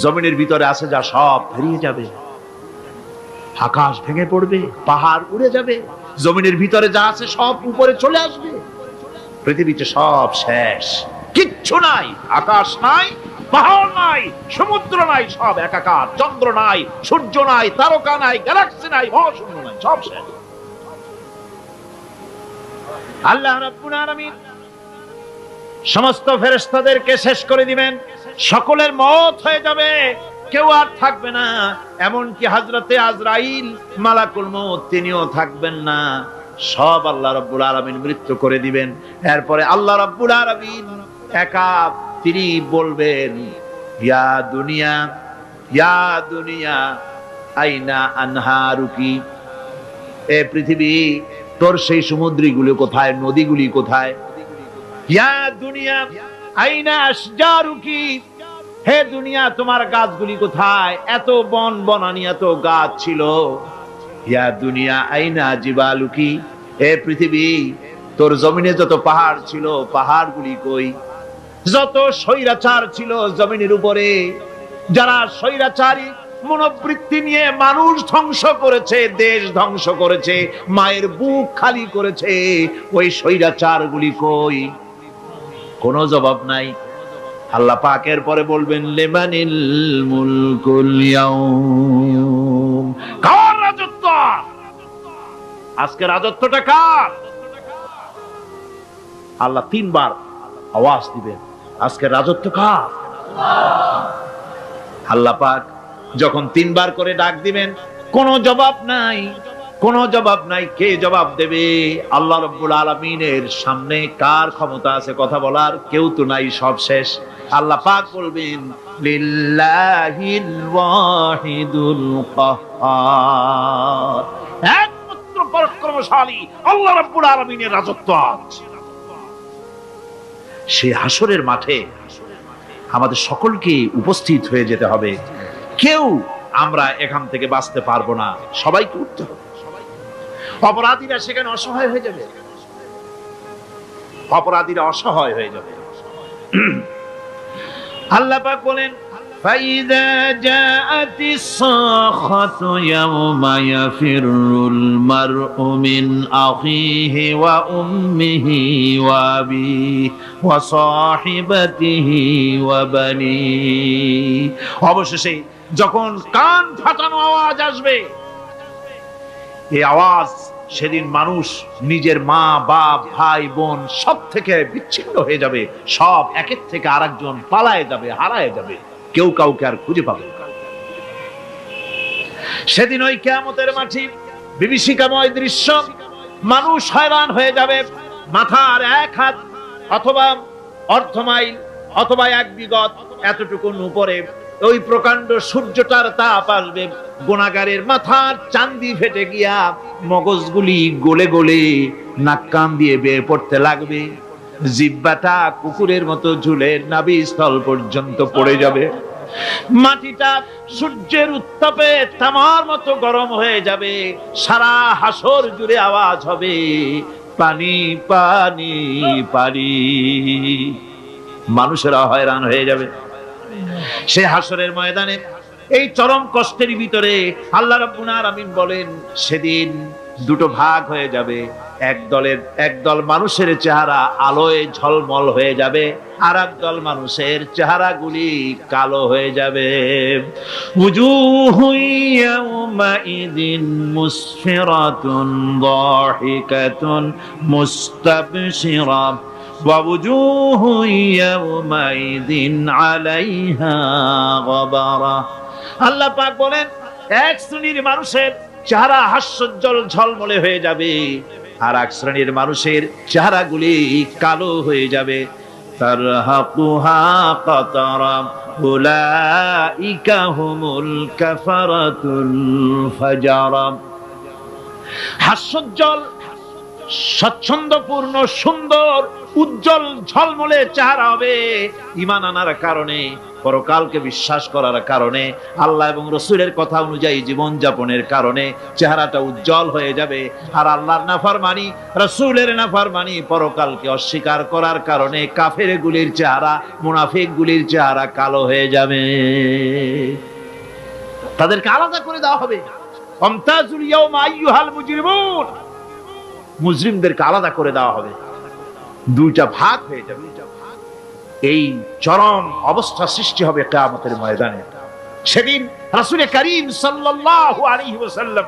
জমিনের ভিতরে আছে যা সব বেরিয়ে যাবে, আকাশ ভেঙে পড়বে, পাহাড় উড়ে যাবে, জমিনের ভিতরে যা আছে সব উপরে চলে আসবে, পৃথিবীতে সব শেষ, কিচ্ছু নাই, আকাশ নাই, পাহাড় নাই, সমুদ্র নাই, সব একাকার, চন্দ্র নাই, সূর্য নাই, তারকা নাই, গ্যালাক্সি নাই, মহাশূন্য নাই, সব শেষ। আল্লাহ রাব্বুল আলামিন সমস্ত ফেরেশতাদেরকে শেষ করে দিবেন, সকলের মওত হয়ে যাবে, কেউ আর থাকবে না, এমনকি হযরতে আজরাইল মালাকুল মউত তিনিও থাকবেন না, সব আল্লাহ রাব্বুল আলামিন মৃত্যু করে দিবেন। এরপরে আল্লাহ রাব্বুল আলামিন একা তিনি বলবেন ইয়া দুনিয়া আইনা আনহারুকি, এ পৃথিবী তোর সেই সমুদ্রগুলো কোথায়, নদীগুলি কোথায়? ইয়া দুনিয়া আইনা আশজারুকি, হে দুনিয়া তোমার গাছগুলি কোথায়? এত বন বনানি, এত গাছ ছিল। ইয়া দুনিয়া আইনা জিবালুকি, হে পৃথিবী তোর জমিনে যত পাহাড় ছিল পাহাড়গুলি কই? যত স্বৈরাচার ছিল জমিনের উপরে, যারা স্বৈরাচারী মনোবৃত্তি নিয়ে মানুষ ধ্বংস করেছে, দেশ ধ্বংস করেছে, মায়ের বুক খালি করেছে, ওই স্বৈরাচারগুলি কই? কোনো জবাব নাই। আল্লাহ পাকের পরে বলবেন লিমানিল মুলকুল ইয়াউম, কার রাজত্ব? আজকে রাজত্বটা কার? আল্লাহ 3 বার আওয়াজ দিবেন, আজকে রাজত্ব কার? আল্লাহ পাক যখন 3 বার করে ডাক দিবেন, কোনো জবাব নাই, কোনো জবাব নাই। কে জবাব দেবে? আল্লাহ রাব্বুল আলামিনের সামনে কার ক্ষমতা আছে কথা বলার? কেউ তো নাই, সব শেষ। আল্লাহ পাক বলবেন লিল্লাহিল ওয়াহিদুল কাহ্হার, একমাত্র পরাক্রমশালী আল্লাহ রাব্বুল আলামিনের রাজত্ব আজ। সেই হাসরের মাঠে আমাদের সকলকে উপস্থিত হয়ে যেতে হবে। কেউ আমরা এখান থেকে বাঁচতে পারবো না, সবাইকে উঠতে হবে। অপরাধীরা সেখানে অসহায় হয়ে যাবে, অপরাধীরা অসহায় হয়ে যাবে। আল্লাহ পাক বলেন ফাইদা জাআতিস সাখাতু ইয়াওমা ইয়াফিরুল মারউ মিন আখিহি ওয়া উম্মিহি ওয়া আবিহি ওয়া সাহিবাতিহি ওয়া বানিহি। অবশেষে যখন কান ফাটানো আওয়াজ আসবে, এই আওয়াজ সেদিন মানুষ নিজের মা বাপ ভাই বোন সব থেকে বিচ্ছিন্ন হয়ে যাবে, সব একের থেকে আরেকজন পালায়ে যাবে, হারায় যাবে, কেউ কাউকে আর খুঁজে পাবে না। সেদিন ওই কিয়ামতের মাঠে বিভীষিকাময় দৃশ্য, মানুষ হয়রান হয়ে যাবে। মাথার 1 হাত অথবা অর্ধ মাইল অথবা 1 বিগত এতটুকুন উপরে ওই প্রকাণ্ড সূর্যটার তাপ আসবে, গুনাহগারের মাথার চান্দি ফেটে গিয়া মগজগুলি গলে গলে নাক কান দিয়ে বের পড়তে লাগবে, জিহ্বাটা কুকুরের মতো ঝুলে নাভিস্থল পর্যন্ত পড়ে যাবে, মাটিটা সূর্যের উত্তাপে তামার মতো গরম হয়ে যাবে, সারা হাসর জুড়ে আওয়াজ হবে পানি পানি পানি। মানুষেরা হয়রান হয়ে যাবে। সে হাসরের ময়দানে এই চরম কষ্টের ভিতরে আল্লাহ রাব্বুল আলামিন বলেন সেদিন 2টো ভাগ হয়ে যাবে। একদল মানুষের চেহারা আলোয় ঝলমল হয়ে যাবে, আর একদল মানুষের চেহারাগুলি কালো হয়ে যাবে। উজুহু ইয়াওমাইদিন মুসফিরাতুন দাহিকাতুন মুস্তাবশিরা ووجوه يومئذ عليها غبرة। আল্লাহ পাক বলেন এক শ্রেণীর মানুষের চেহারা হাস্যোজ্জ্বল ঝলমলে হয়ে যাবে, আর এক শ্রেণীর মানুষের চেহারাগুলি কালো হয়ে যাবে। তারহাকুহা কাতারা উলাইকা হুমুল কাফারাতুল ফাজারা। হাস্যোজ্জ্বল, স্বচ্ছন্দপূর্ণ, সুন্দর, উজ্জ্বল ঝলমলে চেহারা হবে ঈমান আনার কারণে, পরকালকে বিশ্বাস করার কারণে, আল্লাহ এবং রাসূলের কথা অনুযায়ী জীবন যাপনের কারণে চেহারাটা উজ্জ্বল হয়ে যাবে। আর আল্লাহর নাফরমানি, রাসূলের নাফরমানি, পরকালকে অস্বীকার করার কারণে কাফেরগুলির চেহারা, মুনাফিকগুলির চেহারা কালো হয়ে যাবে। তাদেরকে আলাদা করে দেওয়া হবে। আমতাজুল ইয়াওমা আইয়ুহাল মুজরিমুন, মুজরিমদেরকে আলাদা করে দেওয়া হবে, 2টা ভাগ হয়ে যাবে। এই চরম অবস্থা সৃষ্টি হবে কিয়ামতের ময়দানে। সেদিন রাসূল করিম সাল্লাল্লাহু আলাইহি ওয়াসাল্লাম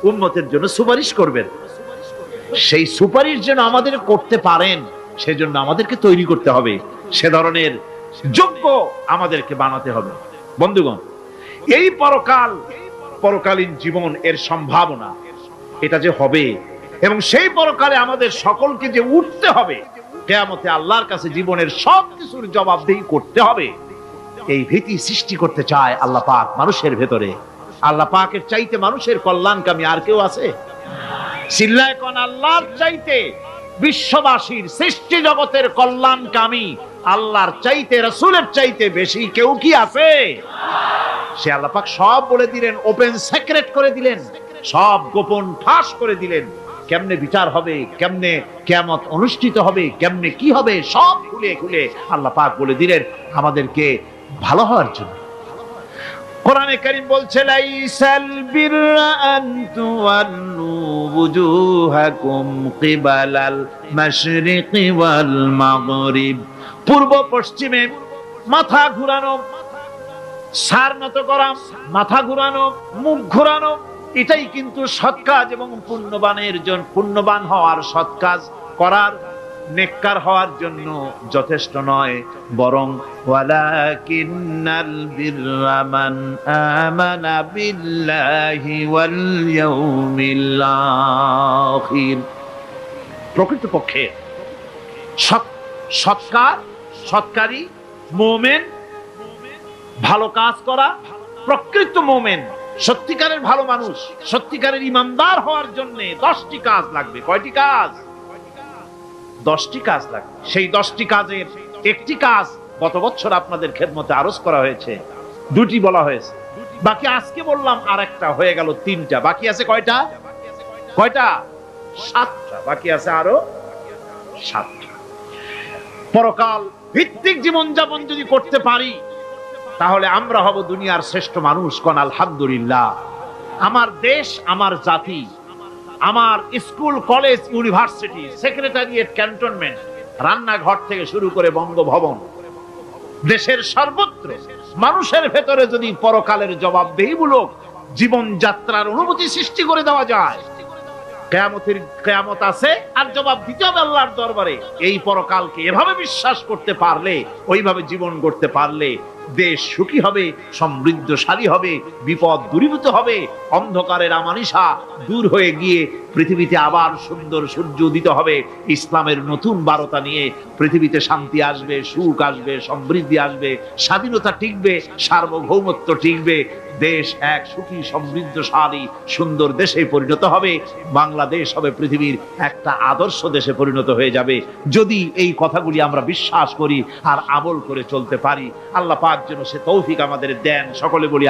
উম্মতের জন্য সুপারিশ করবেন। সেই সুপারিশ যেন আমাদের করতে পারেন, সেজন্য আমাদেরকে তৈরি করতে হবে, সে ধরনের যোগ্য আমাদেরকে বানাতে হবে। বন্ধুগণ, এই পরকালীন জীবন, এর সম্ভাবনা, এটা যে হবে এবং সেই পরকালে আমাদের সকলকে যে উঠতে হবে, কিয়ামতে আল্লাহর কাছে জীবনের সবকিছুর জবাবদিহি করতে হবে, এই ভীতি সৃষ্টি করতে চায় আল্লাহ পাক মানুষের ভেতরে। আল্লাহ পাকের চাইতে মানুষের কল্যাণকামী আর কেউ আছে? চিল্লায় কোন আল্লাহর চাইতে, বিশ্ববাসীর সৃষ্টি জগতের কল্যাণকামী আল্লাহর চাইতে, রাসূলের চাইতে বেশি কেউ কি আছে? সে আল্লাহ পাক সব বলে দিলেন, ওপেন সিক্রেট করে দিলেন, সব গোপন ফাঁস করে দিলেন। কেমনে বিচার হবে, কেমনে কিয়ামত অনুষ্ঠিত হবে, কেমনে কি হবে, সব খুলে খুলে আল্লাহ পাক বলে দিলেন আমাদেরকে ভালো হওয়ার জন্য। কোরআনে কারীম বলছে লাইসাল বিররা আন তুওয়াল্লু ওয়ুজুহাকুম কিবালাল মাশরিকি ওয়াল মাগরিব। পূর্ব পশ্চিমে মাথা ঘুরানো, সার নত করা, মাথা ঘুরানো, মুখ ঘুরানো, এটাই কিন্তু সৎ কাজ এবং পুণ্যবান হওয়ার সৎ কাজ করার নেককার হওয়ার জন্য যথেষ্ট নয়, বরং ওয়ালাকিন্নাল বিররা মান আমানা বিল্লাহি ওয়াল ইয়াউমিল আখির। প্রকৃতপক্ষে সৎকারী মুমিন, ভালো কাজ করা, প্রকৃত মুমিন, সত্যিকারের ভালো মানুষ, সত্যিকারের ইমানদার হওয়ার জন্য 10টি কাজ লাগবে। কয়টি কাজ? 10টি কাজ লাগবে। সেই 10টি কাজের একটি কাজ গত বছর আপনাদের খেদমতে আরজ করা হয়েছে, 2টি বলা হয়েছে, বাকি আজকে বললাম আরেকটা, হয়ে গেল 3টা। বাকি আছে কয়টা? 7টা। বাকি আছে আরো 7টা। পরকাল ভিত্তিক জীবনযাপন যদি করতে পারি তাহলে আমরা হব দুনিয়ার শ্রেষ্ঠ মানুষ। কোন আলহামদুলিল্লাহ। আমার দেশ, আমার জাতি, আমার school, college, university, secretariat, cantonment, রান্নাঘর থেকে শুরু করে বঙ্গভবন, দেশের সর্বত্র মানুষের ভেতরে যদি পরকালের জবাবদেহিমূলক জীবনযাত্রার অনুভূতি সৃষ্টি করে দেওয়া যায়, কিয়ামত আছে আর জবাব দিতে হবে আল্লাহর দরবারে। এই পরকালকে এভাবে বিশ্বাস করতে পারলে, ওইভাবে জীবন গড়তে পারলে দেশ সুখী হবে, সমৃদ্ধশালী হবে, বিপদ দূরীভূত হবে, অন্ধকারের আমানিশা দূর হয়ে গিয়ে পৃথিবীতে আবার সুন্দর সূর্য উদিত হবে। ইসলামের নতুন বার্তা নিয়ে পৃথিবীতে শান্তি আসবে, সুখ আসবে, সমৃদ্ধি আসবে, স্বাধীনতা টিকবে, সার্বভৌমত্ব টিকবে, দেশ এক সুখী সমৃদ্ধশালী সুন্দর দেশে পরিণত হবে। বাংলাদেশ হবে পৃথিবীর একটা আদর্শ দেশে পরিণত হয়ে যাবে, যদি এই কথাগুলি আমরা বিশ্বাস করি আর আমল করে চলতে পারি। আল্লাহ পাক যেন সে তৌফিক আমাদের দেন। সকলে বলি